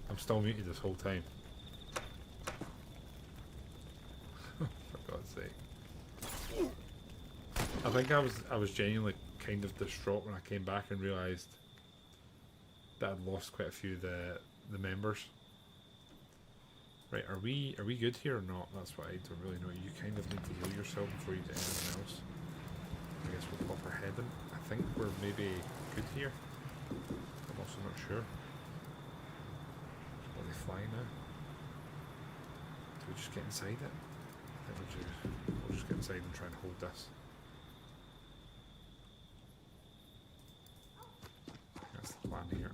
I'm still muted this whole time. For God's sake. I think I was genuinely kind of distraught when I came back and realised that I'd lost quite a few of the members. Right, are we good here or not? That's what I don't really know. You kind of need to heal yourself before you do anything else. I guess we'll pop our head in. I think we're maybe good here. I'm also not sure. Will they fly now? Do we just get inside it? I think we'll just get inside and try and hold this. That's the plan here.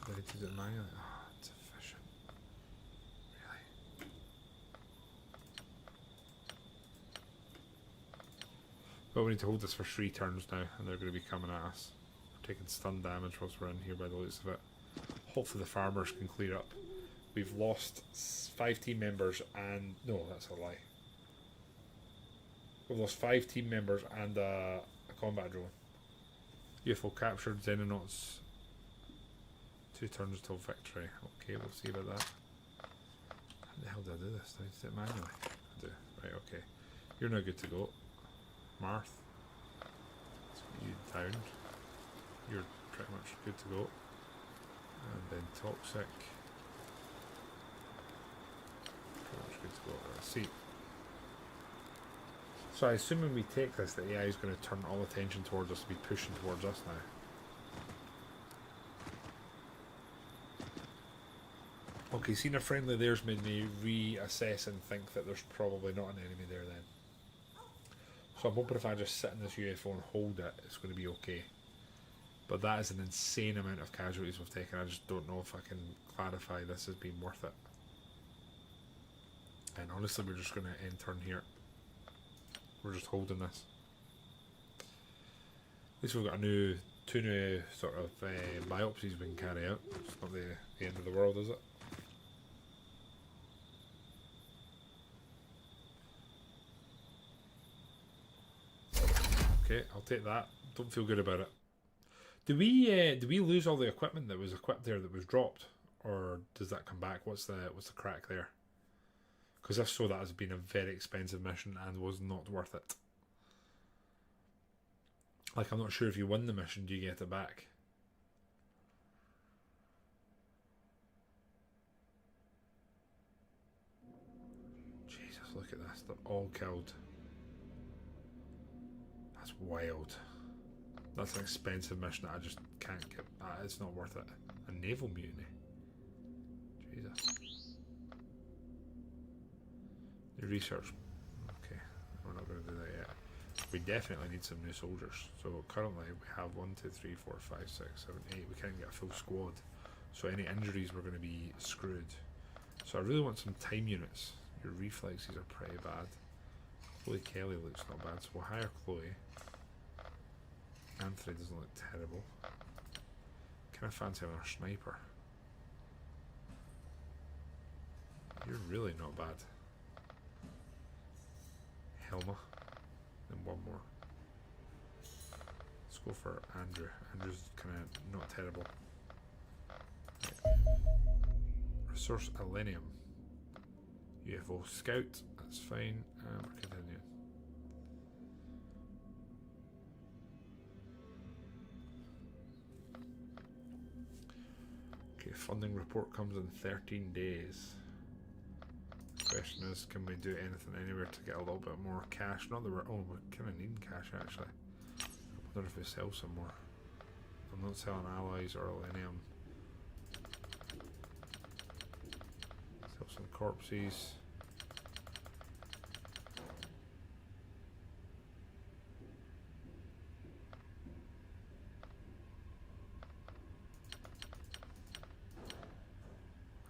Did I do it manually? Oh, it's efficient. Really? But we need to hold this for 3 turns now, and they're going to be coming at us. We're taking stun damage whilst we're in here by the looks of it. Hopefully the farmers can clear up. We've lost 5 team members and... no, that's a lie. We've lost 5 team members and a combat drone. UFO captured, Xenonauts. 2 turns till victory. Okay, we'll see about that. How the hell did I do this? Did I do it manually? I do. Right, okay. You're now good to go. Marth. Let's get you down. You're pretty much good to go. And then Toxic. Pretty much good to go. Let's see. So I assume when we take this, the AI is going to turn all attention towards us, to be pushing towards us now. Okay, seeing a friendly there's made me reassess and think that there's probably not an enemy there then. So I'm hoping if I just sit in this UFO and hold it, it's going to be okay. But that is an insane amount of casualties we've taken. I just don't know if I can clarify this as being worth it. And honestly, we're just going to end turn here. We're just holding this. At least we've got two new sort of biopsies we can carry out. It's not the end of the world, is it? Okay, I'll take that. Don't feel good about it. Do we lose all the equipment that was equipped there that was dropped, or does that come back? What's the crack there? Because if so, that has been a very expensive mission and was not worth it. Like, I'm not sure if you win the mission, do you get it back? Jesus, look at this. They're all killed. That's wild. That's an expensive mission that I just can't get. It's not worth it. A naval mutiny. Jesus. The research. Okay, we're not going to do that yet. We definitely need some new soldiers. So currently we have 1, 2, 3, 4, 5, 6, 7, 8. We can't get a full squad. So any injuries we're going to be screwed. So I really want some time units. Your reflexes are pretty bad. Chloe Kelly looks not bad, so we'll hire Chloe. Anthony doesn't look terrible. Can I fancy our sniper? You're really not bad. Helma. Then one more. Let's go for Andrew. Andrew's kind of not terrible. Right. Resource Elenium. UFO Scout. That's fine. We're continuing. Okay, funding report comes in 13 days. The question is, can we do anything anywhere to get a little bit more cash? Not that we're kind of needing cash actually. I wonder if we sell some more. I'm not selling allies or Elenium. Sell some corpses.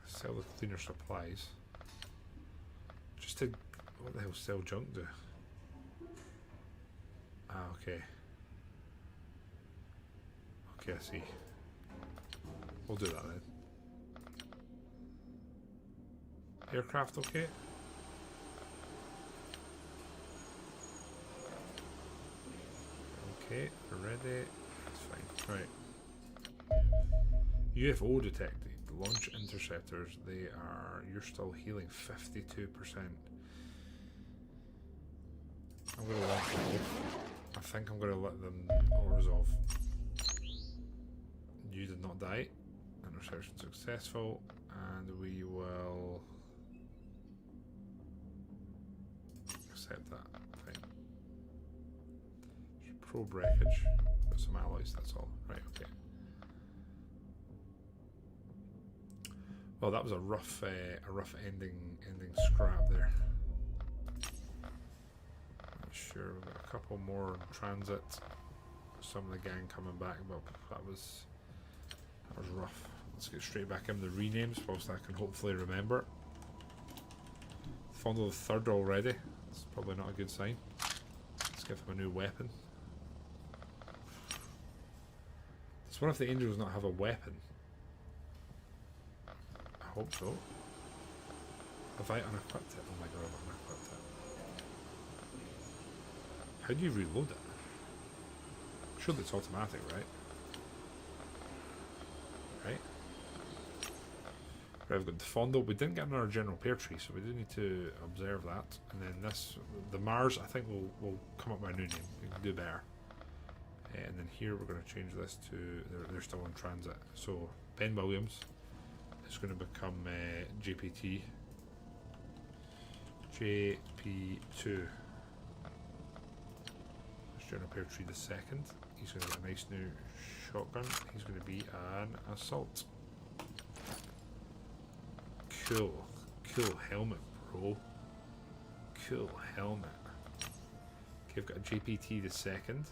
Sell the cleaner supplies. Just to, what the hell sell junk do? Ah, okay. Okay, I see. We'll do that then. Aircraft okay? Okay, we're ready. That's fine. Right. UFO detected. Launch interceptors, you're still healing 52%. I'm going to let them off. I think I'm going to let them resolve. You did not die. Interception successful, and we will accept that. Fine. Pro breakage. Got some alloys, that's all. Right, okay. Well, that was a rough ending scrap there. Not sure, we've got a couple more in transit. Some of the gang coming back, but that was rough. Let's get straight back in the renames whilst I can hopefully remember. Fondle the third already. That's probably not a good sign. Let's give him a new weapon. Does one of the angels not have a weapon? I hope so. Have I unequipped it? Oh my god, I've unequipped it. How do you reload it? I'm sure it's automatic, right? Right? Right, I've got the Fondle. We didn't get another general pear tree, so we do need to observe that. And then this, the Mars, I think will come up with a new name. We can do better. And then here we're going to change this to, they're still in transit. So Ben Williams is going to become JPT. JP2. General Pear Tree the second. He's going to get a nice new shotgun. He's going to be an assault. Cool. Cool helmet, bro. Cool helmet. Okay, I've got a JPT the second.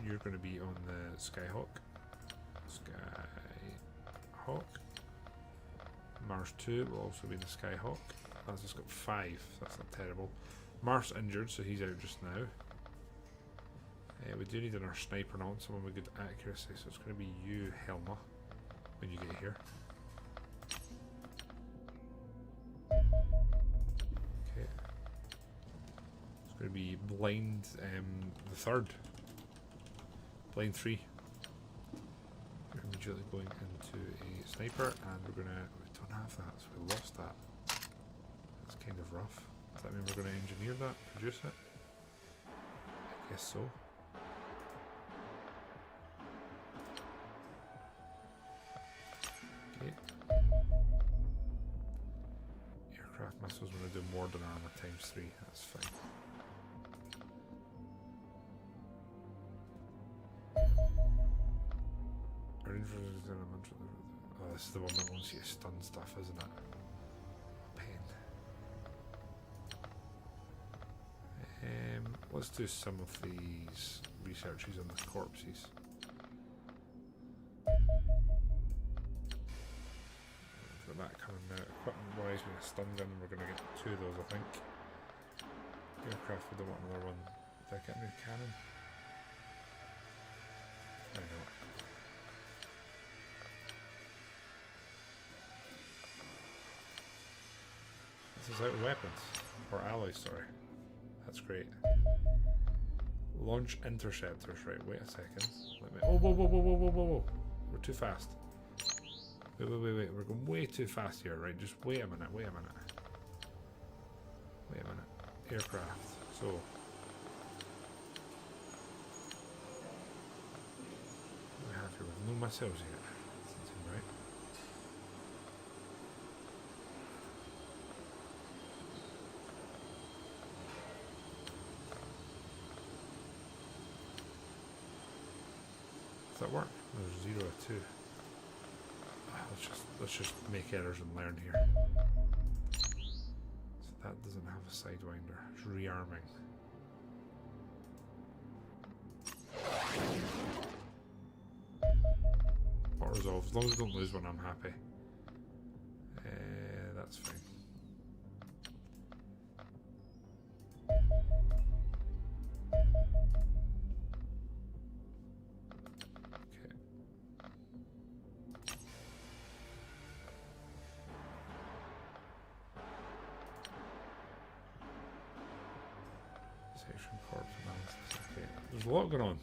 You're going to be on the Skyhawk. Skyhawk. Mars 2 will also be in the Skyhawk. That's just got 5. So that's not terrible. Mars injured, so he's out just now. We do need another sniper now, someone with good accuracy, so it's going to be you, Helma, when you get here. Okay. It's going to be Blind, the third. Blind 3. We're immediately going into a sniper, and we don't have that, so we lost that. That's kind of rough. Does that mean we're going to engineer that, produce it? I guess so. Okay. Aircraft missiles want to do more than armor times 3, that's fine. Oh, this is the one that wants you to stun stuff, isn't it? Pain. Let's do some of these researches on the corpses. We've got that coming now. Equipment wise, with a stun gun, we're going to get 2 of those, I think. Aircraft, we don't want another one. Did I get a new cannon? I know. This is out of weapons. Or alloys, sorry. That's great. Launch interceptors, right, wait a second. Let me, oh, whoa. We're too fast. Wait. We're going way too fast here, right? Just wait a minute. Aircraft. So. We have here with no missiles yet. Doesn't seem right. Does that work? There's 0 to 2. Let's just make errors and learn here. So that doesn't have a sidewinder. It's rearming. Or resolve. As long as I don't lose one, I'm happy. That's fine. There's a lot going on.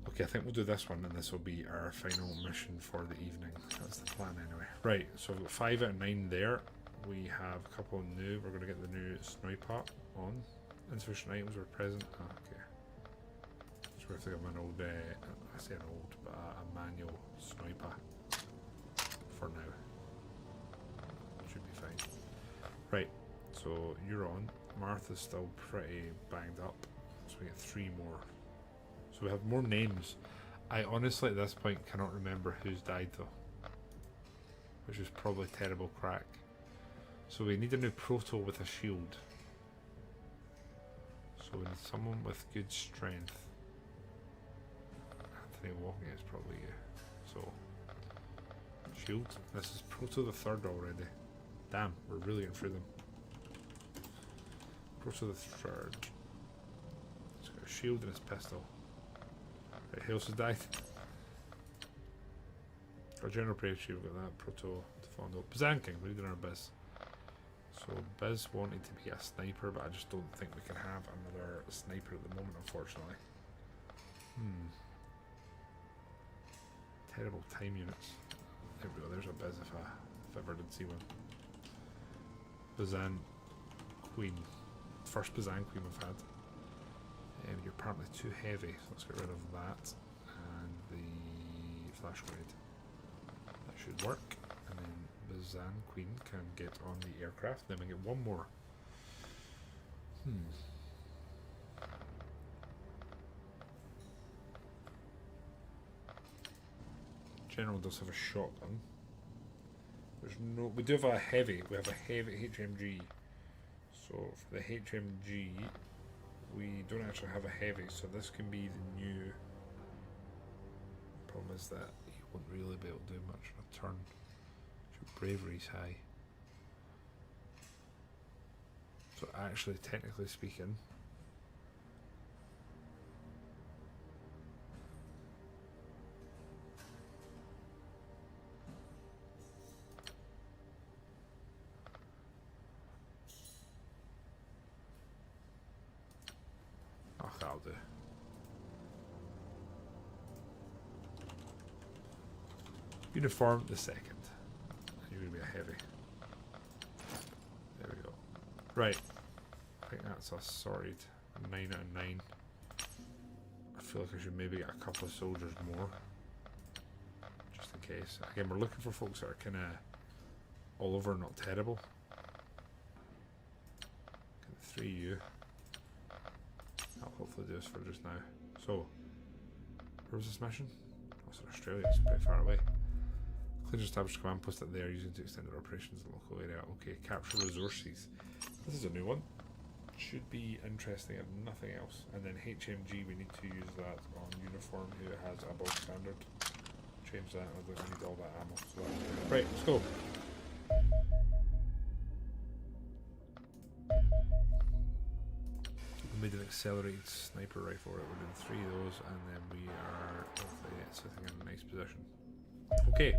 Okay, I think we'll do this one, and this will be our final mission for the evening. That's the plan anyway. Right, so we've got 5 out of 9 there. We have a couple new. We're going to get the new sniper on. Insufficient items were present. Oh, okay. So we have to give him an old, I say an old, but a manual sniper for now. Should be fine. Right, so you're on. Martha's still pretty banged up, so we get 3 more. So we have more names. I honestly at this point cannot remember who's died though, which is probably terrible crack. So we need a new proto with a shield. So we need someone with good strength. Anthony Walking is probably you. So shield. This is proto the 3rd already. Damn, we're really getting through them. Proto the 3rd. He's got a shield and his pistol. Right, he also died. Our general praise shield, we've got that. Proto, Fondle. Bazanking, we need our Biz. So Biz wanted to be a sniper, but I just don't think we can have another sniper at the moment, unfortunately. Terrible time units. There we go, there's a biz if I ever did see one. Bazan Queen. First Bazan Queen we've had. You're apparently too heavy, so let's get rid of that. And the flash grenade. That should work. And then Bazan Queen can get on the aircraft. Then we get one more. General does have a shotgun. There's no. We do have a heavy. We have a heavy HMG. So for the HMG, we don't actually have a heavy. So this can be the new. Problem is that he won't really be able to do much on a turn. Your bravery's high. So actually, technically speaking. That'll do. Uniform the second. You're going to be a heavy. There we go. Right. I think that's us sorted. 9 out of 9. I feel like I should maybe get a couple of soldiers more. Just in case. Again, we're looking for folks that are kind of all over, not terrible. Get the 3U. That'll hopefully do us for just now. So, where was this mission? Oh, it's in Australia, it's pretty far away. Clean established command post that they are using to extend their operations in the local area. Okay, capture resources. This is a new one. Should be interesting if nothing else. And then HMG, we need to use that on uniform who has a bog standard. Change that, I don't need all that ammo. So right, let's go. We made an accelerated sniper rifle. Right, we're doing 3 of those, and then we are sitting in a nice position. Okay.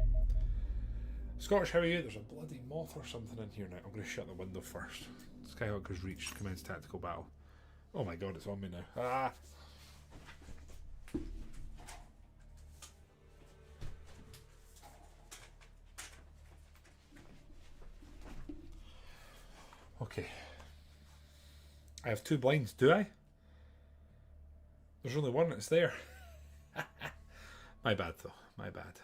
Scottish, how are you? There's a bloody moth or something in here now. I'm going to shut the window first. Skyhawk has reached commence tactical battle. Oh my god, it's on me now. Ah! Okay. I have 2 blinds, do I? There's only one that's there. My bad though, my bad.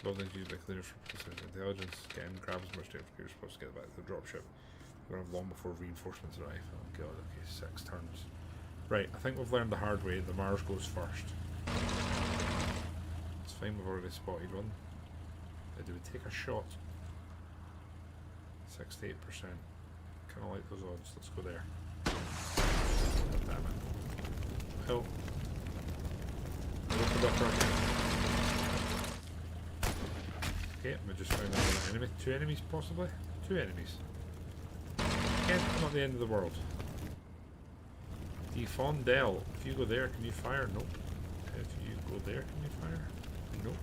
Buildings used by cleaners for precision intelligence. Get in, grab as much data as you're supposed to get back to the dropship. We're going to have long before reinforcements arrive. Oh god, okay, 6 turns. Right, I think we've learned the hard way. The Mars goes first. It's fine, we've already spotted one. Do we take a shot? 68%. Kind of like those odds. Let's go there. Damn it. Oh. Opened up right. Okay, we just found another enemy. 2 enemies possibly? 2 enemies. Again, not the end of the world. Defondel. If you go there, can you fire? Nope. If you go there, can you fire? Nope.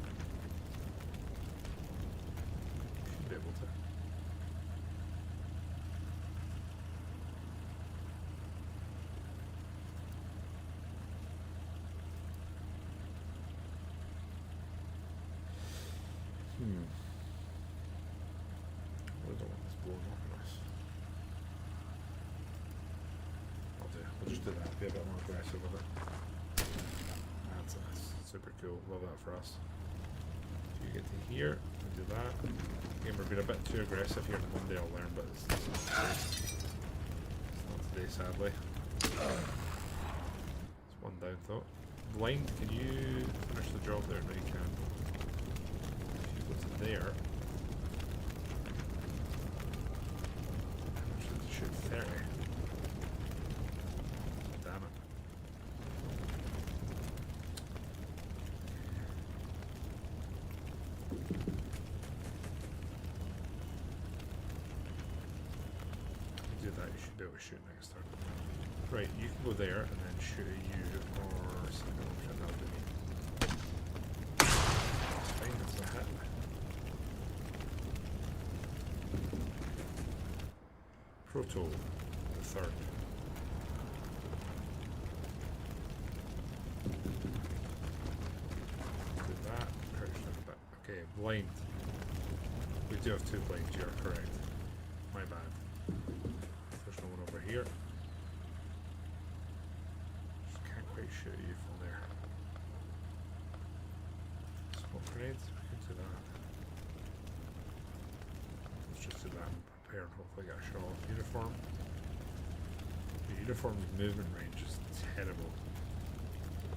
Should be able to. I don't want this blowing up on us. I'll do. We'll just do that. Be a bit more aggressive with it. That's super cool. Love that for us. So you get to here and do that. Again, we're being a bit too aggressive here. One day I'll learn, but it's not today, sadly. It's one down though. Blind, can you finish the job there? No, you can. There. Should shoot 30. Damn it. Do that, you should be able to shoot next turn. Right, you can go there and then shoot at you or something. That'll do me. It's fine, it's a hit. Proto, the 3rd. blind. We do have 2 blinds, you are correct. My bad. There's no one over here. Just can't quite shoot you from there. Smoke grenades, we can do that. Let's just do that and prepare and hopefully get a shot off. Uniform. The uniform's movement range is terrible.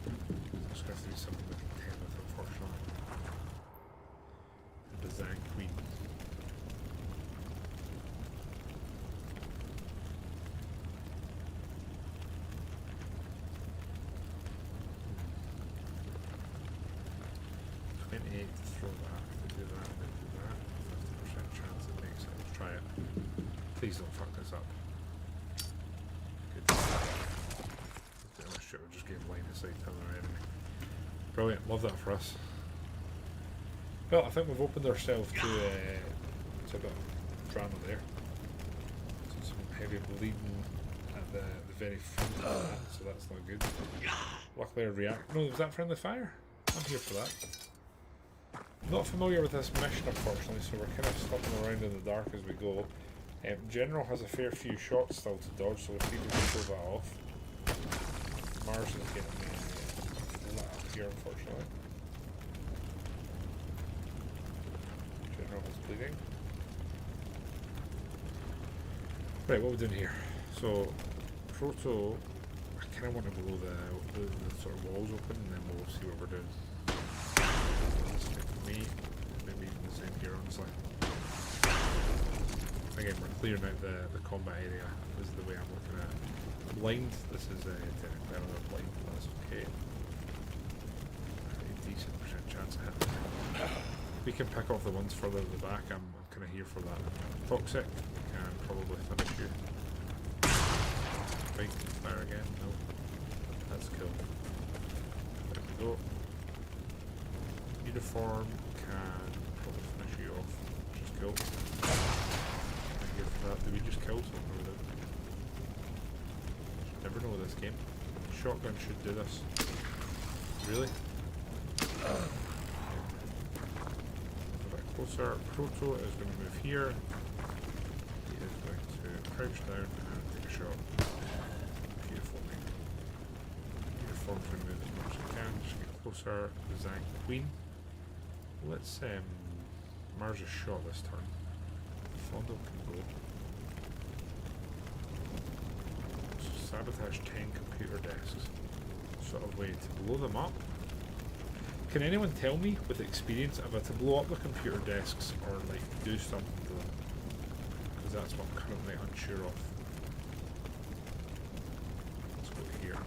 There's going to have to be something we can contend with, unfortunately. The Bazan Queen. To throw that, to do that, then do that. 50% chance it makes it. Let's try it. Please don't fuck this up. Good. Oh shit, we just gave line of sight to our enemy. Brilliant, love that for us. Well, I think we've opened ourselves to a bit of drama there. So some heavy bleeding at the very front of that, so that's not good. Luckily, I react. No, was that friendly fire? I'm here for that. Not familiar with this mission, unfortunately, so we're kind of stopping around in the dark as we go. General has a fair few shots still to dodge, so we'll see if we can pull that off. Mars is getting lit up here, unfortunately. General is bleeding. Right, what are we doing here? So, Proto, I kind of want to blow the sort of walls open, and then we'll see what we're doing. Me, maybe even the same here, honestly. Again, we're clearing out the combat area. This is the way I'm looking at it. Blind, this is technically another blind, but that's okay. A decent percent chance of hitting. We can pick off the ones further at the back. I'm kind of here for that. Toxic, can probably finish you. Right, fire again, no. That's cool. There we go. Uniform can probably finish you off, which is cool. I'm here for that. Did we just kill someone with it? Never know with this game. Shotgun should do this. Really? A bit closer. Proto is going to move here. He is going to crouch down and take a shot. Beautiful. Uniform's going to move as much as it can. Just get closer. The Zang Queen. Let's Mars a shot this turn. Fondo can go. So sabotage 10 computer desks. Sort of way to blow them up. Can anyone tell me with experience if I to blow up the computer desks or like do something to them? Because that's what I'm currently unsure of. Let's go here.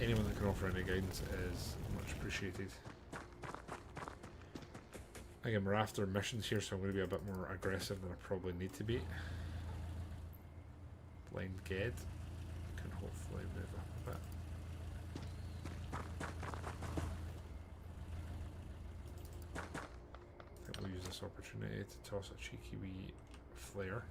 Anyone that can offer any guidance is much appreciated. Again, we're after missions here, so I'm going to be a bit more aggressive than I probably need to be. Blind Ged can hopefully move up a bit. I think we'll use this opportunity to toss a cheeky wee flare.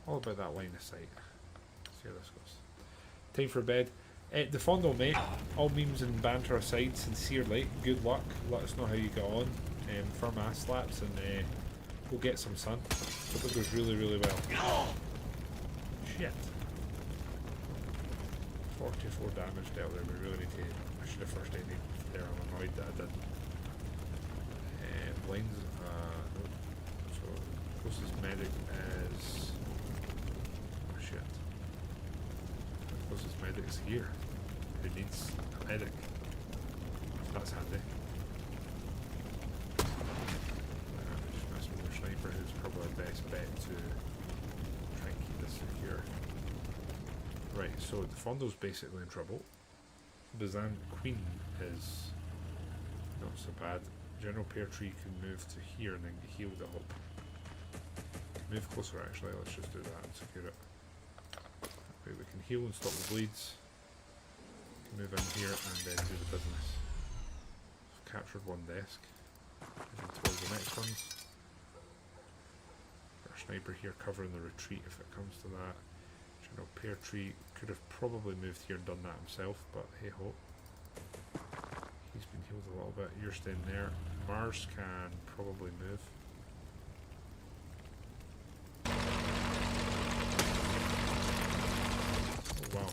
All about that line of sight. Let's see how this goes. Time for bed. The Fondo, mate. All memes and banter aside, sincerely, good luck. Let us know how you get on. Firm ass slaps and we'll get some sun. Hope it goes really, really well. Shit. 44 damage dealt there. We really need to. I should have first aided there. I'm annoyed that I didn't. Blinds. Nope. So, closest medic is. Shit. The closest medic's here. Who needs a medic? That's handy. Just mess with the sniper, who's probably our best bet to try and keep this secure. Right, so the Fondo's basically in trouble. Bazan Queen is not so bad. General Pear Tree can move to here and then get healed, I hope. Move closer actually, let's just do that and secure it. Wait, we can heal and stop the bleeds. Move in here and then do the business. captured one desk. Heading towards the next ones. Our sniper here covering the retreat if it comes to that. General Pear Tree could have probably moved here and done that himself, but hey ho. He's been healed a little bit. You're staying there. Mars can probably move. Oh wow.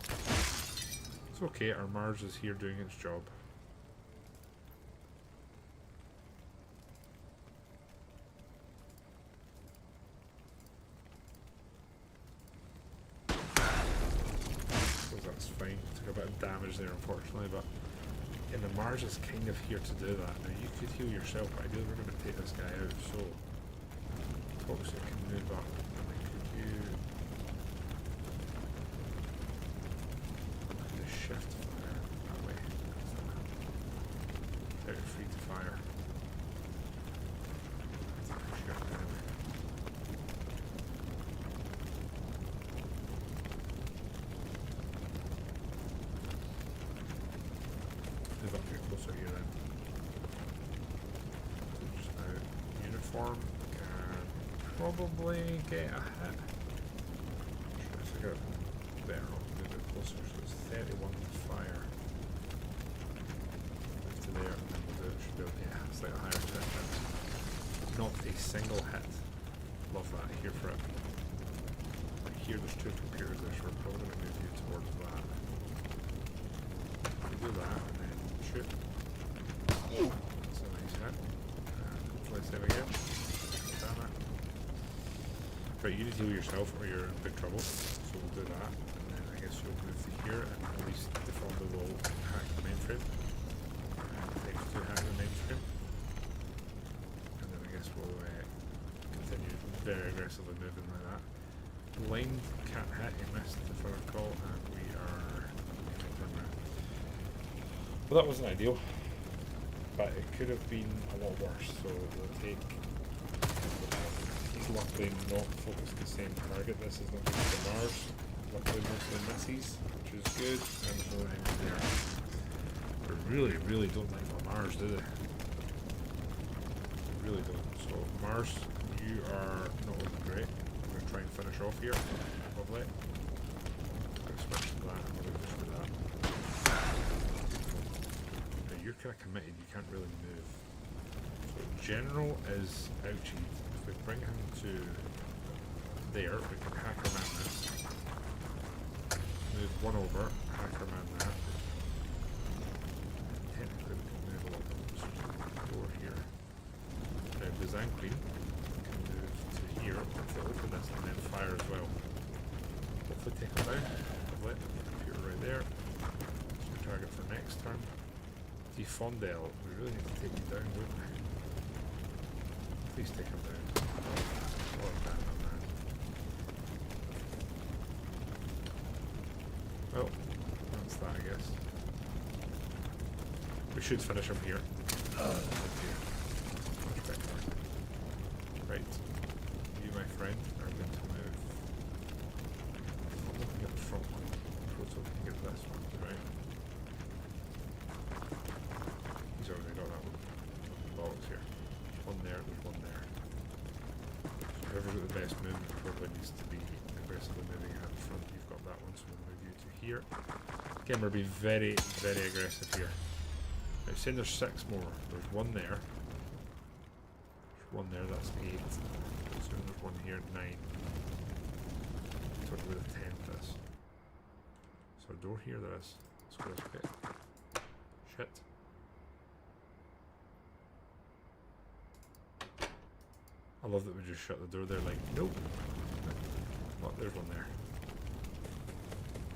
It's okay, our Mars is here doing its job. That's fine. Took a bit of damage there unfortunately, but the Mars is kind of here to do that. Now you could heal yourself, but ideally we're going to take this guy out, so obviously I can move up. And then could you shift fire that way? Out free to fire. Shift anyway. Move up here closer here then. Just now, uniform can probably get a hit. Try to figure out better on move it closer, so it's 31 to fire. Move to there and then we'll do it. Should be able, yeah, it's like a higher hit. Not a single hit. Love that. Here for it. Here there's two computers there, so we're probably going to move you towards that. We'll do that and then shoot. That's a nice hit. Hopefully save again. Damn it. Right, you need to heal yourself or you're in big trouble. So we'll do that. And then I guess you'll move to here and at least the Fonda will hack the mainframe. Takes to hack the mainframe. And then I guess we'll continue very aggressively moving like that. Line can't hit, he missed if I recall, and we are turn around. Well, that wasn't ideal, but it could have been a lot worse, so we'll take. He's luckily not focused the same target. This is not just the Mars. Luckily, mostly misses, which is good, and there's no enemy there. They really don't like the Mars, do they? They really don't. So, Mars, you are not looking great. I'm going to try and finish off here. Lovely. I'm going to switch to that and we'll just do that. You're kind of committed, you can't really move. So General is ouchie. If we bring him to there, we can hackerman this. Move one over, hackerman that. Technically we can move a lot over here. Now Design Queen can move to here, hopefully open this and then fire as well. Hopefully take him down. Lovely. Computer right there. That's your target for next turn. Fondel, we really need to take you down, don't we? Please take him down. Oh, damn it, man. Well, that's that, I guess. We should finish him here. Right. You, my friend, are going to move. I'm looking at the front one. So we can get this one, right? He's already got that one. Bollocks here. One there, there's one there. So whoever's got the best movement probably needs to be aggressively moving at the front. You've got that one, so we'll move you to here. Again, we're being very, very aggressive here. Now, saying there's 6 more. There's one there. There's one there, that's 8. So there's one here, 9. So we're with 10 this. So a door here there is. Let's go this way. Shit. I love that we just shut the door there like, nope. Oh, there's one there.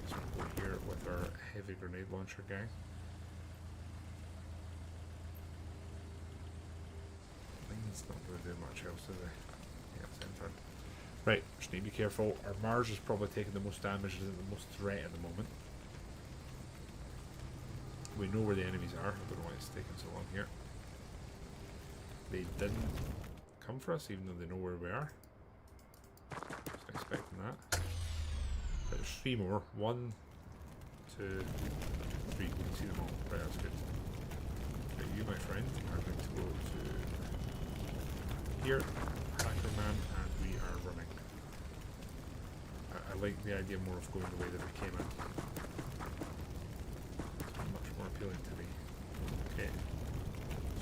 So we'll go here with our heavy grenade launcher gang. It's not going to do much else, is it? Yeah, same turn. Right, just need to be careful. Our Mars is probably taking the most damage and the most threat at the moment. We know where the enemies are. I don't know why it's taking so long here. They didn't come for us, even though they know where we are. Just expecting that. But there's 3 more. 1, 2, 3. You can see them all. Right, that's good. Right, you, my friend, are going to go to here, Hacker Man, and we are running. I like the idea more of going the way that we came in. It's much more appealing to me. Okay.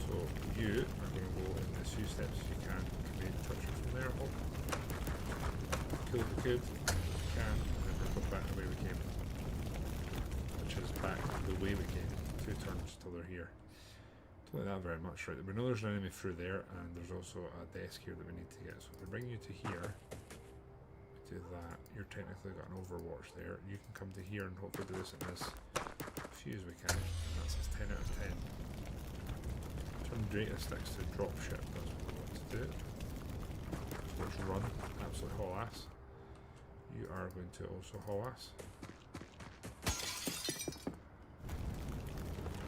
So you are going to go in as few steps as you can. Can we touch it from there? Oh. Kill if we could. Can. And then we'll go back the way we came. Which is back the way we came. 2 turns till they're here. Don't like that very much, right? We know there's an enemy through there, and there's also a desk here that we need to get. So if we bring you to here, do that. You're technically got an overwatch there. You can come to here and hopefully do this in as few as we can. And that's his 10 out of 10. Turn data sticks to drop ship. That's what we want to do. So let's run. Absolutely haul ass. You are going to also haul ass.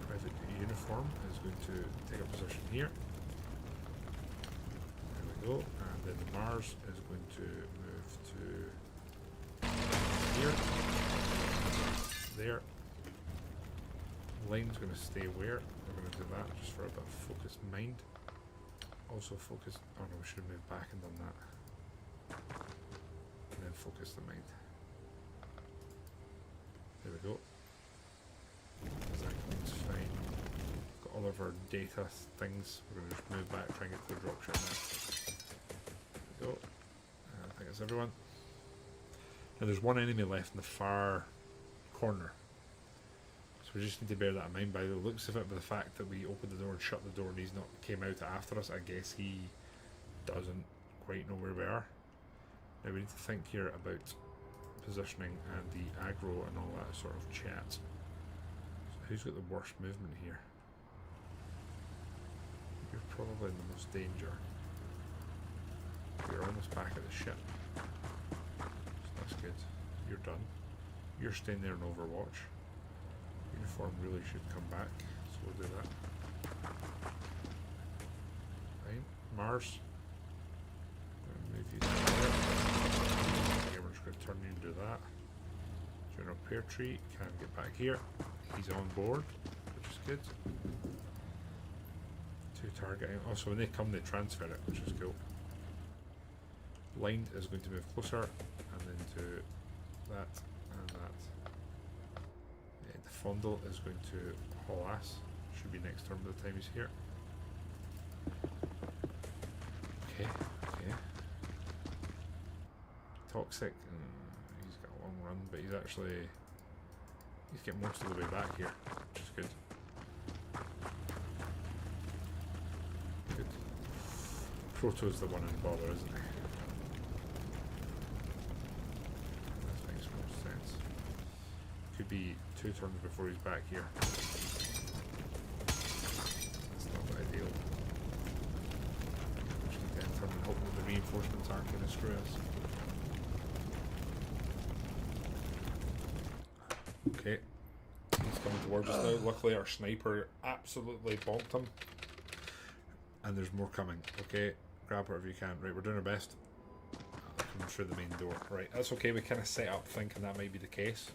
Private uniform is going to take a position here. There we go. And then the Mars is going to move to here. There. Line's going to stay where? We're going to do that just for a bit of focused mind. Also focus. Oh no, we should have moved back and done that. And then focus the mind. There we go. That's fine. Got all of our data things. We're going to just move back, try and get to the dropship now. There we go. I think it's everyone. Now there's one enemy left in the far corner. So we just need to bear that in mind by the looks of it, by the fact that we opened the door and shut the door and he's not came out after us. I guess he doesn't quite know where we are. Now we need to think here about positioning and the aggro and all that sort of chat. So who's got the worst movement here? You're probably in the most danger. You're almost back at the ship. So that's good. You're done. You're staying there in Overwatch. Uniform really should come back, so we'll do that. Right, Mars. Move you down there. Okay, we're just going to turn you and do that. General Pear Tree can get back here. He's on board, which is good. 2 targeting. Also, when they come, they transfer it, which is cool. Line is going to move closer, and then to that and that. The Fondle is going to haul ass. Should be next turn by the time he's here. Okay, okay. Toxic. He's got a long run, but he's getting most of the way back here, which is good. Good. Proto's the one in bother, isn't he? That makes most sense. Could be 2 turns before he's back here. That's not ideal. Just need to enter and hope that the reinforcements aren't going to screw us. Okay. He's coming towards us now. Luckily our sniper absolutely bonked him. And there's more coming. Okay. Grab whatever you can. Right, we're doing our best. Coming through the main door. Right, that's okay. We kind of set up thinking that might be the case.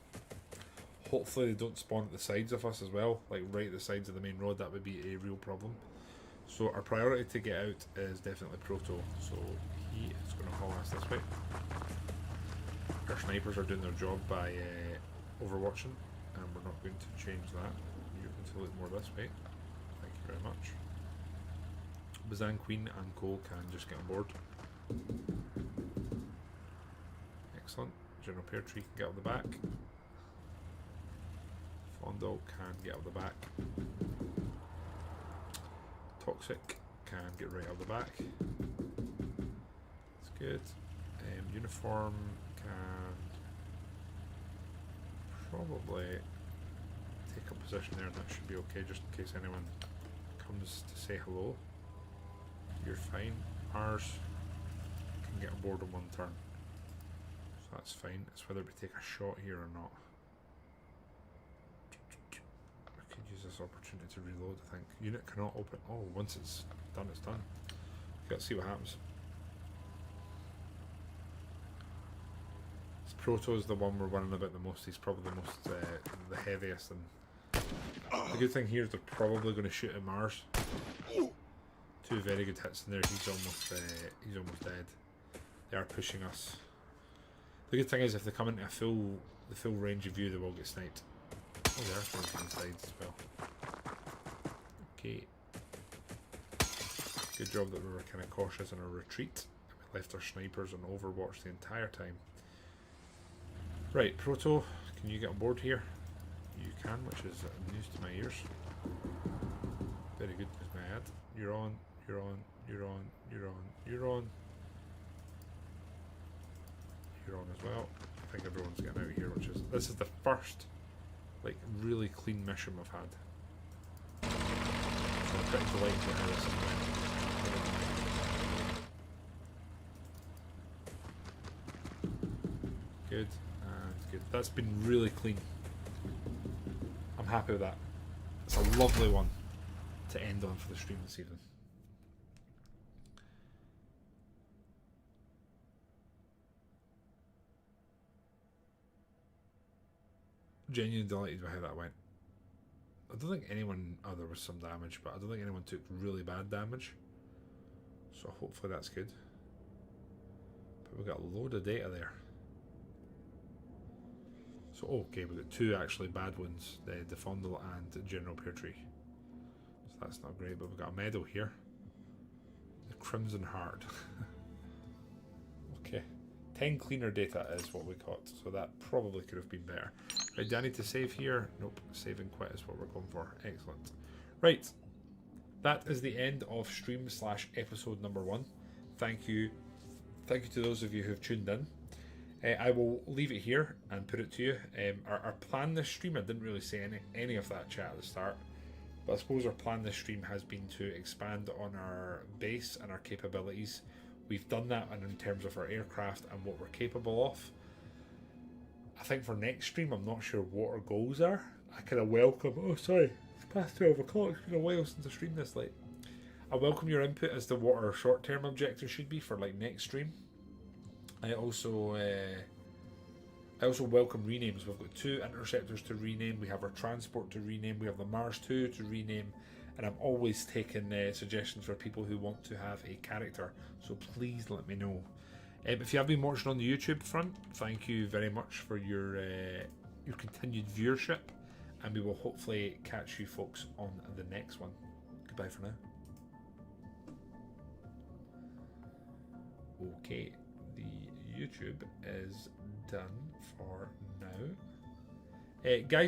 Hopefully they don't spawn at the sides of us as well, like right at the sides of the main road. That would be a real problem. So our priority to get out is definitely Proto. So he is going to haul us this way. Our snipers are doing their job by overwatching, and we're not going to change that. You're going to look more this way. Thank you very much. Bazan Queen and Cole can just get on board. Excellent. General Pear Tree can get up the back. Fondle can get up the back. Toxic can get right up the back. That's good. Uniform can probably take a position there, and that should be okay just in case anyone comes to say hello. You're fine. Ours can get on board in 1 turn. So that's fine. It's whether we take a shot here or not. I could use this opportunity to reload, I think. Unit cannot open. Oh, once it's done, it's done. Let's see what happens. Proto's the one we're worrying about the most. He's probably the most, the heaviest and The good thing here is they're probably going to shoot at Mars. 2 very good hits in there. He's almost dead. They are pushing us. The good thing is if they come into the full range of view, they will get sniped. Oh, they are throwing from the sides as well. Okay. Good job that we were kind of cautious in our retreat. We left our snipers on overwatch the entire time. Right, Proto, can you get on board here? You can, which is news to my ears. Very good, Miss Mad. You're on, you're on, you're on, you're on, you're on. You're on as well. I think everyone's getting out of here, this is the first like really clean mission we've had. So I'm pretty delighted with how this is going. Good and good. That's been really clean. I'm happy with that. It's a lovely one to end on for the stream this evening. Genuinely delighted with how that went. I don't think anyone, there was some damage, but I don't think anyone took really bad damage. So hopefully that's good. But we've got a load of data there. So okay, we've got 2 actually bad ones, the Fondle and General Pear Tree. So that's not great, but we've got a medal here. The Crimson Heart. Okay. 10 cleaner data is what we got, so that probably could have been better. Right, do I need to save here? Nope, saving quit is what we're going for. Excellent. Right, that is the end of stream / episode number 1. Thank you to those of you who have tuned in. I will leave it here and put it to you. Our plan this stream, I didn't really say any of that chat at the start, but I suppose our plan this stream has been to expand on our base and our capabilities. We've done that in terms of our aircraft and what we're capable of. I think for next stream, I'm not sure what our goals are. I kind of welcome... Oh, sorry. It's past 12 o'clock. It's been a while since I streamed this late. I welcome your input as to what our short-term objectives should be for like next stream. I also welcome renames. We've got 2 interceptors to rename. We have our transport to rename. We have the Mars 2 to rename. And I'm always taking suggestions for people who want to have a character. So please let me know. If you have been watching on the YouTube front, thank you very much for your continued viewership. And we will hopefully catch you folks on the next one. Goodbye for now. Okay, the YouTube is done for now. Guys,